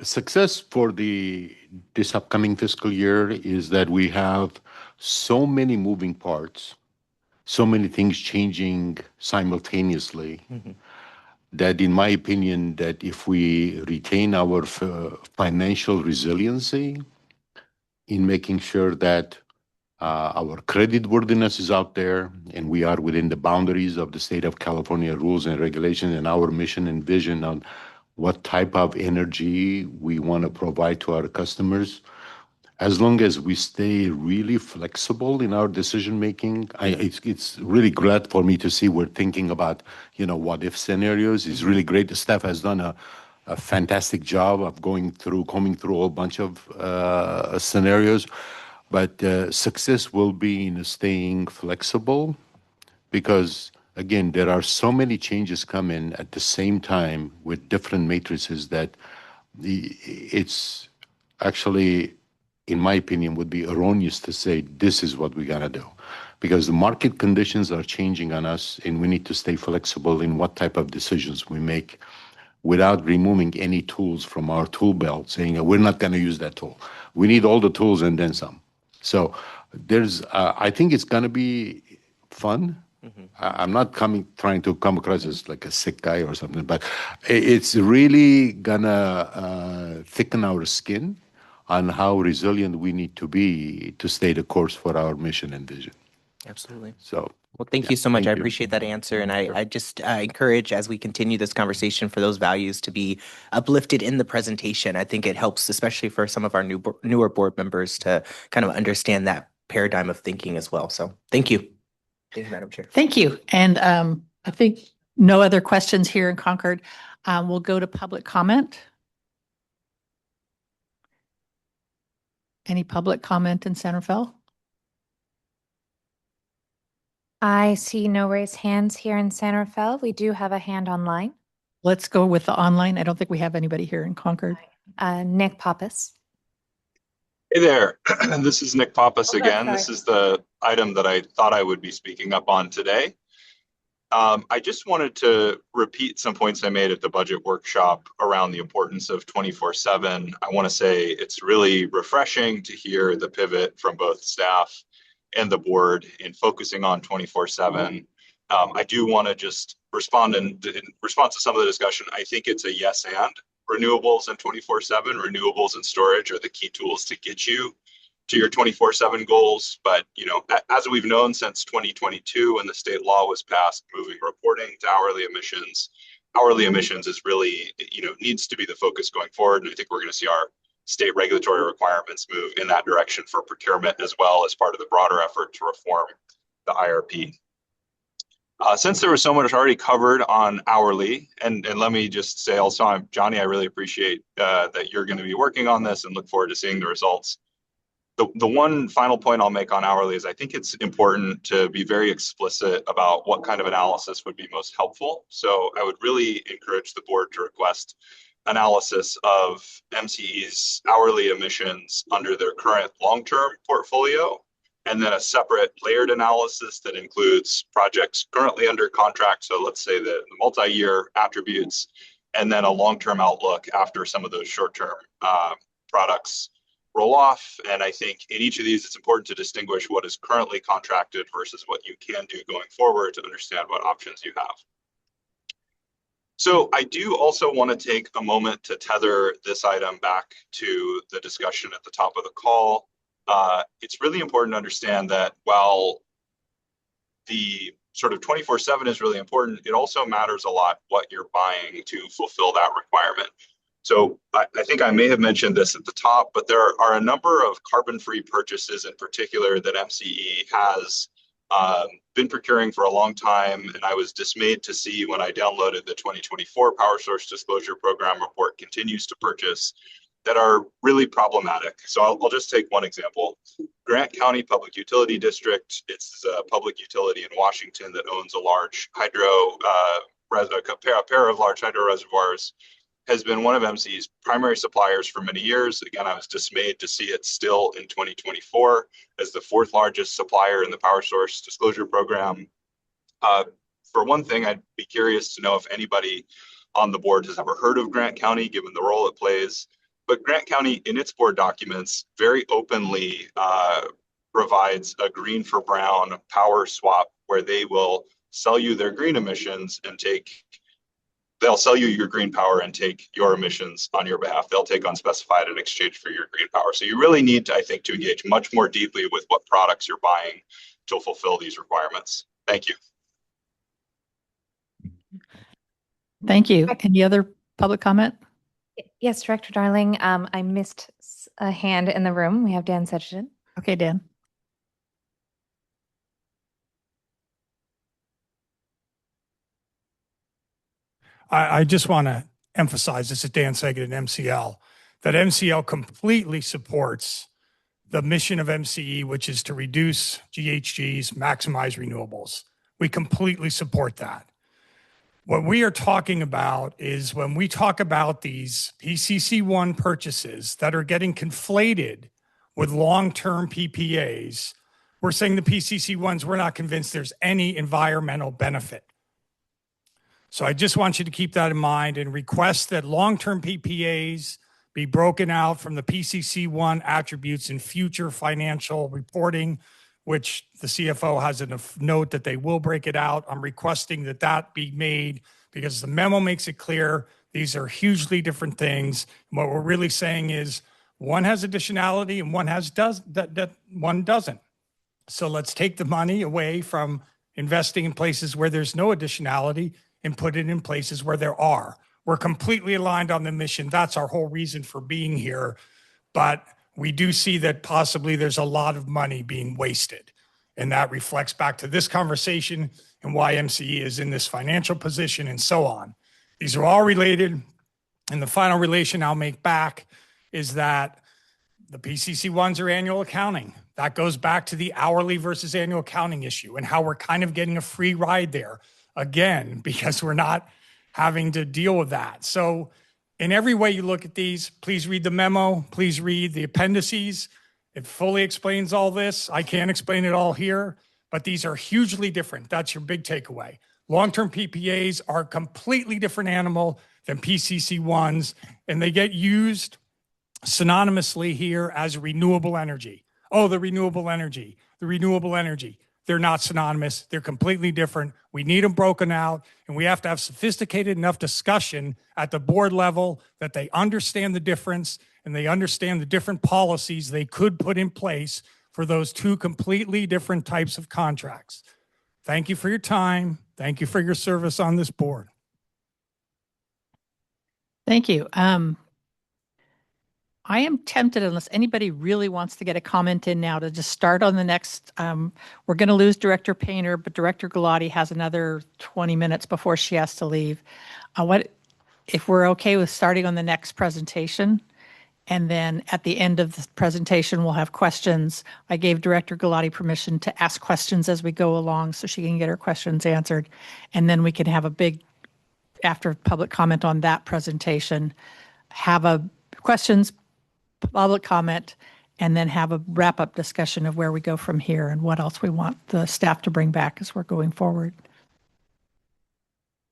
success for this upcoming fiscal year is that we have so many moving parts, so many things changing simultaneously. That in my opinion, that if we retain our financial resiliency in making sure that our credit worthiness is out there and we are within the boundaries of the state of California rules and regulations and our mission and vision on what type of energy we want to provide to our customers. As long as we stay really flexible in our decision making, it's really glad for me to see we're thinking about, what if scenarios. It's really great. The staff has done a fantastic job of combing through a whole bunch of scenarios. But success will be in staying flexible because, again, there are so many changes coming at the same time with different matrices that it's actually, in my opinion, would be erroneous to say this is what we're going to do because the market conditions are changing on us and we need to stay flexible in what type of decisions we make without removing any tools from our tool belt, saying we're not going to use that tool. We need all the tools and then some. So I think it's going to be fun. I'm not trying to come across as like a sick guy or something, but it's really going to thicken our skin on how resilient we need to be to stay the course for our mission and vision. Absolutely. So, well, thank you so much. I appreciate that answer. And I just encourage as we continue this conversation for those values to be uplifted in the presentation. I think it helps, especially for some of our newer board members to kind of understand that paradigm of thinking as well. So thank you. Thank you, Madam Chair. Thank you. And I think no other questions here in Concord. We'll go to public comment. Any public comment in San Rafael? I see no raised hands here in San Rafael. We do have a hand online. Let's go with the online. I don't think we have anybody here in Concord. Nick Pappas. Hey there, this is Nick Pappas again. This is the item that I thought I would be speaking up on today. I just wanted to repeat some points I made at the budget workshop around the importance of 24/7. I want to say it's really refreshing to hear the pivot from both staff and the board in focusing on 24/7. I do want to just respond in response to some of the discussion. I think it's a yes and renewables and 24/7. Renewables and storage are the key tools to get you to your 24/7 goals. But, you know, as we've known since 2022 when the state law was passed, moving reporting to hourly emissions is really, you know, needs to be the focus going forward. And I think we're going to see our state regulatory requirements move in that direction for procurement as well as part of the broader effort to reform the IRP. Since there was so much already covered on hourly, and let me just say also, Johnny, I really appreciate that you're going to be working on this and look forward to seeing the results. The one final point I'll make on hourly is I think it's important to be very explicit about what kind of analysis would be most helpful. So I would really encourage the board to request analysis of MCE's hourly emissions under their current long-term portfolio, and then a separate layered analysis that includes projects currently under contract. So let's say the multi-year attributes, and then a long-term outlook after some of those short-term products roll off. And I think in each of these, it's important to distinguish what is currently contracted versus what you can do going forward to understand what options you have. So I do also want to take a moment to tether this item back to the discussion at the top of the call. It's really important to understand that while the sort of 24/7 is really important, it also matters a lot what you're buying to fulfill that requirement. So I think I may have mentioned this at the top, but there are a number of carbon-free purchases in particular that MCE has been procuring for a long time. And I was dismayed to see when I downloaded the 2024 Power Source Disclosure Program report continues to purchase that are really problematic. So I'll just take one example. Grant County Public Utility District, it's a public utility in Washington that owns a large a pair of large hydro reservoirs, has been one of MCE's primary suppliers for many years. Again, I was dismayed to see it still in 2024 as the fourth largest supplier in the Power Source Disclosure Program. For one thing, I'd be curious to know if anybody on the board has ever heard of Grant County, given the role it plays. But Grant County, in its board documents, very openly provides a green for brown power swap where they will sell you their green emissions and they'll sell you your green power and take your emissions on your behalf. They'll take unspecified in exchange for your green power. So you really need to, I think, to engage much more deeply with what products you're buying to fulfill these requirements. Thank you. Thank you. Any other public comment? Yes, Director Darling. I missed a hand in the room. We have Dan Sedgwick. Okay, Dan. I just want to emphasize, this is Dan Saget at MCL, that MCL completely supports the mission of MCE, which is to reduce GHGs, maximize renewables. We completely support that. What we are talking about is when we talk about these PCC1 purchases that are getting conflated with long-term PPAs, we're saying the PCC1s, we're not convinced there's any environmental benefit. So I just want you to keep that in mind and request that long-term PPAs be broken out from the PCC1 attributes in future financial reporting, which the CFO has a note that they will break it out. I'm requesting that that be made because the memo makes it clear these are hugely different things. And what we're really saying is one has additionality and one doesn't. So let's take the money away from investing in places where there's no additionality and put it in places where there are. We're completely aligned on the mission. That's our whole reason for being here. But we do see that possibly there's a lot of money being wasted. And that reflects back to this conversation and why MCE is in this financial position and so on. These are all related. And the final relation I'll make back is that the PCC1s are annual accounting. That goes back to the hourly versus annual accounting issue and how we're kind of getting a free ride there. Again, because we're not having to deal with that. So in every way you look at these, please read the memo, please read the appendices. It fully explains all this. I can't explain it all here, but these are hugely different. That's your big takeaway. Long-term PPAs are a completely different animal than PCC ones, and they get used synonymously here as renewable energy. Oh, the renewable energy, the renewable energy. They're not synonymous. They're completely different. We need them broken out, and we have to have sophisticated enough discussion at the board level that they understand the difference and they understand the different policies they could put in place for those two completely different types of contracts. Thank you for your time. Thank you for your service on this board. Thank you. I am tempted, unless anybody really wants to get a comment in now, to just start on the next. We're going to lose Director Painter, but Director Galati has another 20 minutes before she has to leave. What if we're okay with starting on the next presentation? And then at the end of the presentation, we'll have questions. I gave Director Galati permission to ask questions as we go along so she can get her questions answered. And then we can have a big, after public comment on that presentation, have a questions, public comment, and then have a wrap-up discussion of where we go from here and what else we want the staff to bring back as we're going forward.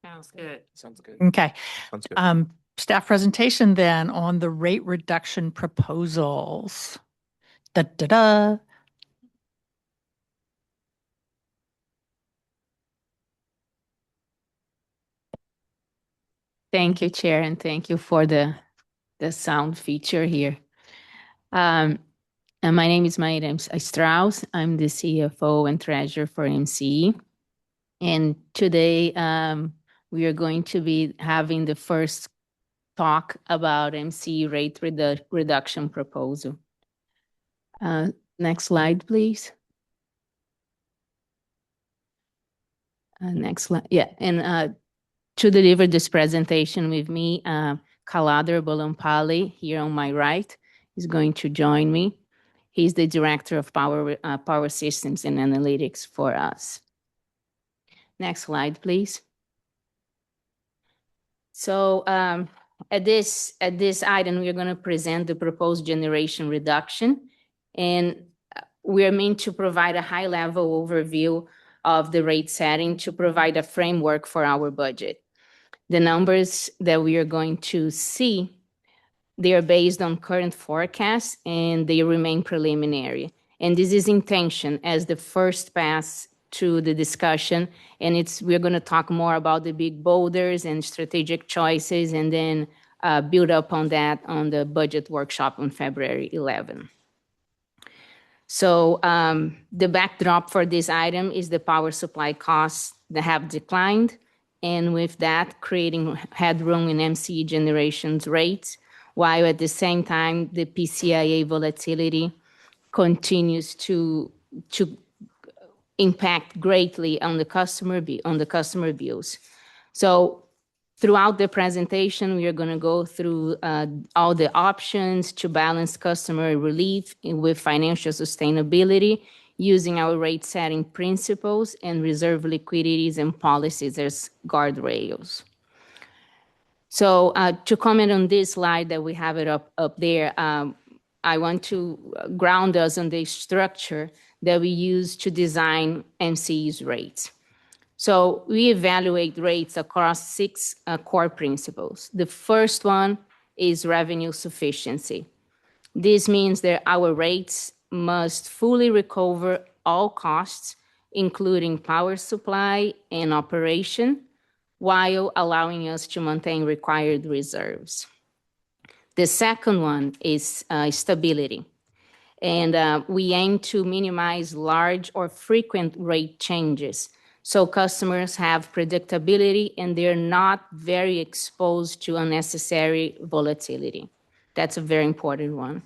Sounds good. Sounds good. Okay. Sounds good. Staff presentation then on the rate reduction proposals. Da-da-da. Thank you, Chair, and thank you for the sound feature here. And my name is Mayra Strauss. I'm the CFO and Treasurer for MCE. And today we are going to be having the first talk about MCE rate reduction proposal. Next slide, please. Next slide. Yeah, and to deliver this presentation with me, Kalader Bolampali here on my right is going to join me. He's the Director of Power Systems and Analytics for us. Next slide, please. So at this item, we're going to present the proposed generation reduction, and we are meant to provide a high-level overview of the rate setting to provide a framework for our budget. The numbers that we are going to see, they are based on current forecasts and they remain preliminary. And this is intention as the first pass to the discussion. And we're going to talk more about the big boulders and strategic choices and then build up on that on the budget workshop on February 11. So the backdrop for this item is the power supply costs that have declined. And with that, creating headroom in MCE generation's rates, while at the same time, the PCIA volatility continues to impact greatly on the customer bills. So throughout the presentation, we are going to go through all the options to balance customer relief with financial sustainability, using our rate setting principles and reserve liquidities and policies as guardrails. So to comment on this slide that we have it up there, I want to ground us on the structure that we use to design MCE's rates. So we evaluate rates across 6 core principles. The first one is revenue sufficiency. This means that our rates must fully recover all costs, including power supply and operation, while allowing us to maintain required reserves. The second one is stability. And we aim to minimize large or frequent rate changes, so customers have predictability and they're not very exposed to unnecessary volatility. That's a very important one.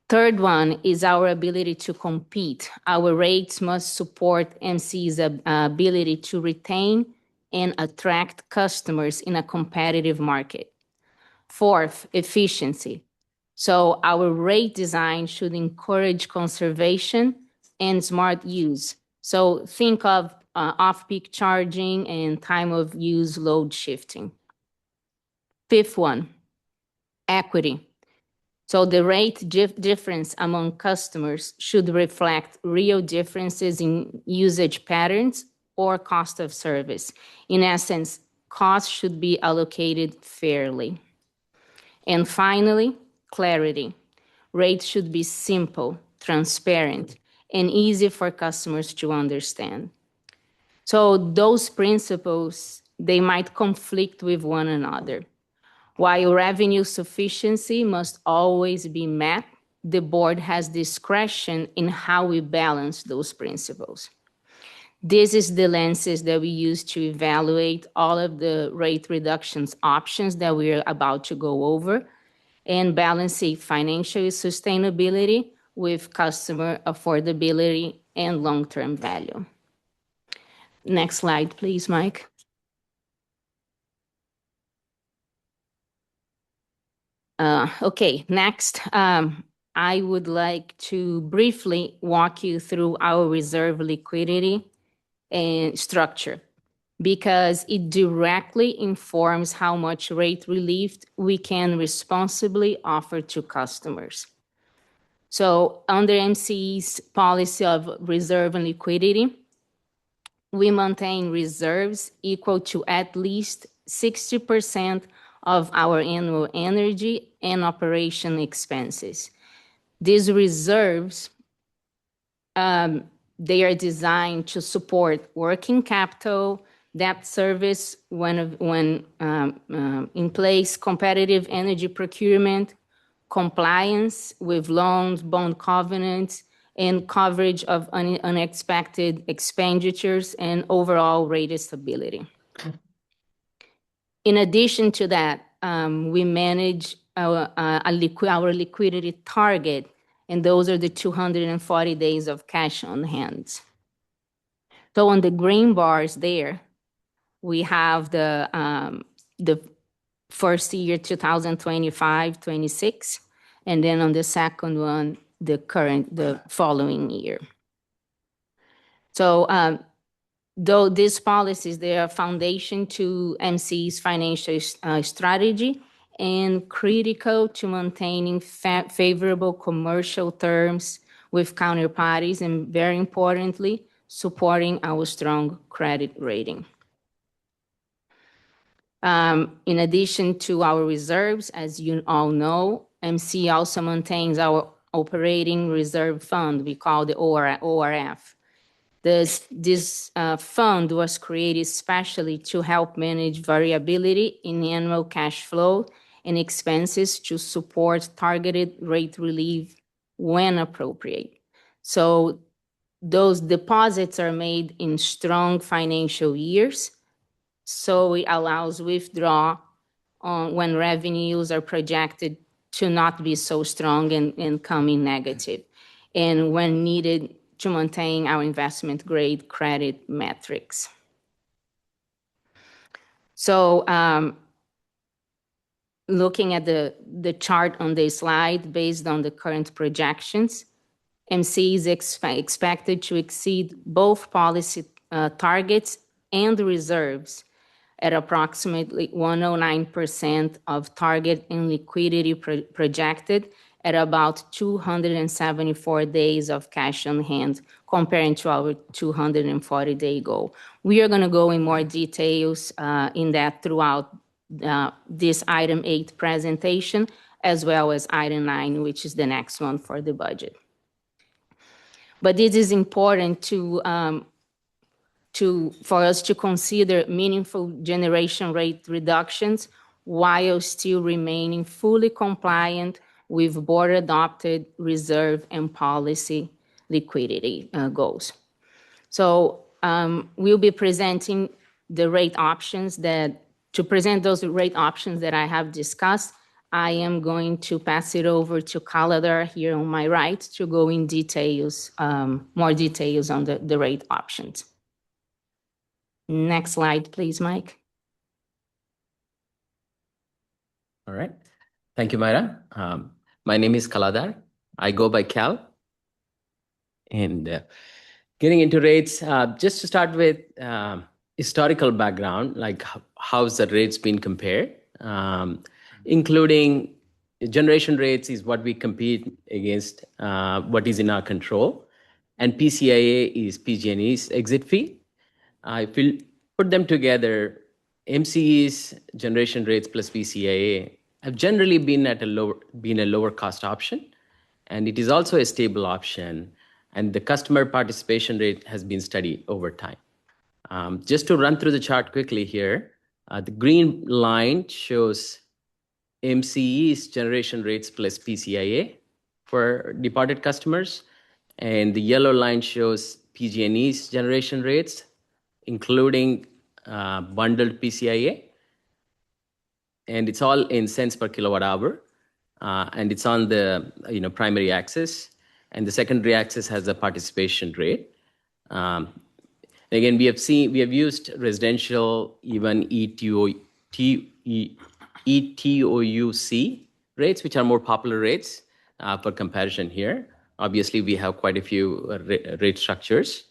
Third one is our ability to compete. Our rates must support MCE's ability to retain and attract customers in a competitive market. Fourth, efficiency. So our rate design should encourage conservation and smart use. So think of off-peak charging and time of use load shifting. Fifth one, equity. So the rate difference among customers should reflect real differences in usage patterns or cost of service. In essence, costs should be allocated fairly. And finally, clarity. Rates should be simple, transparent, and easy for customers to understand. So those principles, they might conflict with one another. While revenue sufficiency must always be met, the board has discretion in how we balance those principles. This is the lenses that we use to evaluate all of the rate reductions options that we're about to go over and balancing financial sustainability with customer affordability and long-term value. Next slide, please, Mike. Okay, next, I would like to briefly walk you through our reserve liquidity and structure because it directly informs how much rate relief we can responsibly offer to customers. So under MCE's policy of reserve and liquidity, we maintain reserves equal to at least 60% of our annual energy and operation expenses. These reserves, they are designed to support working capital, debt service when in place, competitive energy procurement, compliance with loans, bond covenants, and coverage of unexpected expenditures and overall rate stability. In addition to that, we manage our liquidity target, and those are the 240 days of cash on hand. So on the green bars there, we have the first year, 2025-26, and then on the second one, the following year. So though these policies, they are foundation to MCE's financial strategy and critical to maintaining favorable commercial terms with counterparties and very importantly, supporting our strong credit rating. In addition to our reserves, as you all know, MCE also maintains our operating reserve fund, we call the ORF. This fund was created especially to help manage variability in annual cash flow and expenses to support targeted rate relief when appropriate. So those deposits are made in strong financial years, so it allows withdrawal when revenues are projected to not be so strong and coming negative, and when needed to maintain our investment grade credit metrics. So looking at the chart on this slide, based on the current projections, MCE is expected to exceed both policy targets and reserves at approximately 109% of target and liquidity projected at about 274 days of cash on hand, comparing to our 240-day goal. We are going to go in more details in that throughout this item 8 presentation, as well as item 9, which is the next one for the budget. But this is important for us to consider meaningful generation rate reductions while still remaining fully compliant with board-adopted reserve and policy liquidity goals. So we'll be presenting the rate options to present those rate options that I have discussed. I am going to pass it over to Kaladar here on my right to go in details, more details on the rate options. Next slide, please, Mike. All right. Thank you, Myra. My name is Kaladar. I go by Cal. And getting into rates, just to start with historical background, like how's the rates been compared, including generation rates is what we compete against, what is in our control. And PCIA is PG&E's exit fee. If you put them together, MCE's generation rates plus PCIA have generally been a lower cost option, and it is also a stable option, and the customer participation rate has been steady over time. Just to run through the chart quickly here, the green line shows MCE's generation rates plus PCIA for departed customers, and the yellow line shows PG&E's generation rates, including bundled PCIA, and it's all in cents per kilowatt hour, and it's on the primary axis, and the secondary axis has a participation rate. Again, we have used residential, even ETOUC rates, which are more popular rates for comparison here. Obviously, we have quite a few rate structures.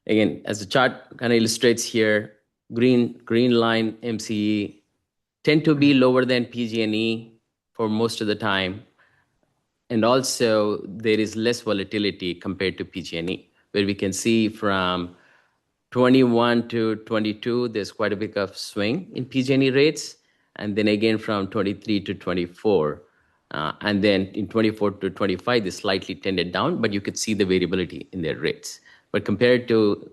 Again, as the chart kind of illustrates here, green line MCE tend to be lower than PG&E for most of the time. And also, there is less volatility compared to PG&E, where we can see from 21 to 22, there's quite a bit of swing in PG&E rates. And then again, from 23 to 24. And then in 24 to 25, they slightly tended down, but you could see the variability in their rates. But compared to,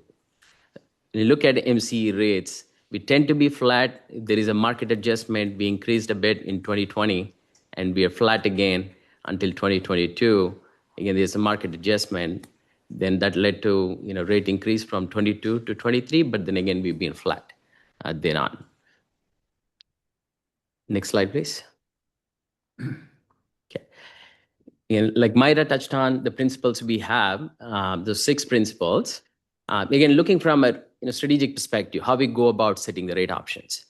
when you look at MCE rates, we tend to be flat. There is a market adjustment. We increased a bit in 2020, and we are flat again until 2022. Again, there's a market adjustment. Then that led to rate increase from 22 to 23, but then again, we've been flat then on. Next slide, please. Okay. And like Myra touched on, the principles we have, the 6 principles. Again, looking from a strategic perspective, how we go about setting the rate options,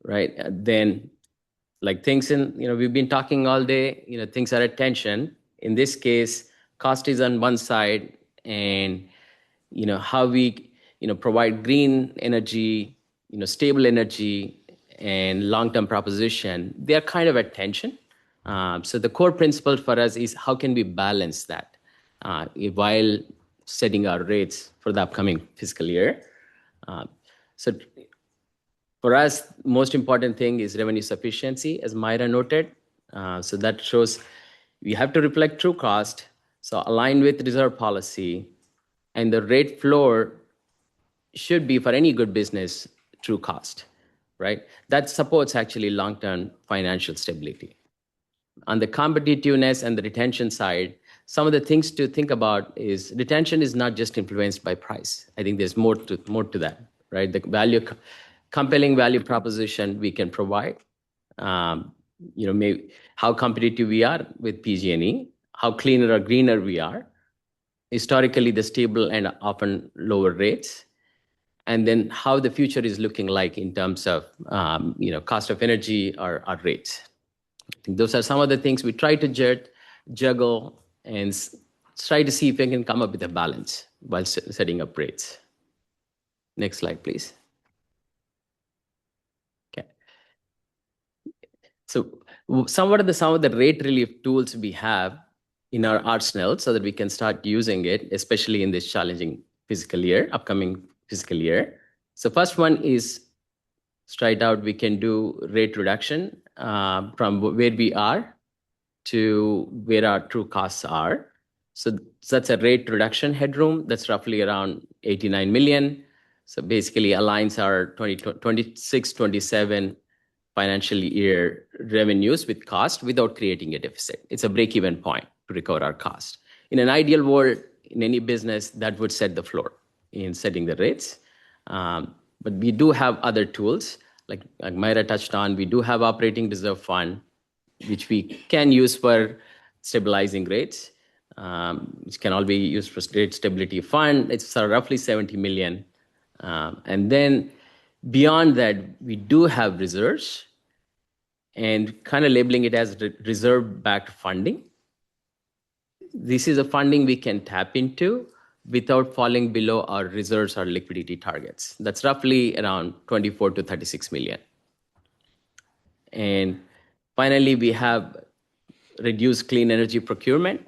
right? Then, like things we've been talking all day, things are at tension. In this case, cost is on one side, and how we provide green energy, stable energy, and long-term proposition, they are kind of at tension. So the core principle for us is how can we balance that while setting our rates for the upcoming fiscal year. So for us, most important thing is revenue sufficiency, as Myra noted. So that shows we have to reflect true cost, so align with reserve policy, and the rate floor should be, for any good business, true cost, right? That supports actually long-term financial stability. On the competitiveness and the retention side, some of the things to think about is retention is not just influenced by price. I think there's more to that, right? The compelling value proposition we can provide, maybe how competitive we are with PG&E, how cleaner or greener we are, historically the stable and often lower rates, and then how the future is looking like in terms of cost of energy or rates. I think those are some of the things we try to juggle and try to see if we can come up with a balance while setting up rates. Next slide, please. Okay. So some of the rate relief tools we have in our arsenal so that we can start using it, especially in this challenging upcoming fiscal year. So first one is straight out, we can do rate reduction from where we are to where our true costs are. So that's a rate reduction headroom. That's roughly around 89 million. So basically aligns our 26-27 financial year revenues with cost without creating a deficit. It's a break-even point to recover our cost. In an ideal world, in any business, that would set the floor in setting the rates. But we do have other tools, like Myra touched on. We do have operating reserve fund, which we can use for stabilizing rates, which can all be used for rate stability fund. It's roughly 70 million. And then beyond that, we do have reserves, and kind of labeling it as reserve-backed funding. This is a funding we can tap into without falling below our reserves or liquidity targets. That's roughly around 24 to 36 million. And finally, we have reduced clean energy procurement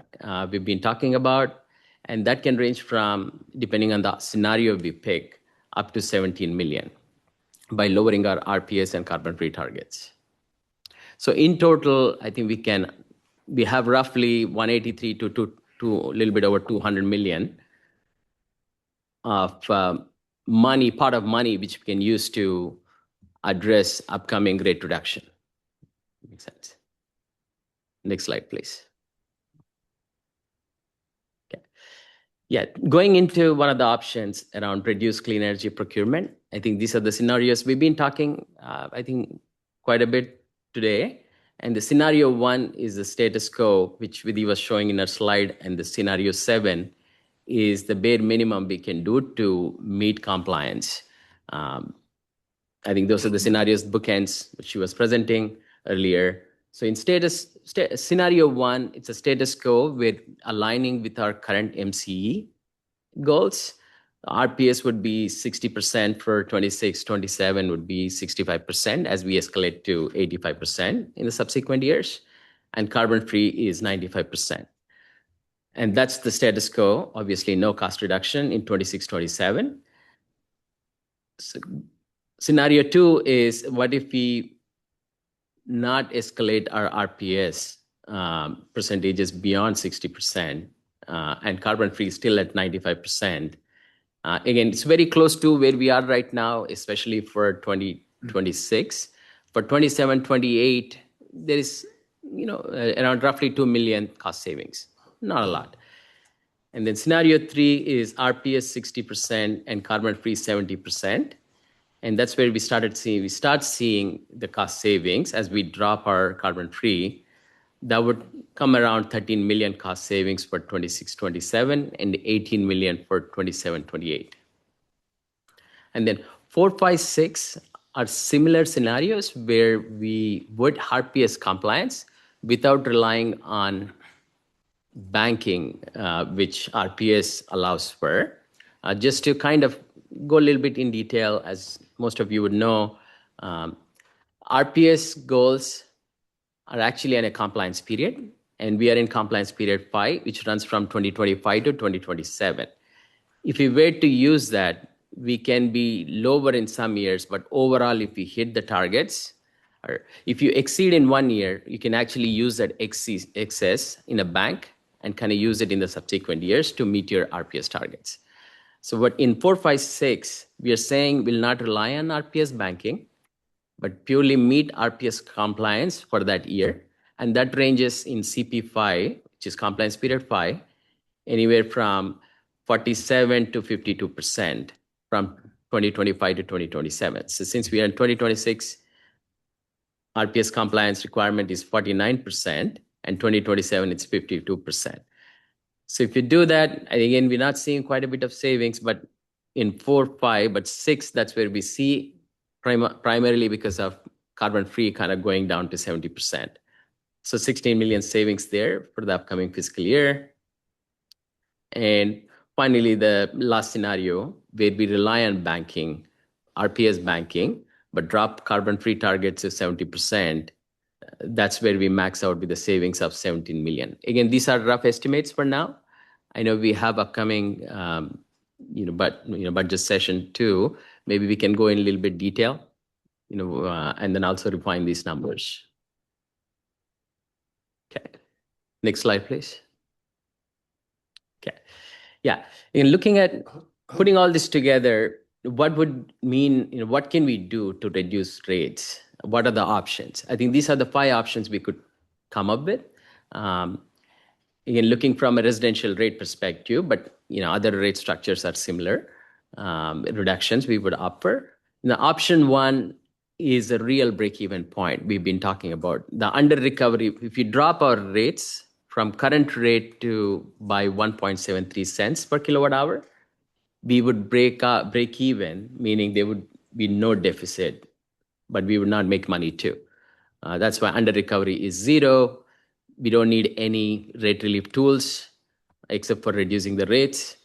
we've been talking about, and that can range from, depending on the scenario we pick, up to 17 million by lowering our RPS and carbon-free targets. So in total, I think we have roughly 183 to a little bit over 200 million of pot of money, which we can use to address upcoming rate reduction. Makes sense. Next slide, please. Okay. Yeah, going into one of the options around reduced clean energy procurement, I think these are the scenarios we've been talking, I think, quite a bit today. And the scenario 1 is the status quo, which Vidhi was showing in her slide, and the scenario 7 is the bare minimum we can do to meet compliance. I think those are the scenarios, bookends, which she was presenting earlier. So in scenario 1, it's a status quo with aligning with our current MCE goals. RPS would be 60% for 26, 27 would be 65% as we escalate to 85% in the subsequent years. And carbon-free is 95%. And that's the status quo, obviously no cost reduction in 26, 27. So, scenario 2 is what if we not escalate our RPS percentages beyond 60% and carbon-free still at 95%. Again, it's very close to where we are right now, especially for 2026. For 27, 28, there is around roughly 2 million cost savings. Not a lot. And then scenario 3 is RPS 60% and carbon-free 70%. And that's where we start seeing the cost savings as we drop our carbon-free. That would come around 13 million cost savings for 26, 27 and 18 million for 27, 28. And then 4, 5, 6 are similar scenarios where we would RPS compliance without relying on banking, which RPS allows for. Just to kind of go a little bit in detail, as most of you would know, RPS goals are actually in a compliance period, and we are in compliance period 5, which runs from 2025 to 2027. If we were to use that, we can be lower in some years, but overall, if we hit the targets, or if you exceed in 1 year, you can actually use that excess in a bank and kind of use it in the subsequent years to meet your RPS targets. So what in 4, 5, 6, we are saying we'll not rely on RPS banking, but purely meet RPS compliance for that year. And that ranges in CP5, which is compliance period 5, anywhere from 47 to 52% from 2025 to 2027. So since we are in 2026, RPS compliance requirement is 49%, and 2027, it's 52%. So if you do that, and again, we're not seeing quite a bit of savings, but in 4, 5, but 6, that's where we see primarily because of carbon-free kind of going down to 70%. So 16 million savings there for the upcoming fiscal year. And finally, the last scenario, where we rely on banking, RPS banking, but drop carbon-free targets to 70%. That's where we max out with the savings of 17 million. Again, these are rough estimates for now. I know we have upcoming, budget session 2. Maybe we can go in a little bit detail, and then also refine these numbers. Okay. Next slide, please. Okay. Yeah. In looking at putting all this together, what would mean, what can we do to reduce rates? What are the options? I think these are the 5 options we could come up with. Again, looking from a residential rate perspective, but other rate structures are similar. Reductions we would offer. Now, option 1 is a real break-even point we've been talking about. The under recovery, if you drop our rates from current rate to by 1.73 cents per kilowatt hour, we would break even, meaning there would be no deficit, but we would not make money too. That's why under recovery is 0. We don't need any rate relief tools except for reducing the rates.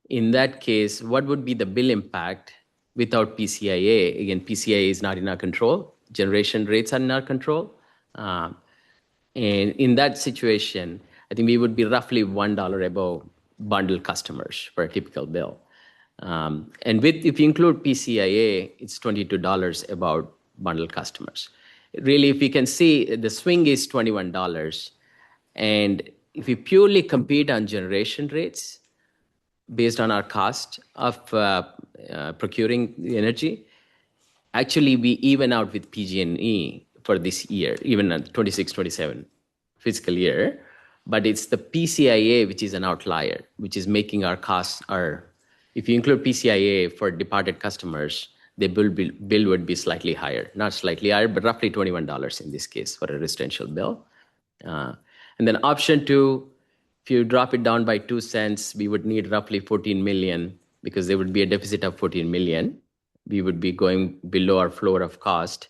In that case, what would be the bill impact without PCIA? Again, PCIA is not in our control. Generation rates are in our control. And in that situation, I think we would be roughly $1 above bundle customers for a typical bill. And if you include PCIA, it's $22 about bundled customers. Really, if you can see, the swing is $21. And if you purely compete on generation rates based on our cost of procuring the energy, actually we even out with PG&E for this year, even on 26-27 fiscal year. But it's the PCIA which is an outlier, which is making our costs if you include PCIA for departed customers, the bill would be slightly higher. Not slightly higher, but roughly $21 in this case for a residential bill. And then option 2, if you drop it down by 2 cents, we would need roughly 14 million because there would be a deficit of 14 million. We would be going below our floor of cost.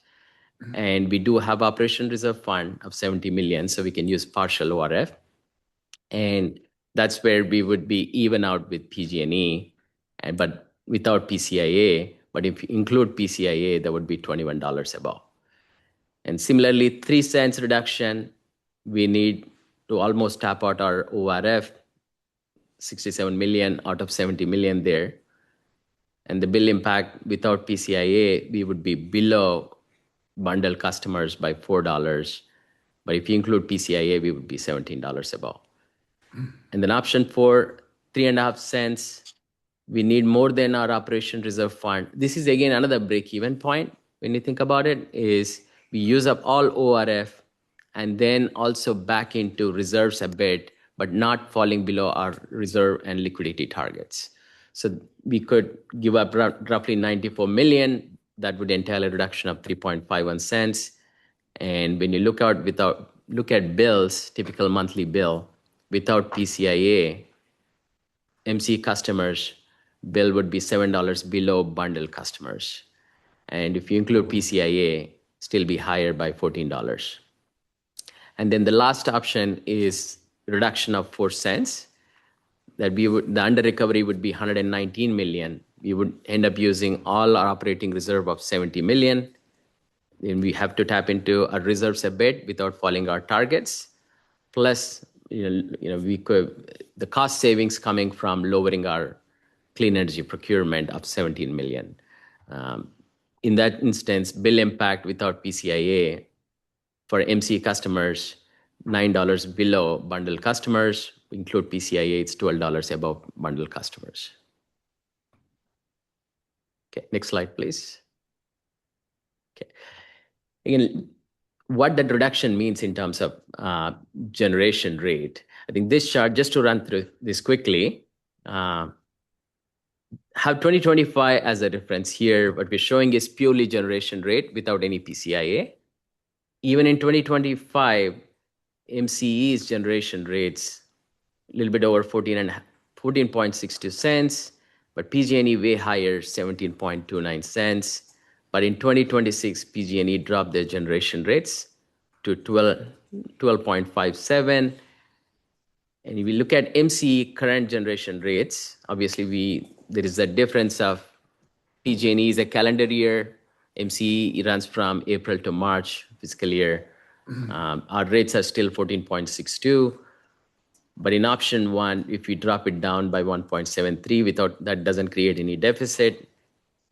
And we do have operation reserve fund of 70 million, so we can use partial ORF. And that's where we would be even out with PG&E, but without PCIA. But if you include PCIA, that would be $21 above. And similarly, 3 cents reduction, we need to almost tap out our ORF, 67 million out of 70 million there. And the bill impact without PCIA, we would be below bundle customers by $4. But if you include PCIA, we would be $17 above. And then option 4, 3.5 cents, we need more than our operation reserve fund. This is again another break-even point when you think about it, is we use up all ORF and then also back into reserves a bit, but not falling below our reserve and liquidity targets. So we could give up roughly 94 million. That would entail a reduction of 3.51 cents. And when you look at bills, typical monthly bill, without PCIA, MCE customers bill would be $7 below bundle customers. And if you include PCIA, still be higher by $14. And then the last option is reduction of 4 cents. That the under recovery would be 119 million. We would end up using all our operating reserve of 70 million. Then we have to tap into our reserves a bit without falling our targets. Plus, the cost savings coming from lowering our clean energy procurement of 17 million. In that instance, bill impact without PCIA for MCE customers, $9 below bundle customers. Include PCIA, it's $12 above bundle customers. Okay, next slide, please. Okay. Again, what that reduction means in terms of generation rate. I think this chart, just to run through this quickly, have 2025 as a reference here. What we're showing is purely generation rate without any PCIA. Even in 2025, MCE's generation rates, a little bit over 14.62 cents, but PG&E way higher, 17.29 cents. But in 2026, PG&E dropped their generation rates to 12.57. And if we look at MCE current generation rates, obviously there is a difference of PG&E is a calendar year. MCE runs from April to March fiscal year. Our rates are still 14.62. But in option 1, if we drop it down by 1.73, that doesn't create any deficit,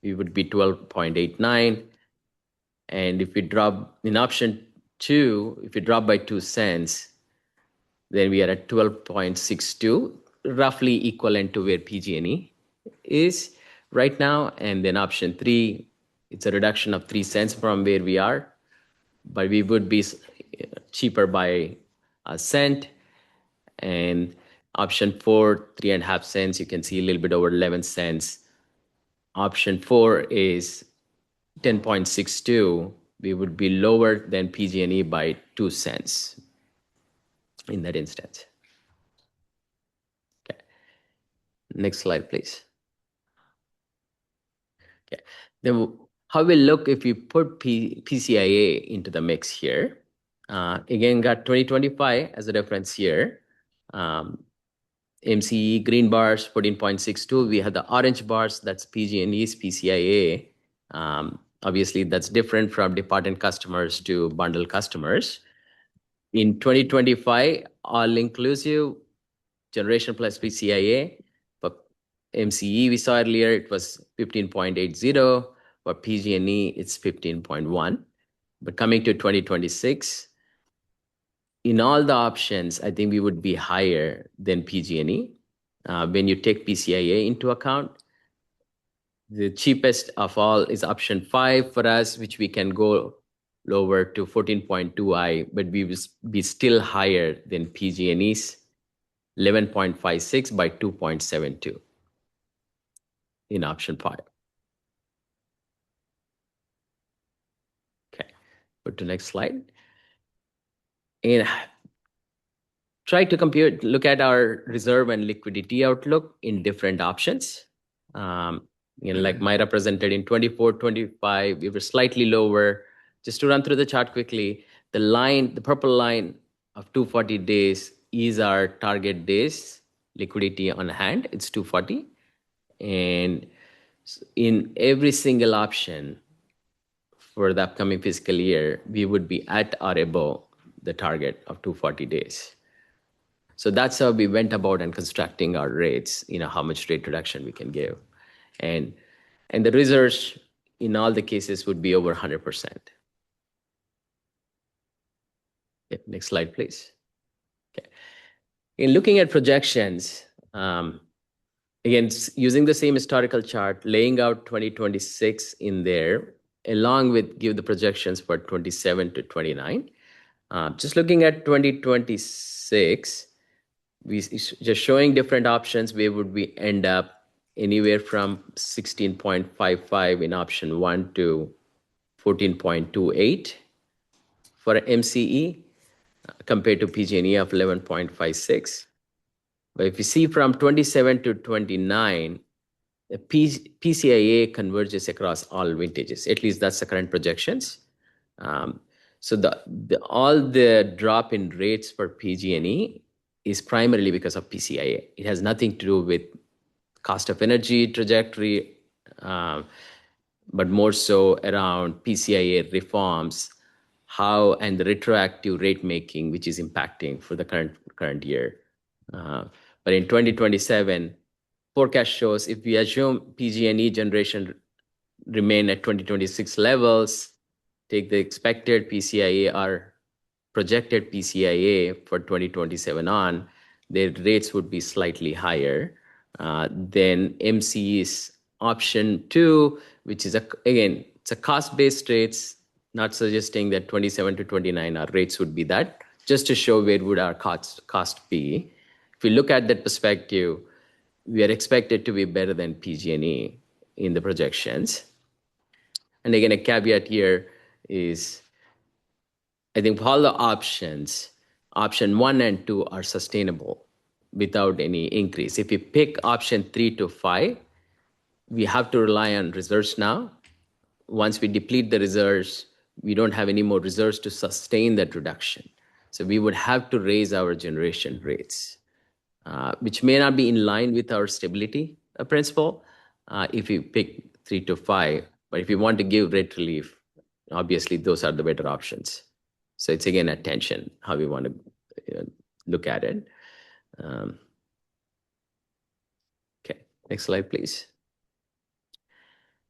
we would be 12.89. And if we drop in option 2, if we drop by 2 cents, then we are at 12.62, roughly equivalent to where PG&E is right now. And then option 3, it's a reduction of 3 cents from where we are, but we would be cheaper by a cent. And option 4, 3.5 cents, you can see a little bit over 11 cents. Option 4 is 10.62. We would be lower than PG&E by 2 cents in that instance. Okay. Next slide, please. Okay. Then how will look if we put PCIA into the mix here? Again, got 2025 as a reference year. MCE green bars, 14.62. We have the orange bars, that's PG&E's PCIA. Obviously, that's different from departed customers to bundle customers. In 2025, all inclusive generation plus PCIA, but MCE we saw earlier, it was 15.80. For PG&E, it's 15.1. But coming to 2026, in all the options, I think we would be higher than PG&E. When you take PCIA into account, the cheapest of all is option 5 for us, which we can go lower to 14.2i, but we will be still higher than PG&E's 11.56 by 2.72 in option 5. Okay, go to next slide. And try to compare, look at our reserve and liquidity outlook in different options. Like Myra presented in 24, 25, we were slightly lower. Just to run through the chart quickly, the purple line of 240 days is our target days liquidity on hand. It's 240. And in every single option for the upcoming fiscal year, we would be at or above the target of 240 days. So that's how we went about and constructing our rates, how much rate reduction we can give. And the reserves in all the cases would be over 100%. Okay, next slide, please. Okay. In looking at projections, again, using the same historical chart, laying out 2026 in there, along with give the projections for 27 to 29. Just looking at 2026, we just showing different options where would we end up anywhere from 16.55 in option 1 to 14.28 for MCE compared to PG&E of 11.56. But if you see from 27 to 29, the PCIA converges across all vintages. At least that's the current projections. So all the drop in rates for PG&E is primarily because of PCIA. It has nothing to do with cost of energy trajectory, but more so around PCIA reforms, and the retroactive rate making, which is impacting for the current year. But in 2027, forecast shows if we assume PG&E generation remain at 2026 levels, take the expected PCIA or projected PCIA for 2027 on, their rates would be slightly higher than MCE's option 2, which is, again, it's a cost-based rates, not suggesting that 27 to 29 our rates would be that, just to show where would our cost be. If we look at that perspective, we are expected to be better than PG&E in the projections. And again, a caveat here is, I think all the options, option 1 and 2 are sustainable without any increase. If you pick option 3 to 5, we have to rely on reserves now. Once we deplete the reserves, we don't have any more reserves to sustain that reduction. So we would have to raise our generation rates, which may not be in line with our stability principle if we pick 3 to 5. But if you want to give rate relief, obviously those are the better options. So it's again a tension, how we want to look at it. Okay, next slide, please.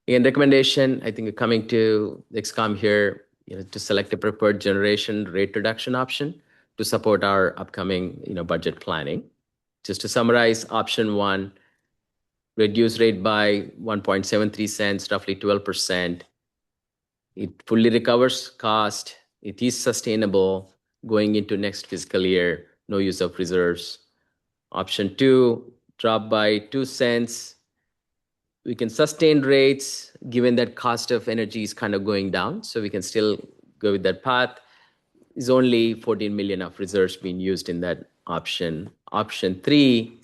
Again, recommendation, I think coming to XCOM here, to select a preferred generation rate reduction option to support our upcoming budget planning. Just to summarize, option 1, reduce rate by 1.73 cents, roughly 12%. It fully recovers cost. It is sustainable going into next fiscal year, no use of reserves. Option 2, drop by 2 cents. We can sustain rates given that cost of energy is kind of going down, so we can still go with that path. Is only 14 million of reserves being used in that option. Option 3,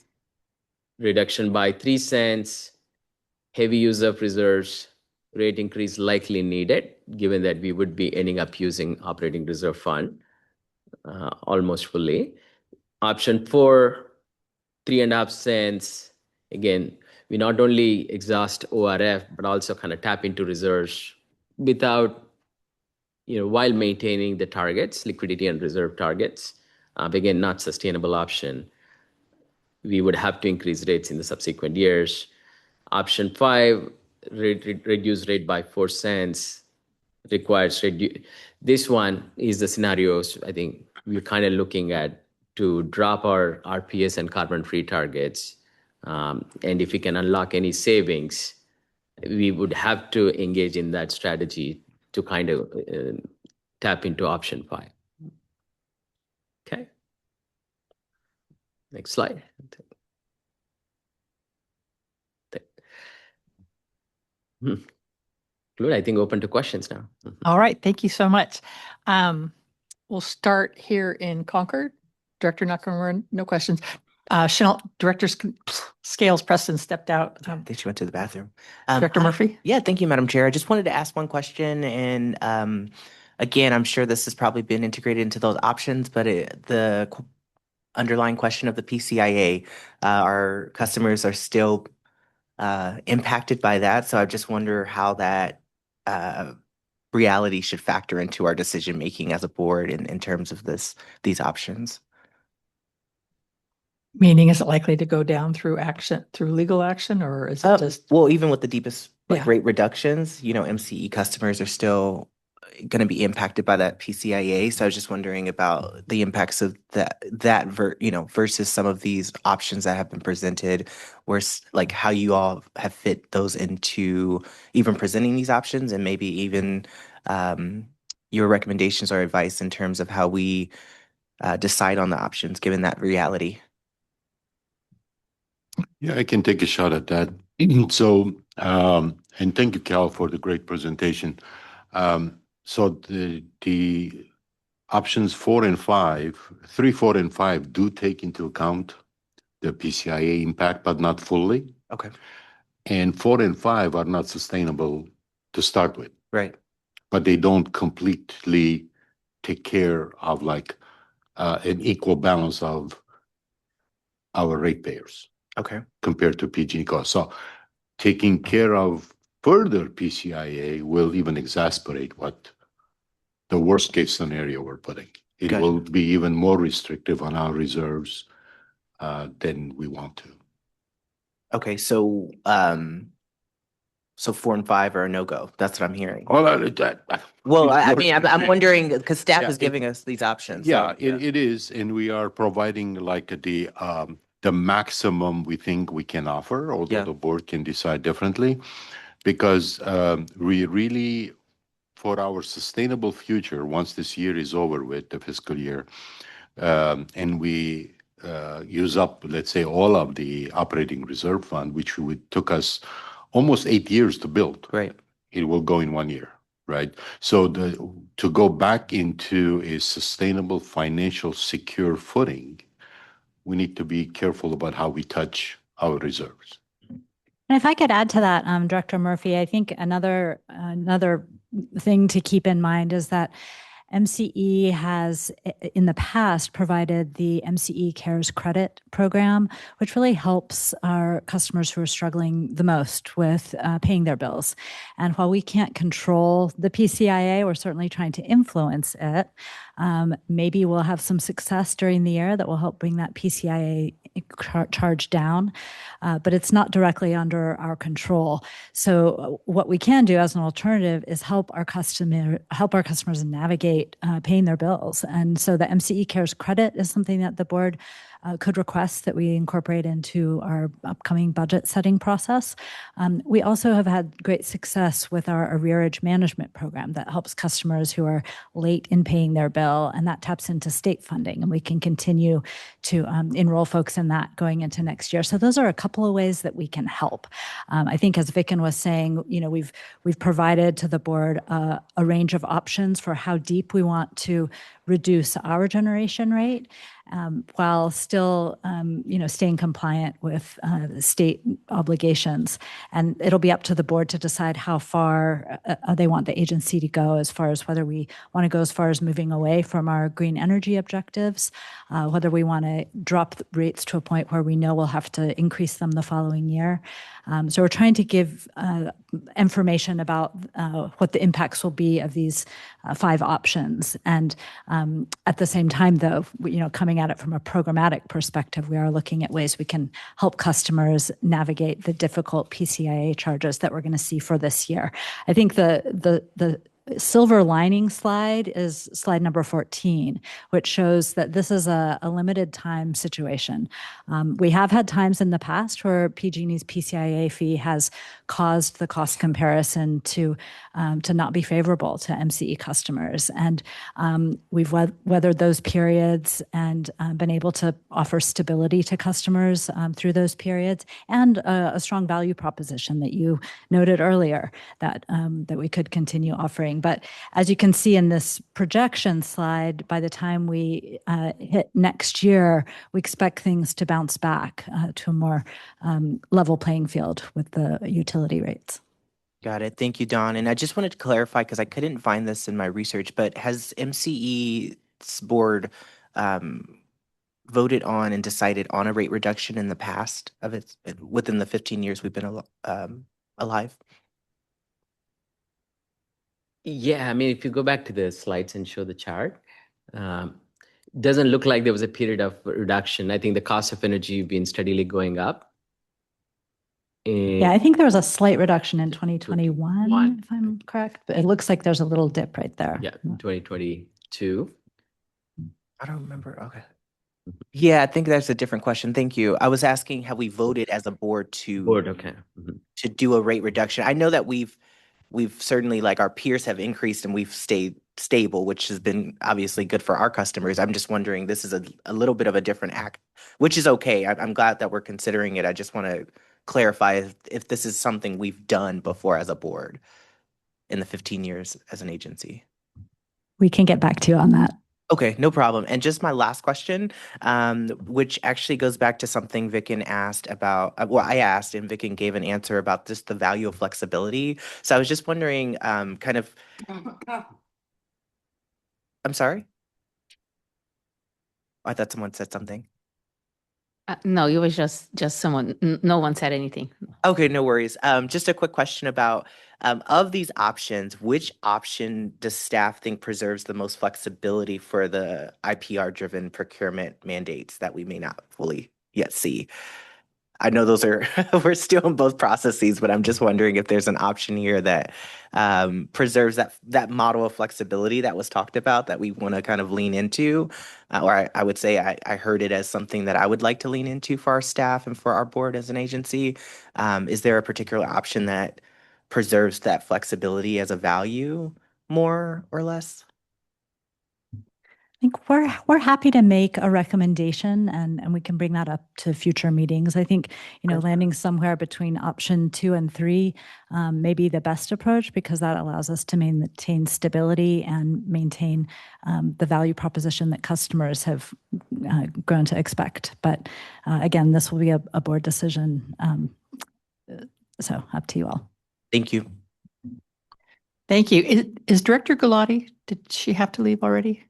reduction by 3 cents, heavy use of reserves, rate increase likely needed, given that we would be ending up using operating reserve fund almost fully. Option 4, 3.5 cents. Again, we not only exhaust ORF, but also kind of tap into reserves without, while maintaining the targets, liquidity and reserve targets. Again, not sustainable option. We would have to increase rates in the subsequent years. Option 5, reduce rate by 4 cents, requires this one is the scenarios I think we're kind of looking at to drop our RPS and carbon-free targets. And if we can unlock any savings, we would have to engage in that strategy to kind of tap into option 5. Okay. Next slide. Good. I think open to questions now. All right. Thank you so much. We'll start here in Concord. Director Nakamura, no questions. Chanel, Director Scales Preston stepped out. I think she went to the bathroom. Director Murphy? Yeah, thank you, Madam Chair. I just wanted to ask one question. And again, I'm sure this has probably been integrated into those options, but the underlying question of the PCIA, our customers are still impacted by that. So I just wonder how that reality should factor into our decision making as a board in terms of these options. Meaning, is it likely to go down through legal action, or is it just? Well, even with the deepest rate reductions, MCE customers are still going to be impacted by that PCIA. So I was just wondering about the impacts of that versus some of these options that have been presented, where like how you all have fit those into even presenting these options, and maybe even your recommendations or advice in terms of how we decide on the options given that reality. Yeah, I can take a shot at that. So, and thank you, Cal, for the great presentation. So the options 4 and 5, 3, 4, and 5 do take into account the PCIA impact, but not fully. Okay. And 4 and 5 are not sustainable to start with. Right. But they don't completely take care of like an equal balance of our ratepayers. Okay. Compared to PG costs. So taking care of further PCIA will even exacerbate what the worst case scenario we're putting. It Gotcha. will be even more restrictive on our reserves than we want to. Okay, so 4 and 5 are a no-go. That's what I'm hearing. Well, I mean, I'm wondering because staff is giving us these options. Yeah, it is, and we are providing like the maximum we think we can offer, although the board can decide differently, because we really, for our sustainable future, once this year is over with, the fiscal year, and we use up, let's say, all of the operating reserve fund, which took us almost 8 years to build. Right. It will go in 1 year, right? So to go back into a sustainable, financial, secure footing, we need to be careful about how we touch our reserves. And if I could add to that, Director Murphy, I think another thing to keep in mind is that MCE has in the past provided the MCE Cares Credit Program, which really helps our customers who are struggling the most with paying their bills. And while we can't control the PCIA, we're certainly trying to influence it. Maybe we'll have some success during the year that will help bring that PCIA charge down, but it's not directly under our control. So what we can do as an alternative is help our customers navigate paying their bills. And so the MCE Cares Credit is something that the board could request that we incorporate into our upcoming budget setting process. We also have had great success with our arrearage management program that helps customers who are late in paying their bill, and that taps into state funding, and we can continue to enroll folks in that going into next year. So those are a couple of ways that we can help. I think as Vicken was saying, we've provided to the board a range of options for how deep we want to reduce our generation rate, while still, staying compliant with state obligations. And it'll be up to the board to decide how far they want the agency to go, as far as whether we want to go as far as moving away from our green energy objectives, whether we want to drop the rates to a point where we know we'll have to increase them the following year. So we're trying to give information about what the impacts will be of these 5 options. And at the same time, though, coming coming at it from a programmatic perspective, we are looking at ways we can help customers navigate the difficult PCIA charges that we're going to see for this year. I think the silver lining slide is slide number 14, which shows that this is a limited time situation. We have had times in the past where PG&E's PCIA fee has caused the cost comparison to not be favorable to MCE customers. And we've weathered those periods and been able to offer stability to customers through those periods, and a strong value proposition that you noted earlier that we could continue offering. But as you can see in this projection slide, by the time we hit next year, we expect things to bounce back to a more level playing field with the utility rates. Got it. Thank you, Dawn. And I just wanted to clarify, because I couldn't find this in my research, but has MCE's board voted on and decided on a rate reduction in the past of its within the 15 years we've been alive? Yeah, I mean, if you go back to the slides and show the chart, doesn't look like there was a period of reduction. I think the cost of energy has been steadily going up. Yeah, I think there was a slight reduction in 2021, if I'm correct, but it looks like there's a little dip right there. Yeah, 2022. I don't remember. Okay. Yeah, I think that's a different question. Thank you. I was asking, have we voted as a board to Okay. to do a rate reduction? I know that we've certainly, like, our peers have increased and we've stayed stable, which has been obviously good for our customers. I'm just wondering, this is a little bit of a different act, which is okay. I'm glad that we're considering it. I just want to clarify if this is something we've done before as a board in the 15 years as an agency. We can get back to you on that. Okay, no problem. And just my last question, which actually goes back to something Vicken asked about, I asked and Vicken gave an answer about just the value of flexibility. So I was just wondering, I'm sorry? I thought someone said something. No, it was just someone. No one said anything. Okay, no worries. Just a quick question about, of these options, which option does staff think preserves the most flexibility for the IPR-driven procurement mandates that we may not fully yet see? I know those are, we're still in both processes, but I'm just wondering if there's an option here that preserves that model of flexibility that was talked about that we want to kind of lean into. Or I would say I heard it as something that I would like to lean into for our staff and for our board as an agency. Is there a particular option that preserves that flexibility as a value more or less? I think we're happy to make a recommendation, and we can bring that up to future meetings. I think, landing somewhere between option 2 and 3 may be the best approach, because that allows us to maintain stability and maintain the value proposition that customers have grown to expect. But again, this will be a board decision. So up to you all. Thank you. Thank you. Is Director Galati, did she have to leave already?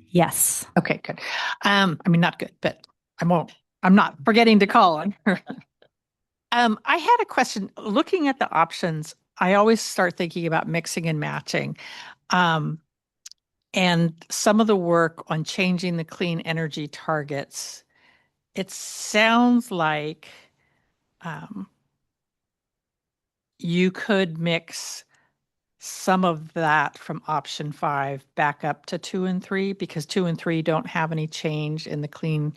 Yes. Okay, good. I mean, not good, but I'm not forgetting to call on her. I had a question. Looking at the options, I always start thinking about mixing and matching. And some of the work on changing the clean energy targets, it sounds like you could mix some of that from option 5 back up to 2 and 3, because 2 and 3 don't have any change in the clean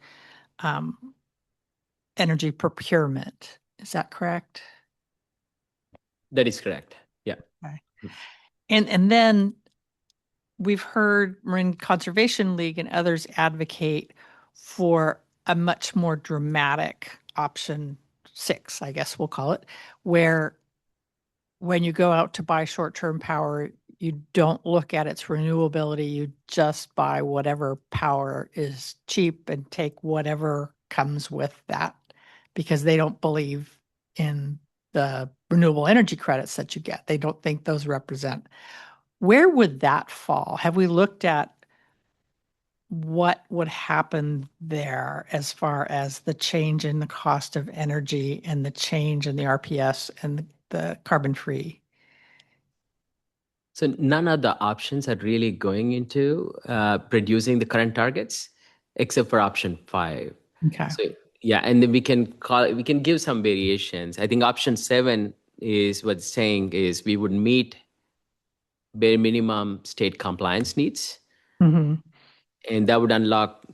energy procurement. Is that correct? That is correct. Yeah. Okay. And then we've heard Marine Conservation League and others advocate for a much more dramatic option 6, I guess we'll call it, where when you go out to buy short-term power, you don't look at its renewability, you just buy whatever power is cheap and take whatever comes with that, because they don't believe in the renewable energy credits that you get. They don't think those represent. Where would that fall? Have we looked at what would happen there as far as the change in the cost of energy and the change in the RPS and the carbon free? So none of the options are really going into producing the current targets. except for option 5. Okay. So yeah, and then we can give some variations. I think option 7 is what's saying is we would meet bare minimum state compliance needs, Mm-hmm. and that would unlock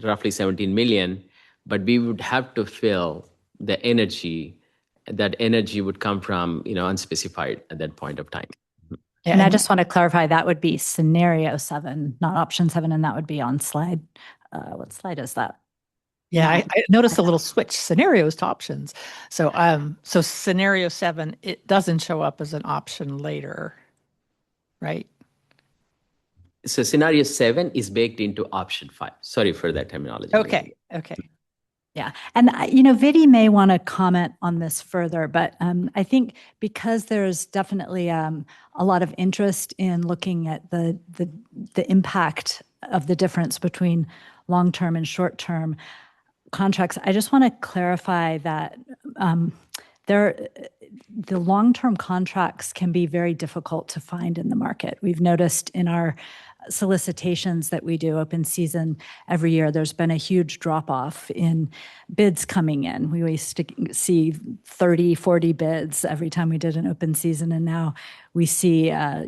roughly 17 million, but we would have to fill the energy. That energy would come from unspecified at that point of time. And I just want to clarify, that would be scenario 7, not option 7, and that would be on slide. What slide is that? Yeah, I noticed a little switch, scenarios to options. So so scenario 7, it doesn't show up as an option later, right? So scenario 7 is baked into option 5. Sorry for that terminology. Okay. Yeah. And, Vidi may want to comment on this further, but I think because there's definitely a lot of interest in looking at the impact of the difference between long-term and short-term contracts, I just want to clarify that the long-term contracts can be very difficult to find in the market. We've noticed in our solicitations that we do open season every year, there's been a huge drop-off in bids coming in. We used to see 30, 40 bids every time we did an open season, and now we see a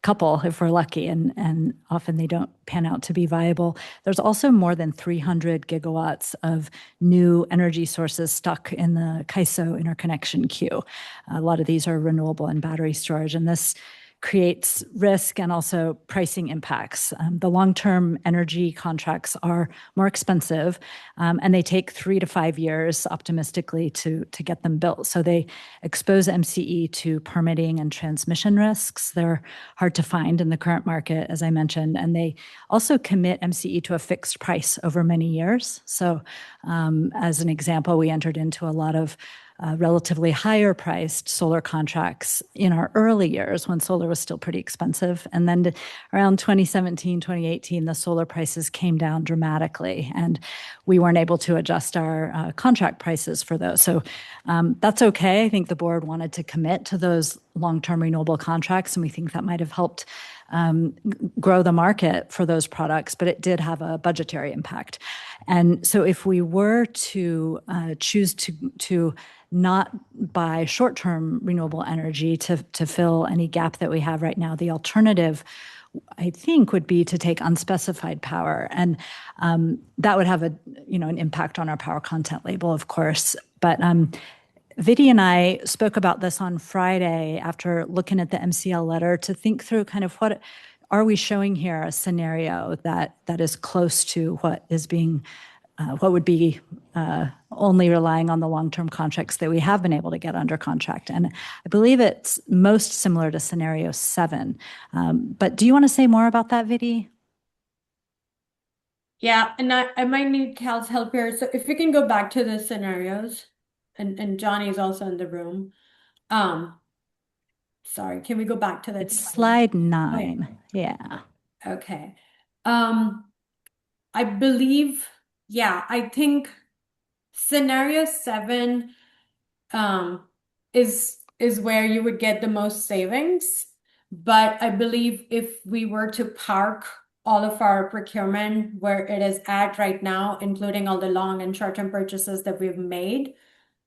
couple if we're lucky, and often they don't pan out to be viable. There's also more than 300 gigawatts of new energy sources stuck in the CAISO interconnection queue. A lot of these are renewable and battery storage, and this creates risk and also pricing impacts. The long-term energy contracts are more expensive, and they take 3 to 5 years, optimistically, to get them built. So they expose MCE to permitting and transmission risks. They're hard to find in the current market, as I mentioned, and they also commit MCE to a fixed price over many years. So as an example, we entered into a lot of relatively higher priced solar contracts in our early years when solar was still pretty expensive. And then around 2017, 2018, the solar prices came down dramatically, and we weren't able to adjust our contract prices for those. So that's okay. I think the board wanted to commit to those long-term renewable contracts, and we think that might have helped grow the market for those products, but it did have a budgetary impact. And so if we were to choose to not buy short-term renewable energy to fill any gap that we have right now, the alternative, I think, would be to take unspecified power. And that would have an impact on our power content label, of course. But Vidi and I spoke about this on Friday after looking at the MCL letter to think through kind of what are we showing here, a scenario that is close to what is being what would be only relying on the long-term contracts that we have been able to get under contract. And I believe it's most similar to scenario 7. But do you want to say more about that, Vidi? Yeah, and I might need Cal's help here. So if we can go back to the scenarios, and Johnny's also in the room. Sorry, can we go back to the slide 9? Yeah. Okay. I believe, I think scenario 7 is where you would get the most savings. But I believe if we were to park all of our procurement where it is at right now, including all the long and short-term purchases that we've made,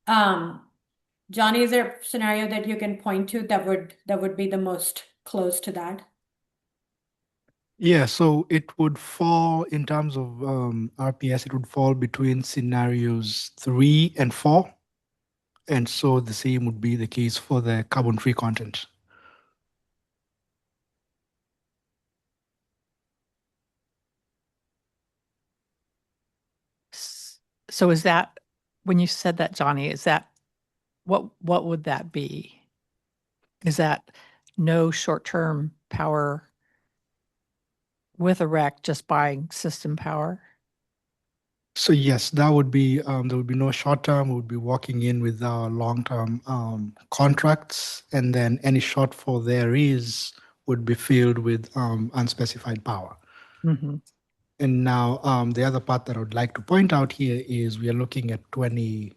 Johnny, is there a scenario that you can point to that would be the most close to that? Yeah, so it would fall in terms of RPS, it would fall between scenarios 3 and 4. And so the same would be the case for the carbon-free content. So is that, when you said that, Johnny, is that, what would that be? Is that no short-term power with a REC, just buying system power? So yes, that would be, there would be no short term. We would be walking in with our long-term contracts, and then any shortfall there would be filled with unspecified power. Mm-hmm. And now the other part that I would like to point out here is we are looking at 20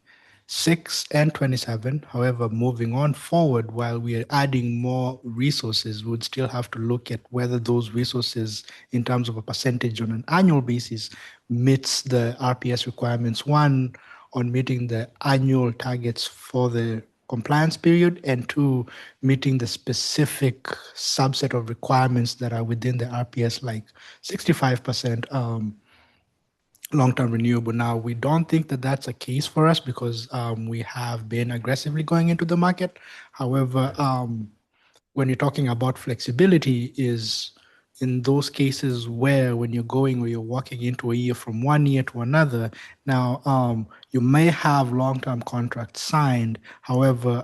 26 and 27. However, moving on forward, while we are adding more resources, we would still have to look at whether those resources, in terms of a percentage on an annual basis, meets the RPS requirements. One, on meeting the annual targets for the compliance period, and two, meeting the specific subset of requirements that are within the RPS, like 65% long-term renewable. Now, we don't think that that's a case for us because we have been aggressively going into the market. However, when you're talking about flexibility, is in those cases where when you're going or you're walking into a year from one year to another, now you may have long-term contracts signed. However,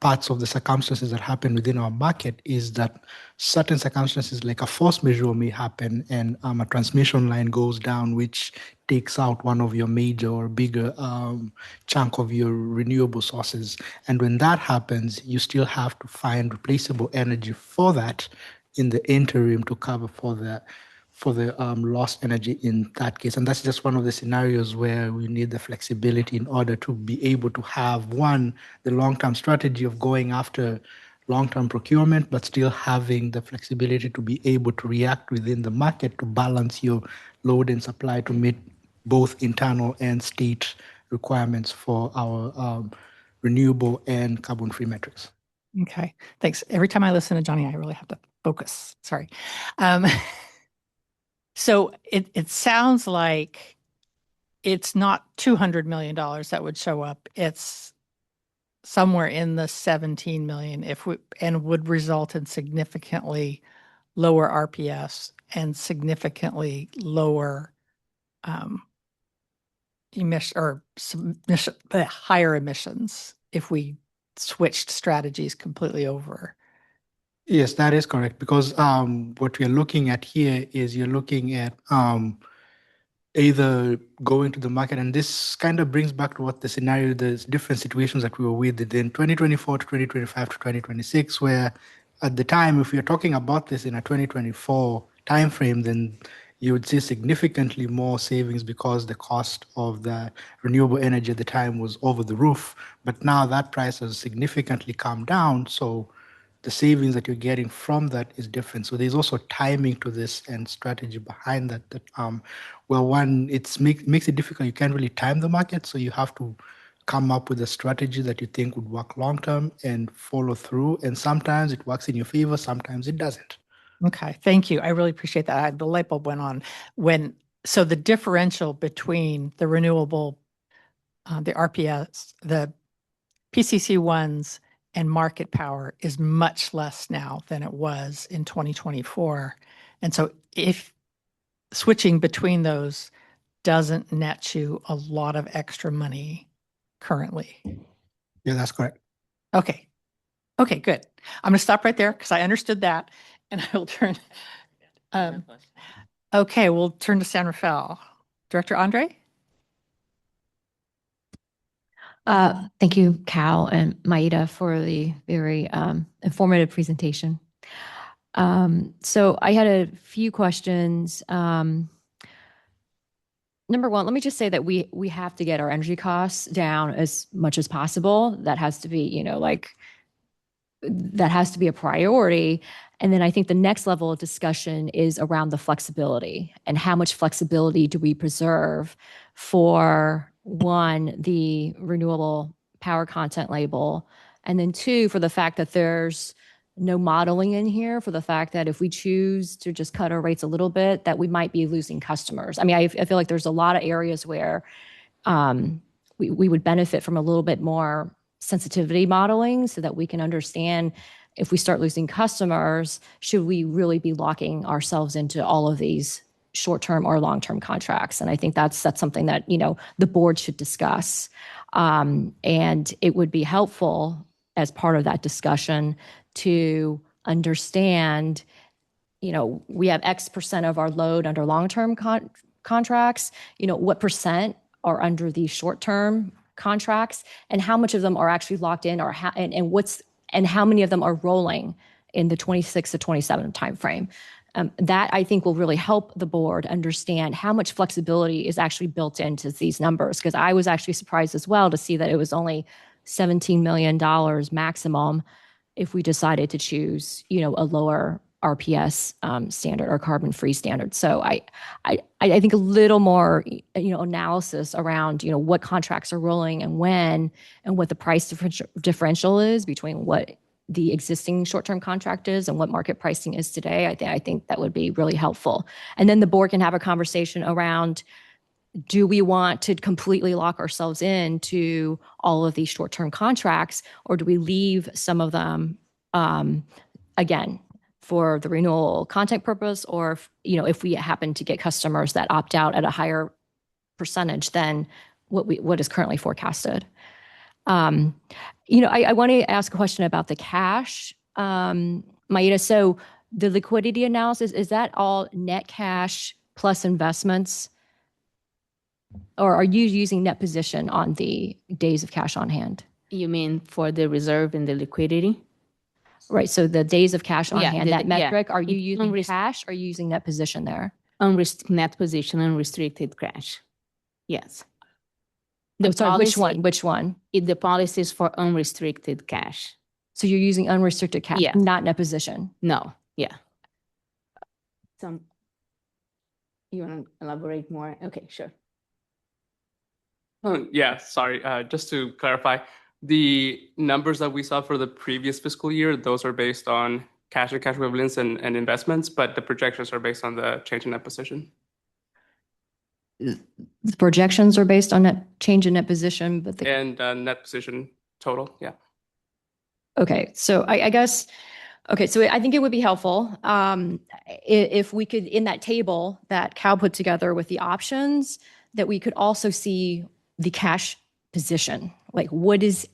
parts of the circumstances that happen within our market is that certain circumstances like a force majeure may happen and a transmission line goes down, which takes out one of your major or bigger chunk of your renewable sources. And when that happens, you still have to find replaceable energy for that in the interim to cover for the lost energy in that case. And that's just one of the scenarios where we need the flexibility in order to be able to have, one, the long-term strategy of going after long-term procurement, but still having the flexibility to be able to react within the market to balance your load and supply to meet both internal and state requirements for our renewable and carbon-free metrics. Okay, thanks. Every time I listen to Johnny, I really have to focus. Sorry. So it sounds like it's not $200 million that would show up. It's somewhere in the 17 million and would result in significantly lower RPS and significantly lower higher emissions if we switched strategies completely over. Yes, that is correct. Because what we're looking at here is you're looking at either going to the market, and this kind of brings back to what the scenario, the different situations that we were with in 2024 to 2025 to 2026, where at the time, if you're talking about this in a 2024 timeframe, then you would see significantly more savings because the cost of the renewable energy at the time was over the roof. But now that price has significantly come down. So the savings that you're getting from that is different. So there's also timing to this and strategy behind that. Well, one, it makes it difficult. You can't really time the market. So you have to come up with a strategy that you think would work long term and follow through. And sometimes it works in your favor, sometimes it doesn't. Okay, thank you. I really appreciate that. The light bulb went on so the differential between the renewable, the RPS, the PCC ones and market power is much less now than it was in 2024. And so if switching between those doesn't net you a lot of extra money currently. Yeah, that's correct. Okay. Okay, good. I'm going to stop right there because I understood that. And I will turn. Okay, we'll turn to San Rafael. Director Andre? Thank you, Cal and Maida, for the very informative presentation. So I had a few questions. Number one, let me just say that we have to get our energy costs down as much as possible. That has to be, that has to be a priority. And then I think the next level of discussion is around the flexibility and how much flexibility do we preserve for, one, the renewable power content label, and then two, for the fact that there's no modeling in here, for the fact that if we choose to just cut our rates a little bit, that we might be losing customers. I mean, I feel like there's a lot of areas where we would benefit from a little bit more sensitivity modeling so that we can understand if we start losing customers, should we really be locking ourselves into all of these short-term or long-term contracts? And I think that's something that, the board should discuss. And it would be helpful as part of that discussion to understand, we have X percent of our load under long-term contracts, what percent are under these short-term contracts, and how much of them are actually locked in, and how many of them are rolling in the 26 to 27 timeframe. That I think will really help the board understand how much flexibility is actually built into these numbers. Because I was actually surprised as well to see that it was only $17 million maximum if we decided to choose, a lower RPS standard or carbon-free standard. So I think a little more, analysis around, what contracts are rolling and when, and what the price differential is between what the existing short-term contract is and what market pricing is today. I think that would be really helpful. And then the board can have a conversation around, do we want to completely lock ourselves into all of these short-term contracts, or do we leave some of them, again, for the renewal content purpose, or if we happen to get customers that opt out at a higher percentage than what is currently forecasted. I want to ask a question about the cash, Maida. So the liquidity analysis, is that all net cash plus investments? Or are you using net position on the days of cash on hand? You mean for the reserve and the liquidity? Right. So the days of cash on Yeah, hand, that metric, are you It's using cash or are you using net position there? Net position, unrestricted cash. Yes. Sorry, which one? Which one? The policy is for unrestricted cash. So you're using unrestricted cash, Yes. not net position? No. Yeah. You want to elaborate more? Okay, sure. Yeah, sorry. Just to clarify, the numbers that we saw for the previous fiscal year, those are based on cash and cash equivalents and investments, but the projections are based on the change in net position. The projections are based on net change in net position, but And net position total, yeah. Okay, so I guess, so I think it would be helpful if we could, in that table that Cal put together with the options, that we could also see the cash position. Like what is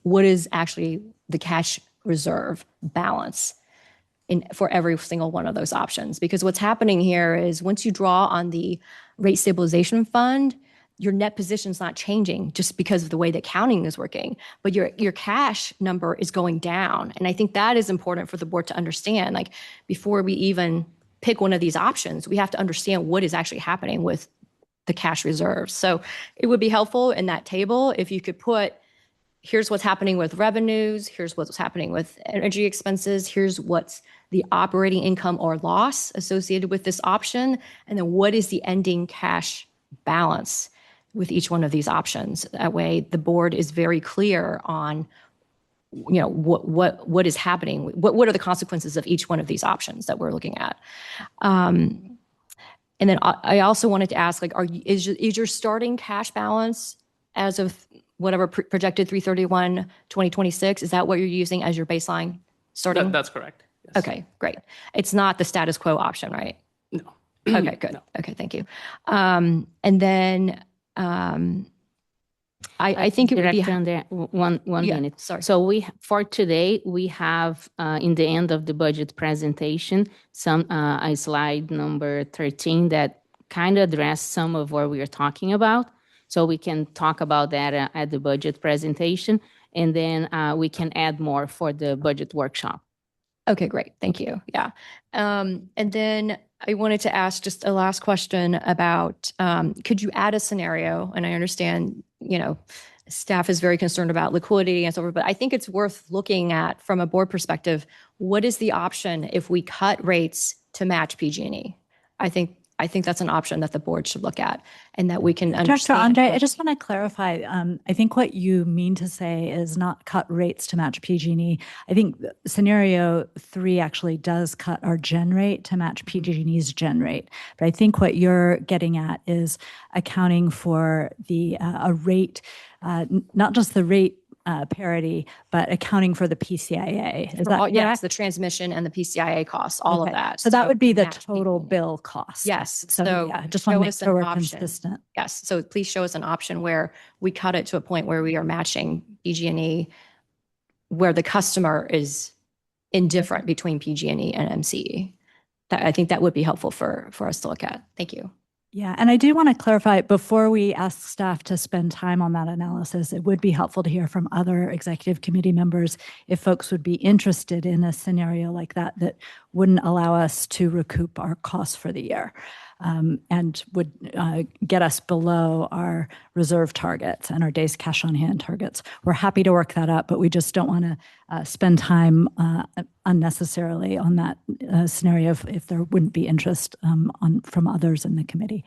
actually the cash reserve balance for every single one of those options? Because what's happening here is once you draw on the rate stabilization fund, your net position is not changing just because of the way that counting is working, but your cash number is going down. And I think that is important for the board to understand. Like before we even pick one of these options, we have to understand what is actually happening with the cash reserves. So it would be helpful in that table if you could put, here's what's happening with revenues, here's what's happening with energy expenses, here's what's the operating income or loss associated with this option, and then what is the ending cash balance with each one of these options. That way the board is very clear on what is happening, what are the consequences of each one of these options that we're looking at. And then I also wanted to ask, like, is your starting cash balance as of whatever projected 3/31/2026, is that what you're using as your baseline starting? That's correct. Yes. Okay, great. It's not the status quo option, right? No. Okay, good. No. Okay, thank you. And then I think it would be Director, one Yeah, minute. sorry. So for today, we have in the end of the budget presentation, a slide number 13 that kind of addressed some of what we are talking about. So we can talk about that at the budget presentation, and then we can add more for the budget workshop. Okay, great. Thank you. Yeah. And then I wanted to ask just a last question about, could you add a scenario? And I understand, staff is very concerned about liquidity and so forth, but I think it's worth looking at from a board perspective, what is the option if we cut rates to match PG&E? I think that's an option that the board should look at and that we can Director understand. Andre, I just want to clarify. I think what you mean to say is not cut rates to match PG&E. I think scenario 3 actually does cut our gen rate to match PG&E's gen rate. But I think what you're getting at is accounting for the a rate, not just the rate parity, but accounting for the PCIA. Is that correct? Yes, the transmission and the PCIA costs, all of that. So that would be the match total bill cost. Yes. So yeah, just want to show make us sure an we're option. consistent. Yes. So please show us an option where we cut it to a point where we are matching PG&E, where the customer is indifferent between PG&E and MCE. I think that would be helpful for us to look at. Thank you. Yeah, and I do want to clarify, before we ask staff to spend time on that analysis, it would be helpful to hear from other executive committee members if folks would be interested in a scenario like that that wouldn't allow us to recoup our costs for the year, and would get us below our reserve targets and our days cash on hand targets. We're happy to work that up, but we just don't want to spend time unnecessarily on that scenario if there wouldn't be interest from others in the committee.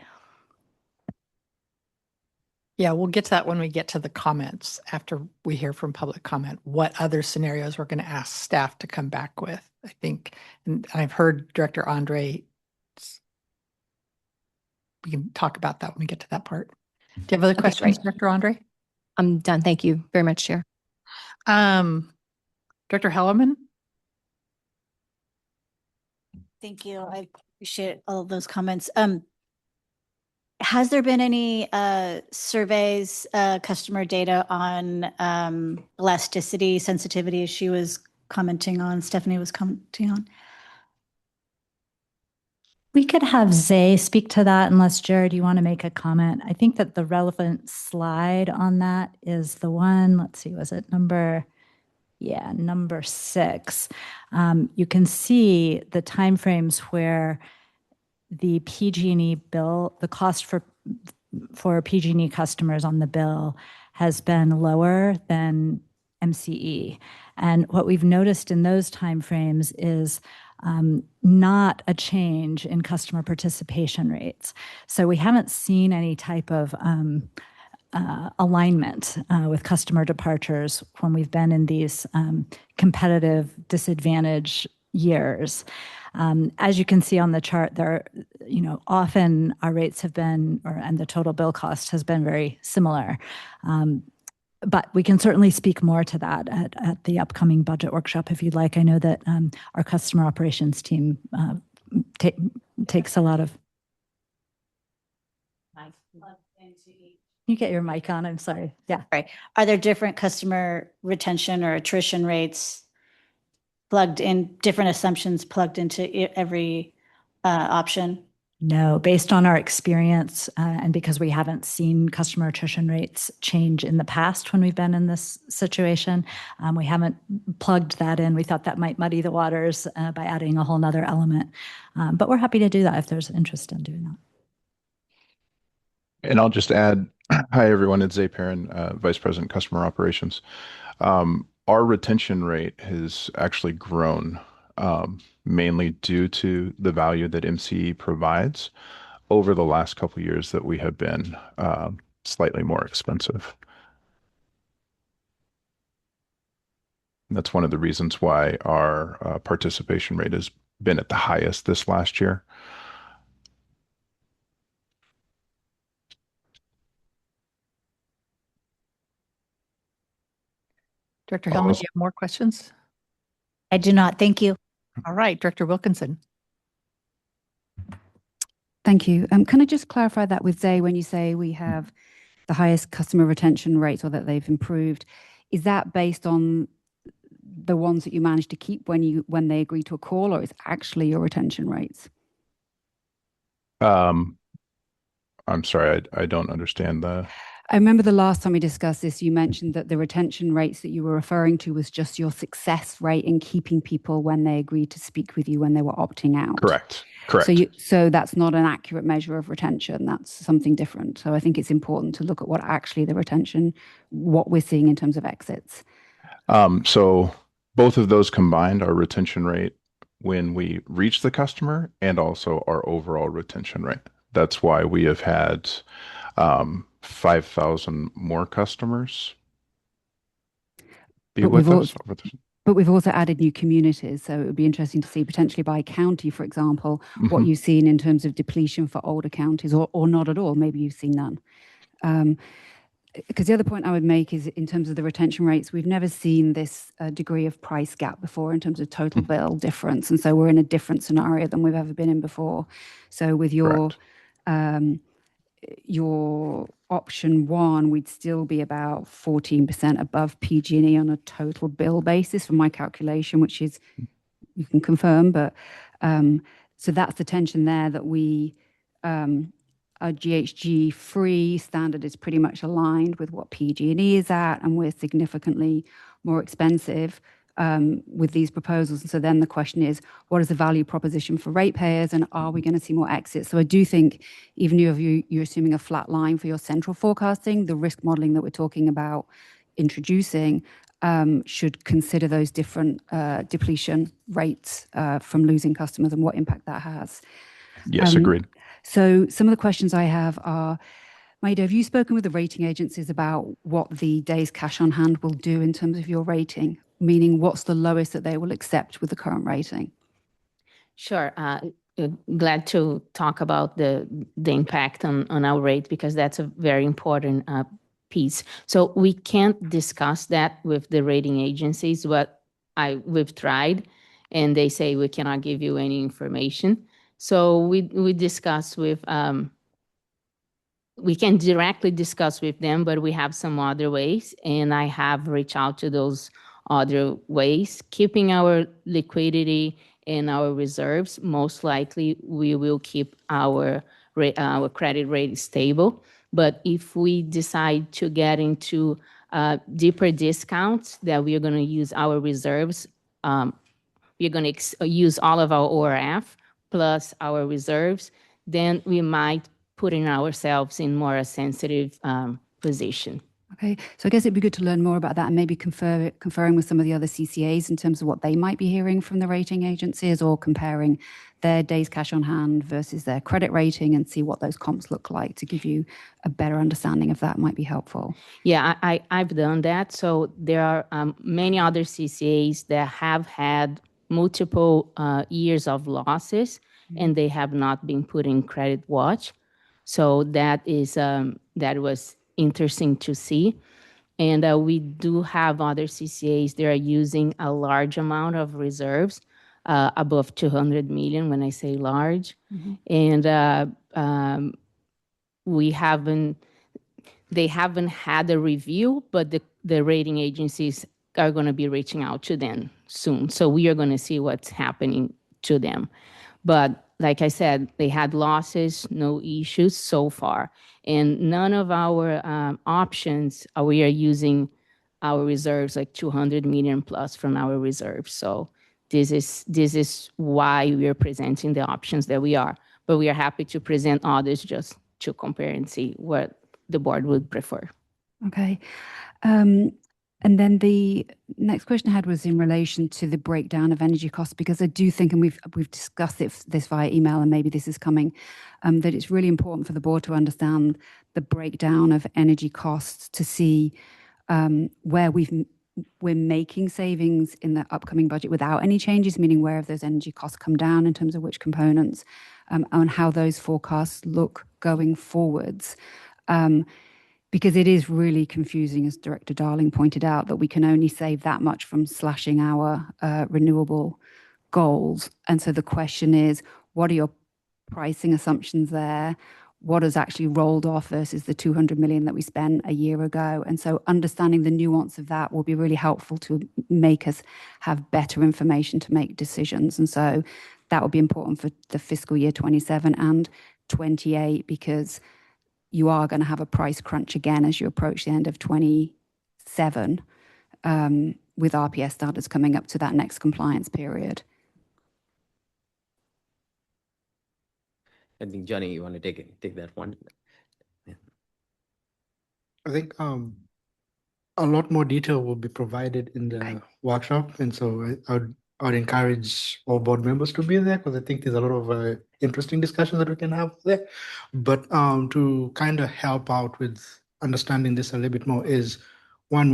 Yeah, we'll get to that when we get to the comments after we hear from public comment, what other scenarios we're going to ask staff to come back with. I think, and I've heard Director Andre, we can talk about that when we get to that part. Do you have other questions, great. Director Andre? I'm done. Thank you very much, Chair. Director Hellerman? Thank you. I appreciate all of those comments. Has there been any surveys, customer data on elasticity, sensitivity, as she was commenting on, Stephanie was commenting on? We could have Zay speak to that unless, Jared, you want to make a comment. I think that the relevant slide on that is the one, let's see, was it number 6. You can see the timeframes where the PG&E bill, the cost for PG&E customers on the bill has been lower than MCE. And what we've noticed in those timeframes is not a change in customer participation rates. So we haven't seen any type of alignment with customer departures when we've been in these competitive disadvantage years. As you can see on the chart, there, often our rates have been, and the total bill cost has been very similar. But we can certainly speak more to that at the upcoming budget workshop if you'd like. I know that our customer operations team takes a lot of. You get your mic on, I'm sorry. Yeah. Right. Are there different customer retention or attrition rates plugged in, different assumptions plugged into every option? No, based on our experience, and because we haven't seen customer attrition rates change in the past when we've been in this situation, we haven't plugged that in. We thought that might muddy the waters by adding a whole nother element. But we're happy to do that if there's interest in doing that. And I'll just add, hi, everyone. It's Zay Perrin, Vice President, Customer Operations. Our retention rate has actually grown, mainly due to the value that MCE provides over the last couple of years that we have been slightly more expensive. And that's one of the reasons why our participation rate has been at the highest this last year. Director Hellman, do you have more questions? I do not. Thank you. All right, Director Wilkinson. Thank you. Can I just clarify that with Zay, when you say we have the highest customer retention rates or that they've improved, is that based on the ones that you managed to keep when they agree to a call, or is actually your retention rates? I'm sorry, I don't understand the. I remember the last time we discussed this, you mentioned that the retention rates that you were referring to was just your success rate in keeping people when they agreed to speak with you when they were opting out. Correct. So that's not an accurate measure of retention. That's something different. So I think it's important to look at what actually the retention, what we're seeing in terms of exits. So both of those combined, our retention rate when we reach the customer and also our overall retention rate. That's why we have had 5,000 more customers be with us. But we've also added new communities. So it would be interesting to see potentially by county, for example, what you've seen in terms of depletion for older counties or not at all. Maybe you've seen none. Because the other point I would make is in terms of the retention rates, we've never seen this degree of price gap before in terms of total bill difference. And so we're in a different scenario than we've ever been in before. So with your option 1, we'd still be about 14% above PG&E on a total bill basis from my calculation, which is, you can confirm, but so that's the tension there that we our GHG-free standard is pretty much aligned with what PG&E is at, and we're significantly more expensive with these proposals. And so then the question is, what is the value proposition for ratepayers, and are we going to see more exits? So I do think, even if you're assuming a flat line for your central forecasting, the risk modeling that we're talking about introducing should consider those different depletion rates from losing customers and what impact that has. Yes, agreed. So some of the questions I have are, Maida, have you spoken with the rating agencies about what the days cash on hand will do in terms of your rating? Meaning, what's the lowest that they will accept with the current rating? Sure. Glad to talk about the impact on our rate, because that's a very important piece. So we can't discuss that with the rating agencies, but we've tried, and they say we cannot give you any information. So we discuss with, we can directly discuss with them, but we have some other ways, and I have reached out to those other ways. Keeping our liquidity and our reserves, most likely we will keep our credit rate stable. But if we decide to get into deeper discounts, that we are going to use our reserves, we're going to use all of our ORF plus our reserves, then we might putting ourselves in more a sensitive position. Okay, so I guess it'd be good to learn more about that, and maybe conferring with some of the other CCAs in terms of what they might be hearing from the rating agencies, or comparing their days cash on hand versus their credit rating, and see what those comps look like to give you a better understanding of that might be helpful. Yeah, I've done that. So there are many other CCAs that have had multiple years of losses, and they have not been put in credit watch. So that was interesting to see. And we do have other CCAs that are using a large amount of reserves, above 200 million when I say large. And they haven't had a review, but the rating agencies are going to be reaching out to them soon. So we are going to see what's happening to them. But like I said, they had losses, no issues so far. And none of our options, we are using our reserves, like 200 million plus from our reserves. So this is why we are presenting the options that we are. But we are happy to present others just to compare and see what the board would prefer. Okay. And then the next question I had was in relation to the breakdown of energy costs, because I do think, and we've discussed this via email, and maybe this is coming, that it's really important for the board to understand the breakdown of energy costs to see where we're making savings in the upcoming budget without any changes, meaning where have those energy costs come down in terms of which components, and how those forecasts look going forwards. Because it is really confusing, as Director Darling pointed out, that we can only save that much from slashing our renewable goals. And so the question is, what are your pricing assumptions there? What has actually rolled off versus the 200 million that we spent a year ago? And so understanding the nuance of that will be really helpful to make us have better information to make decisions. And so that will be important for the fiscal year 27 and 28, because you are going to have a price crunch again as you approach the end of 27, with RPS standards coming up to that next compliance period. I think, Johnny, you want to take that one? Yeah. I think a lot more detail will be provided in the workshop, and so I'd encourage all board members to be there, because I think there's a lot of interesting discussions that we can have there. But to kind of help out with understanding this a little bit more is, one,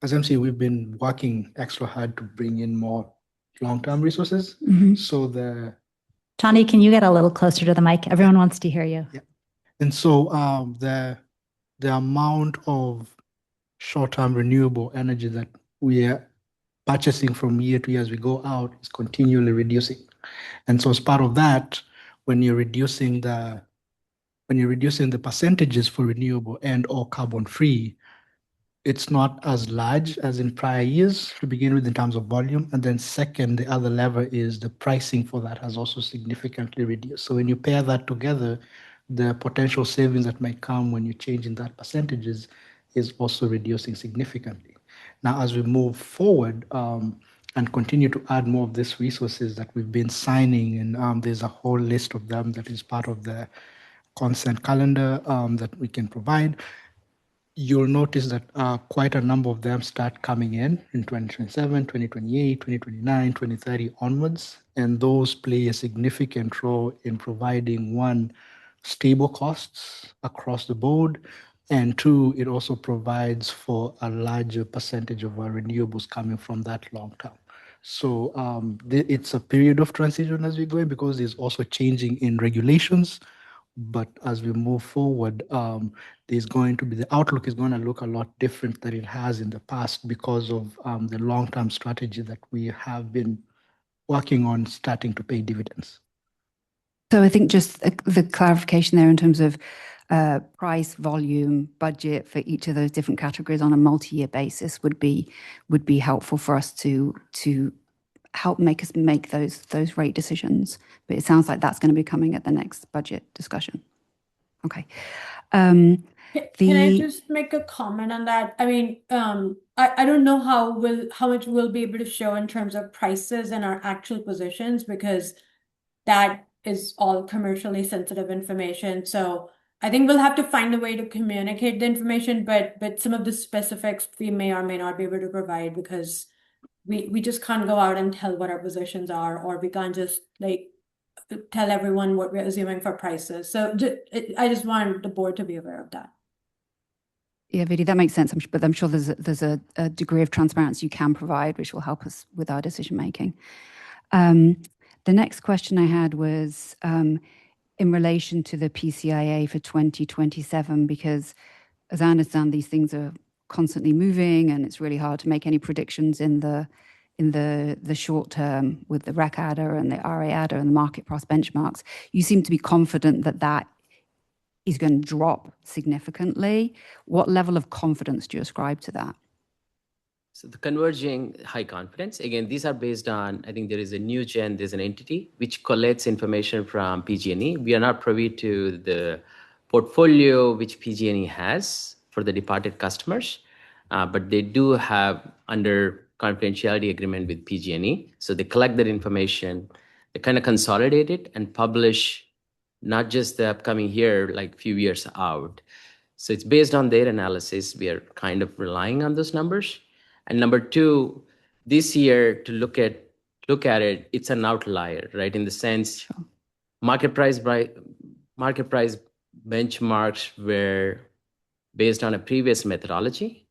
as MCE, we've been working extra hard to bring in more long-term resources. So Tani, can you get a little closer to the mic? Everyone wants to hear you. Yeah. And so the amount of short-term renewable energy that we are purchasing from year to year as we go out is continually reducing. And so as part of that, when you're reducing the percentages for renewable and or carbon free, it's not as large as in prior years to begin with in terms of volume. And then second, the other lever is the pricing for that has also significantly reduced. So when you pair that together, the potential savings that might come when you change in that percentages is also reducing significantly. Now, as we move forward and continue to add more of these resources that we've been signing, and there's a whole list of them that is part of the consent calendar that we can provide, you'll notice that quite a number of them start coming in 2027, 2028, 2029, 2030 onwards. And those play a significant role in providing, one, stable costs across the board, and two, it also provides for a larger percentage of our renewables coming from that long term. So it's a period of transition as we go in, because there's also changing in regulations. But as we move forward, there's going to be, the outlook is going to look a lot different than it has in the past, because of the long-term strategy that we have been working on starting to pay dividends. So I think just the clarification there in terms of price, volume, budget for each of those different categories on a multi-year basis would be helpful for us to help make us make those rate decisions. But it sounds like that's going to be coming at the next budget discussion. Okay. Can I just make a comment on that? I mean, I don't know how much we'll be able to show in terms of prices and our actual positions, because that is all commercially sensitive information. So I think we'll have to find a way to communicate the information, but some of the specifics we may or may not be able to provide, because we just can't go out and tell what our positions are, or we can't just like tell everyone what we're assuming for prices. So I just want the board to be aware of that. Yeah, Vidi, that makes sense. But I'm sure there's a degree of transparency you can provide, which will help us with our decision making. The next question I had was in relation to the PCIA for 2027, because as I understand, these things are constantly moving, and it's really hard to make any predictions in the short term with the REC adder and the RA adder and the market price benchmarks. You seem to be confident that that is going to drop significantly. What level of confidence do you ascribe to that? So the converging high confidence, again, these are based on, I think there is a new gen, there's an entity which collects information from PG&E. We are not privy to the portfolio which PG&E has for the departed customers, but they do have under confidentiality agreement with PG&E. So they collect that information, they kind of consolidate it and publish not just the upcoming year, like few years out. So it's based on their analysis. We are kind of relying on those numbers. And number two, this year to look at it, it's an outlier, right? In the sense, market price benchmarks were based on a previous methodology.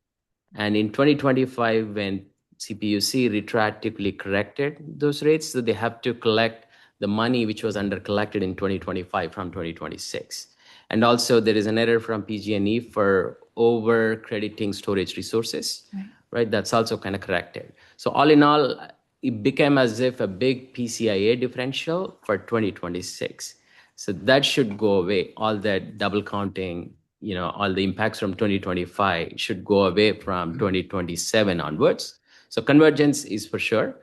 And in 2025, when CPUC retroactively corrected those rates, so they have to collect the money which was under collected in 2025 from 2026. And also there is an error from PG&E for over crediting storage resources, right? That's also kind of corrected. So all in all, it became as if a big PCIA differential for 2026. So that should go away. All that double counting, all the impacts from 2025 should go away from 2027 onwards. So convergence is for sure.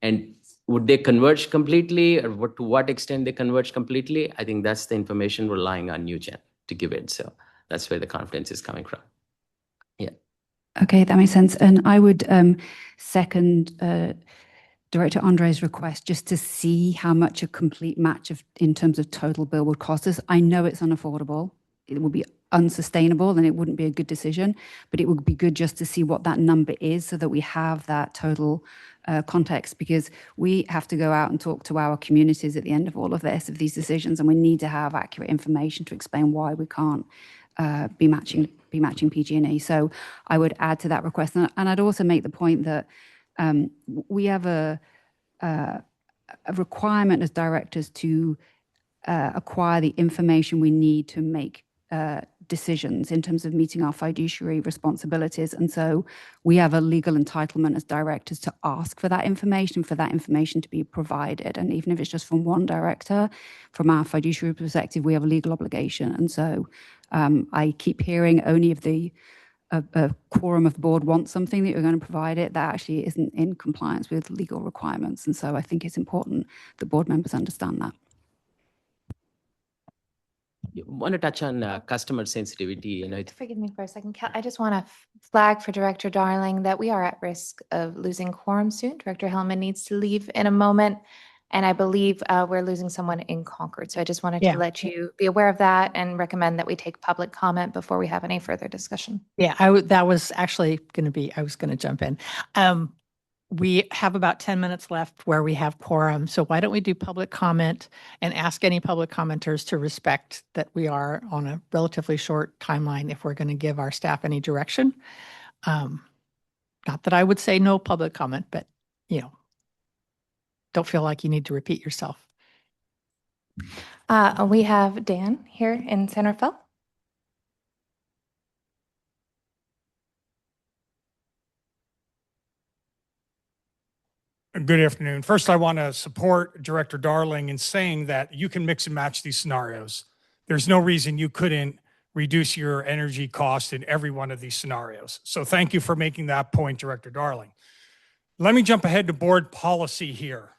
And would they converge completely, or to what extent they converge completely? I think that's the information relying on NewGen to give it. So that's where the confidence is coming from. Yeah. Okay, that makes sense. And I would second Director Andre's request just to see how much a complete match in terms of total bill would cost us. I know it's unaffordable. It would be unsustainable and it wouldn't be a good decision, but it would be good just to see what that number is so that we have that total context, because we have to go out and talk to our communities at the end of all of this, of these decisions, and we need to have accurate information to explain why we can't be matching PG&E. So I would add to that request. And I'd also make the point that we have a requirement as directors to acquire the information we need to make decisions in terms of meeting our fiduciary responsibilities. And so we have a legal entitlement as directors to ask for that information to be provided. And even if it's just from one director, from our fiduciary perspective, we have a legal obligation. And so I keep hearing only if a quorum of the board wants something that you're going to provide it, that actually isn't in compliance with legal requirements. And so I think it's important that board members understand that. want to touch on customer sensitivity. Forgive me for a second. I just want to flag for Director Darling that we are at risk of losing quorum soon. Director Hellman needs to leave in a moment. And I believe we're losing someone in Concord. So I just wanted to let you be aware of that and recommend that we take public comment before we have any further discussion. Yeah, that was actually going to be, I was going to jump in. We have about 10 minutes left where we have quorum. So why don't we do public comment and ask any public commenters to respect that we are on a relatively short timeline if we're going to give our staff any direction. Not that I would say no public comment, but don't feel like you need to repeat yourself. We have Dan here in Centerville. Good afternoon. First, I want to support Director Darling in saying that you can mix and match these scenarios. There's no reason you couldn't reduce your energy cost in every one of these scenarios. So thank you for making that point, Director Darling. Let me jump ahead to board policy here.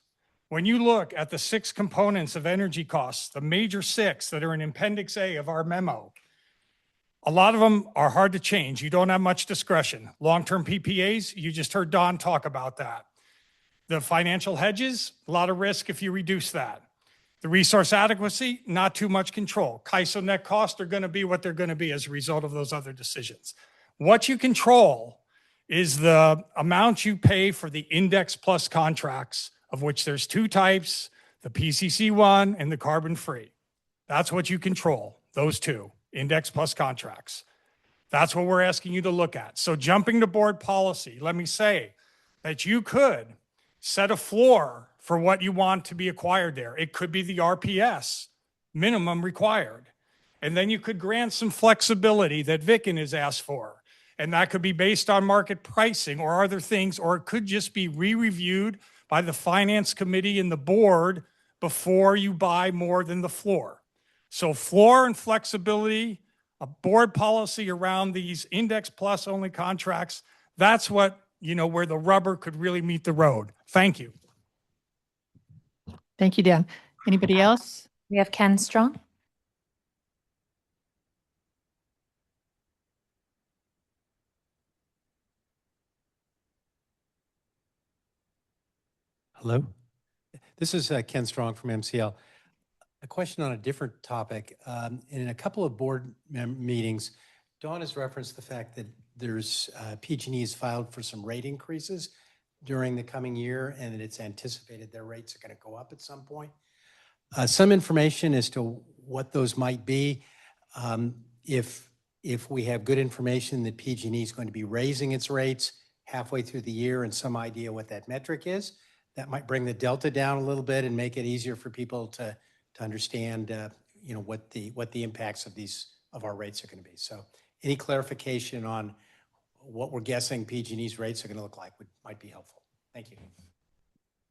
When you look at the 6 components of energy costs, the major 6 that are in Appendix A of our memo, a lot of them are hard to change. You don't have much discretion. Long-term PPAs, you just heard Don talk about that. The financial hedges, a lot of risk if you reduce that. The resource adequacy, not too much control. CAISO net costs are going to be what they're going to be as a result of those other decisions. What you control is the amount you pay for the index plus contracts, of which there's 2 types, the PCC1 and the carbon free. That's what you control, those 2, index plus contracts. That's what we're asking you to look at. So jumping to board policy, let me say that you could set a floor for what you want to be acquired there. It could be the RPS minimum required. And then you could grant some flexibility that Vicken has asked for. And that could be based on market pricing or other things, or it could just be re-reviewed by the finance committee and the board before you buy more than the floor. So floor and flexibility, a board policy around these index plus only contracts, that's what, where the rubber could really meet the road. Thank you. Thank you, Dan. Anybody else? We have Ken Strong. Hello. This is Ken Strong from MCL. A question on a different topic. In a couple of board meetings, Dawn has referenced the fact that there's PG&E has filed for some rate increases during the coming year, and that it's anticipated their rates are going to go up at some point. Some information as to what those might be. If we have good information that PG&E is going to be raising its rates halfway through the year and some idea what that metric is, that might bring the delta down a little bit and make it easier for people to understand, what the impacts of our rates are going to be. So any clarification on what we're guessing PG&E's rates are going to look like might be helpful. Thank you.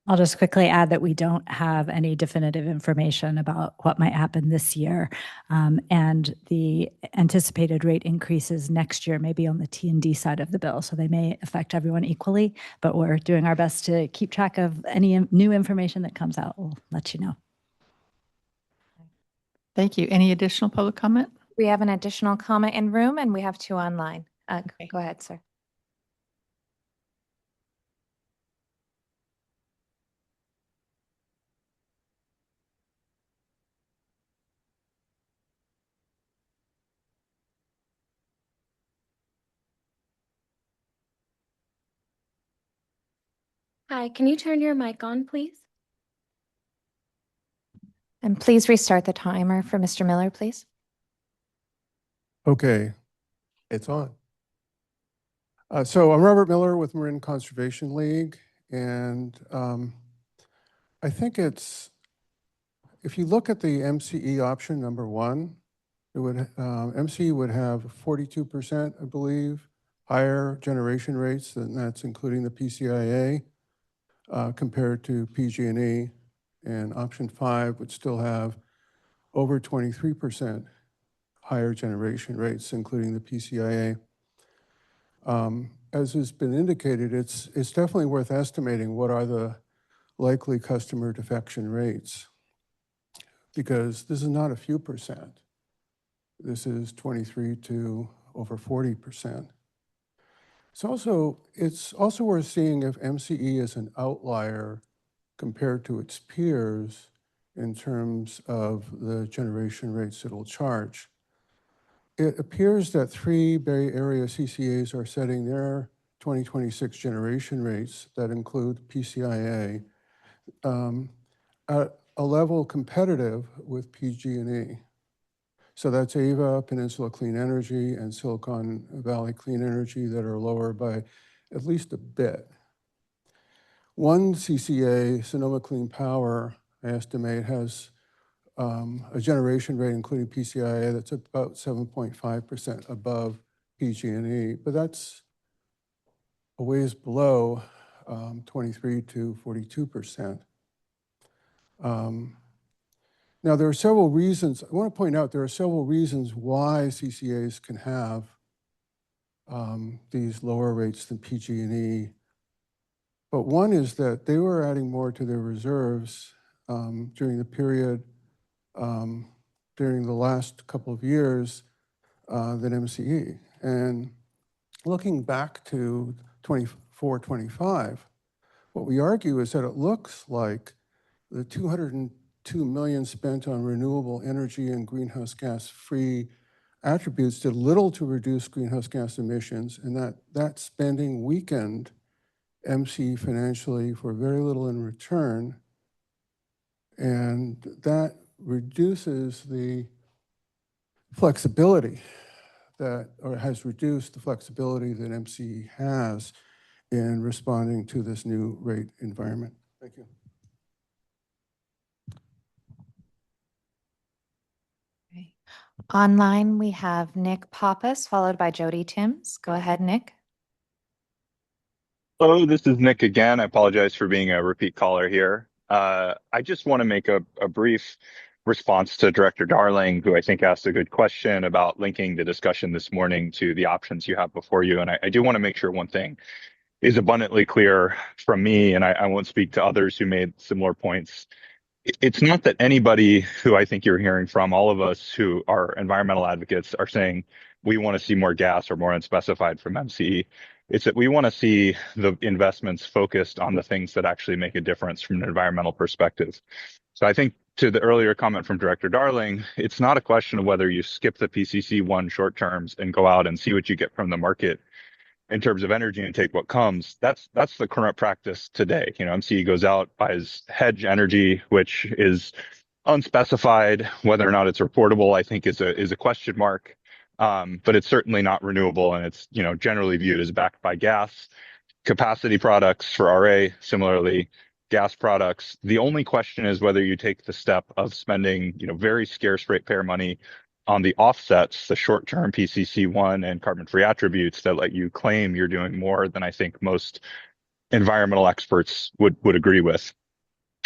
I'll just quickly add that we don't have any definitive information about what might happen this year. And the anticipated rate increases next year may be on the T&D side of the bill, so they may affect everyone equally, but we're doing our best to keep track of any new information that comes out. We'll let you know. Thank you. Any additional public comment? We have an additional comment in room and we have 2 online. Go ahead, sir. Hi, can you turn your mic on, please? And please restart the timer for Mr. Miller, please. Okay, it's on. So I'm Robert Miller with Marin Conservation League, and I think if you look at the MCE option number 1, it would MCE would have 42%, I believe, higher generation rates, and that's including the PCIA compared to PG&E, and option 5 would still have over 23% higher generation rates, including the PCIA. As has been indicated, it's definitely worth estimating what are the likely customer defection rates, because this is not a few percent. This is 23 to over 40%. It's also worth seeing if MCE is an outlier compared to its peers in terms of the generation rates it'll charge. It appears that 3 Bay Area CCAs are setting their 2026 generation rates that include PCIA at a level competitive with PG&E. So that's Ava, Peninsula Clean Energy, and Silicon Valley Clean Energy that are lower by at least a bit. One CCA, Sonoma Clean Power, I estimate, has a generation rate, including PCIA, that's about 7.5% above PG&E, but that's a ways below 23 to 42%. Now, there are several reasons. I want to point out there are several reasons why CCAs can have these lower rates than PG&E. But one is that they were adding more to their reserves during the period, during the last couple of years than MCE. And looking back to 24, 25, what we argue is that it looks like the $202 million spent on renewable energy and greenhouse gas-free attributes did little to reduce greenhouse gas emissions, and that spending weakened MCE financially for very little in return, and that reduces the flexibility or has reduced the flexibility that MCE has in responding to this new rate environment. Thank you. Online, we have Nick Pappas, followed by Jody Timms. Go ahead, Nick. Hello, this is Nick again. I apologize for being a repeat caller here. I just want to make a brief response to Director Darling, who I think asked a good question about linking the discussion this morning to the options you have before you. And I do want to make sure one thing is abundantly clear from me, and I won't speak to others who made similar points. It's not that anybody who I think you're hearing from, all of us who are environmental advocates, are saying we want to see more gas or more unspecified from MCE. It's that we want to see the investments focused on the things that actually make a difference from an environmental perspective. So I think to the earlier comment from Director Darling, it's not a question of whether you skip the PCC1 short terms and go out and see what you get from the market in terms of energy and take what comes. That's the current practice today. MCE goes out, buys hedge energy, which is unspecified. Whether or not it's reportable, I think is a question mark. But it's certainly not renewable, and it's generally viewed as backed by gas. Capacity products for RA, similarly, gas products. The only question is whether you take the step of spending very scarce ratepayer money on the offsets, the short-term PCC1 and carbon-free attributes that let you claim you're doing more than I think most environmental experts would agree with.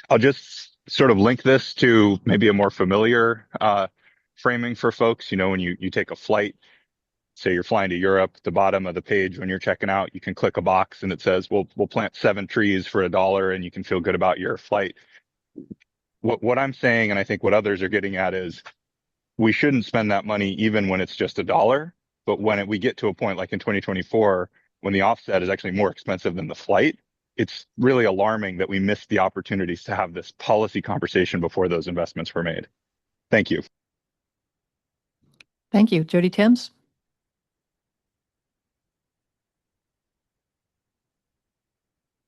I'll just sort of link this to maybe a more familiar framing for folks. When you take a flight, say you're flying to Europe, the bottom of the page when you're checking out, you can click a box and it says, we'll plant 7 trees for $1 and you can feel good about your flight. What I'm saying, and I think what others are getting at, is we shouldn't spend that money even when it's just $1. But when we get to a point like in 2024, when the offset is actually more expensive than the flight, it's really alarming that we missed the opportunities to have this policy conversation before those investments were made. Thank you. Thank you. Jody Timms.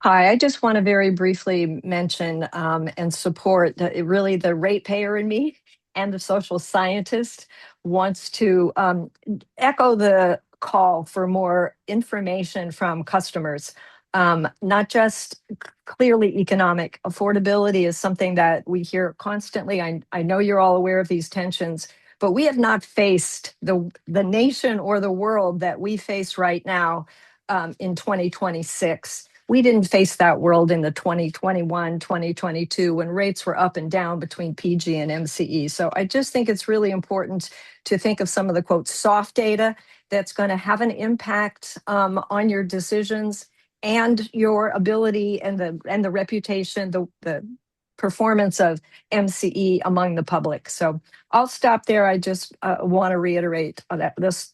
Hi, I just want to very briefly mention and support really the ratepayer in me and the social scientist wants to echo the call for more information from customers, not just clearly economic. Affordability is something that we hear constantly. I know you're all aware of these tensions, but we have not faced the nation or the world that we face right now in 2026. We didn't face that world in the 2021, 2022, when rates were up and down between PG and MCE. So I just think it's really important to think of some of the, quote, soft data that's going to have an impact on your decisions and your ability and the reputation, the performance of MCE among the public. So I'll stop there. I just want to reiterate that it's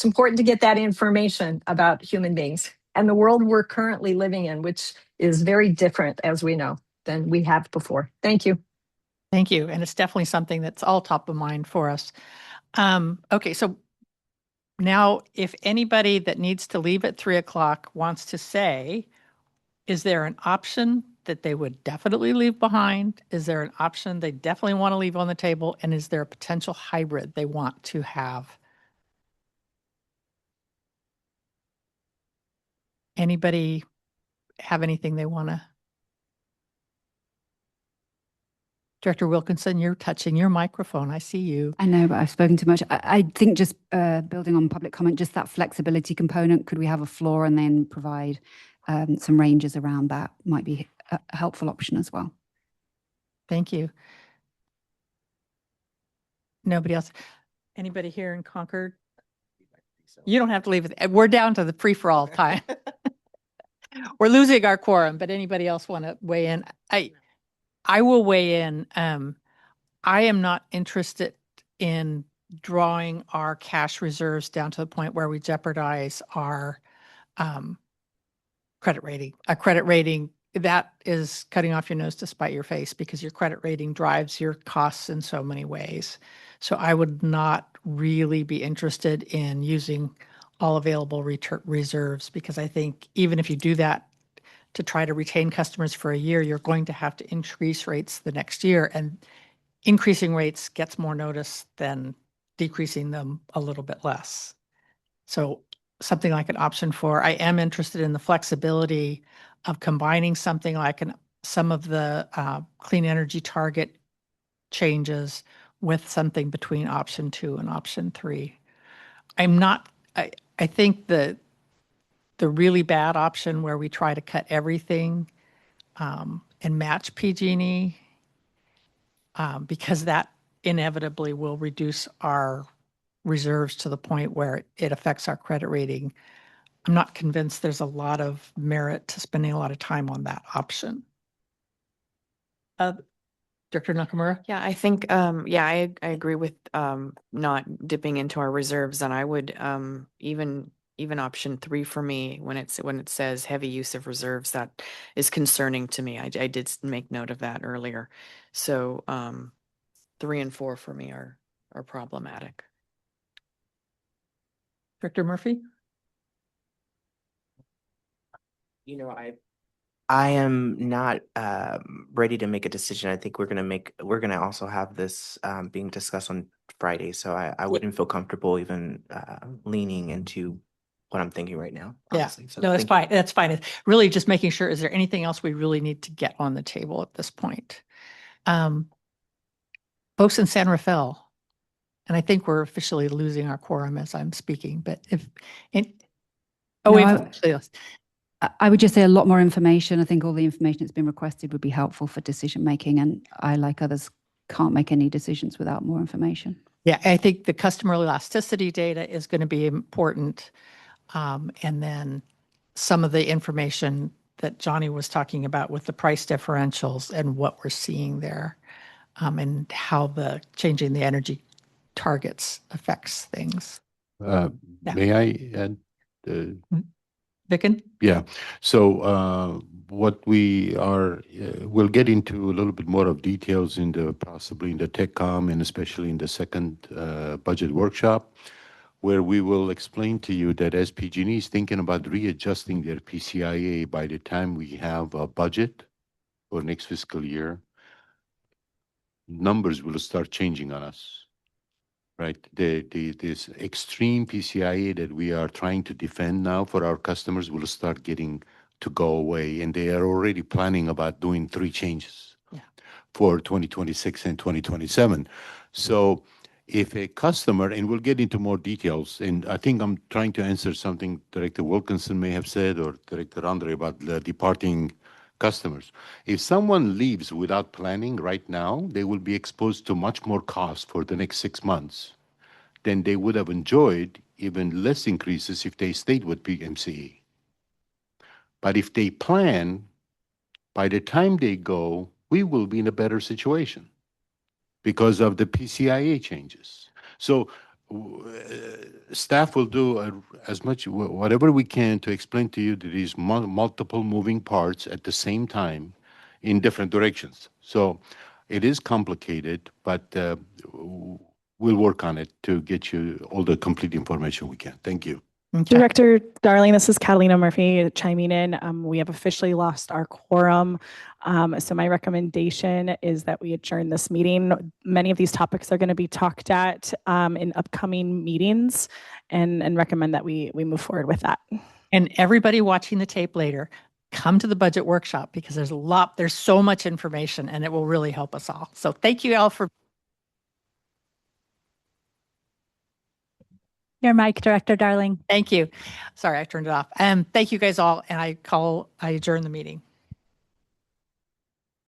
important to get that information about human beings and the world we're currently living in, which is very different, as we know, than we have before. Thank you. Thank you. And it's definitely something that's all top of mind for us. Okay, so now if anybody that needs to leave at 3:00 wants to say, is there an option that they would definitely leave behind? Is there an option they definitely want to leave on the table? And is there a potential hybrid they want to have? Anybody have anything they want to? Director Wilkinson, you're touching your microphone. I see you. I know, but I've spoken too much. I think just building on public comment, just that flexibility component, could we have a floor and then provide some ranges around that might be a helpful option as well. Thank you. Nobody else? Anybody here in Concord? You don't have to leave it. We're down to the free-for-all time. We're losing our quorum, but anybody else want to weigh in? I will weigh in. I am not interested in drawing our cash reserves down to the point where we jeopardize our credit rating. A credit rating, that is cutting off your nose to spite your face, because your credit rating drives your costs in so many ways. So I would not really be interested in using all available reserves, because I think even if you do that to try to retain customers for a year, you're going to have to increase rates the next year, and increasing rates gets more notice than decreasing them a little bit less. So something like an option 4. I am interested in the flexibility of combining something like some of the clean energy target changes with something between option 2 and option 3. I think the really bad option where we try to cut everything and match PG&E, because that inevitably will reduce our reserves to the point where it affects our credit rating. I'm not convinced there's a lot of merit to spending a lot of time on that option. Director Nakamura? Yeah, I think, I agree with not dipping into our reserves, and I would even option 3 for me, when it says heavy use of reserves, that is concerning to me. I did make note of that earlier. So 3 and 4 for me are problematic. Director Murphy? I am not ready to make a decision. I think we're gonna also have this being discussed on Friday. So I wouldn't feel comfortable even leaning into what I'm thinking right now. Honestly. Yeah, So no, that's thank you. fine. That's fine. It's really just making sure, is there anything else we really need to get on the table at this point? Folks in San Rafael, and I think we're officially losing our quorum as I'm speaking, but I would just say a lot more information. I think all the information that's been requested would be helpful for decision making, and I, like others, can't make any decisions without more information. Yeah, I think the customer elasticity data is going to be important. And then some of the information that Johnny was talking about with the price differentials and what we're seeing there, and how the changing the energy targets affects things. Yeah. May I add? Vicken? Yeah. So what we are, we'll get into a little bit more of details possibly in the TechCom, and especially in the second budget workshop, where we will explain to you that as PG&E is thinking about readjusting their PCIA by the time we have a budget for next fiscal year, numbers will start changing on us, right? This extreme PCIA that we are trying to defend now for our customers will start getting to go away, and they are already planning about doing 3 changes for 2026 and 2027. So if a customer, and we'll get into more details, and I think I'm trying to answer something Director Wilkinson may have said, or Director Andre, about the departing customers. If someone leaves without planning right now, they will be exposed to much more cost for the next 6 months than they would have enjoyed even less increases if they stayed with MCE. But if they plan, by the time they go, we will be in a better situation because of the PCIe changes. So staff will do as much, whatever we can to explain to you that these multiple moving parts at the same time in different directions. So it is complicated, but we'll work on it to get you all the complete information we can. Thank you. Okay. Director Darling, this is Catalina Murphy chiming in. We have officially lost our quorum. So my recommendation is that we adjourn this meeting. Many of these topics are going to be talked at in upcoming meetings and recommend that we move forward with that. And everybody watching the tape later, come to the budget workshop because there's so much information and it will really help us all. So thank you all for Your mic, Director Darling. Thank you. Sorry, I turned it off. Thank you guys all. And I adjourn the meeting.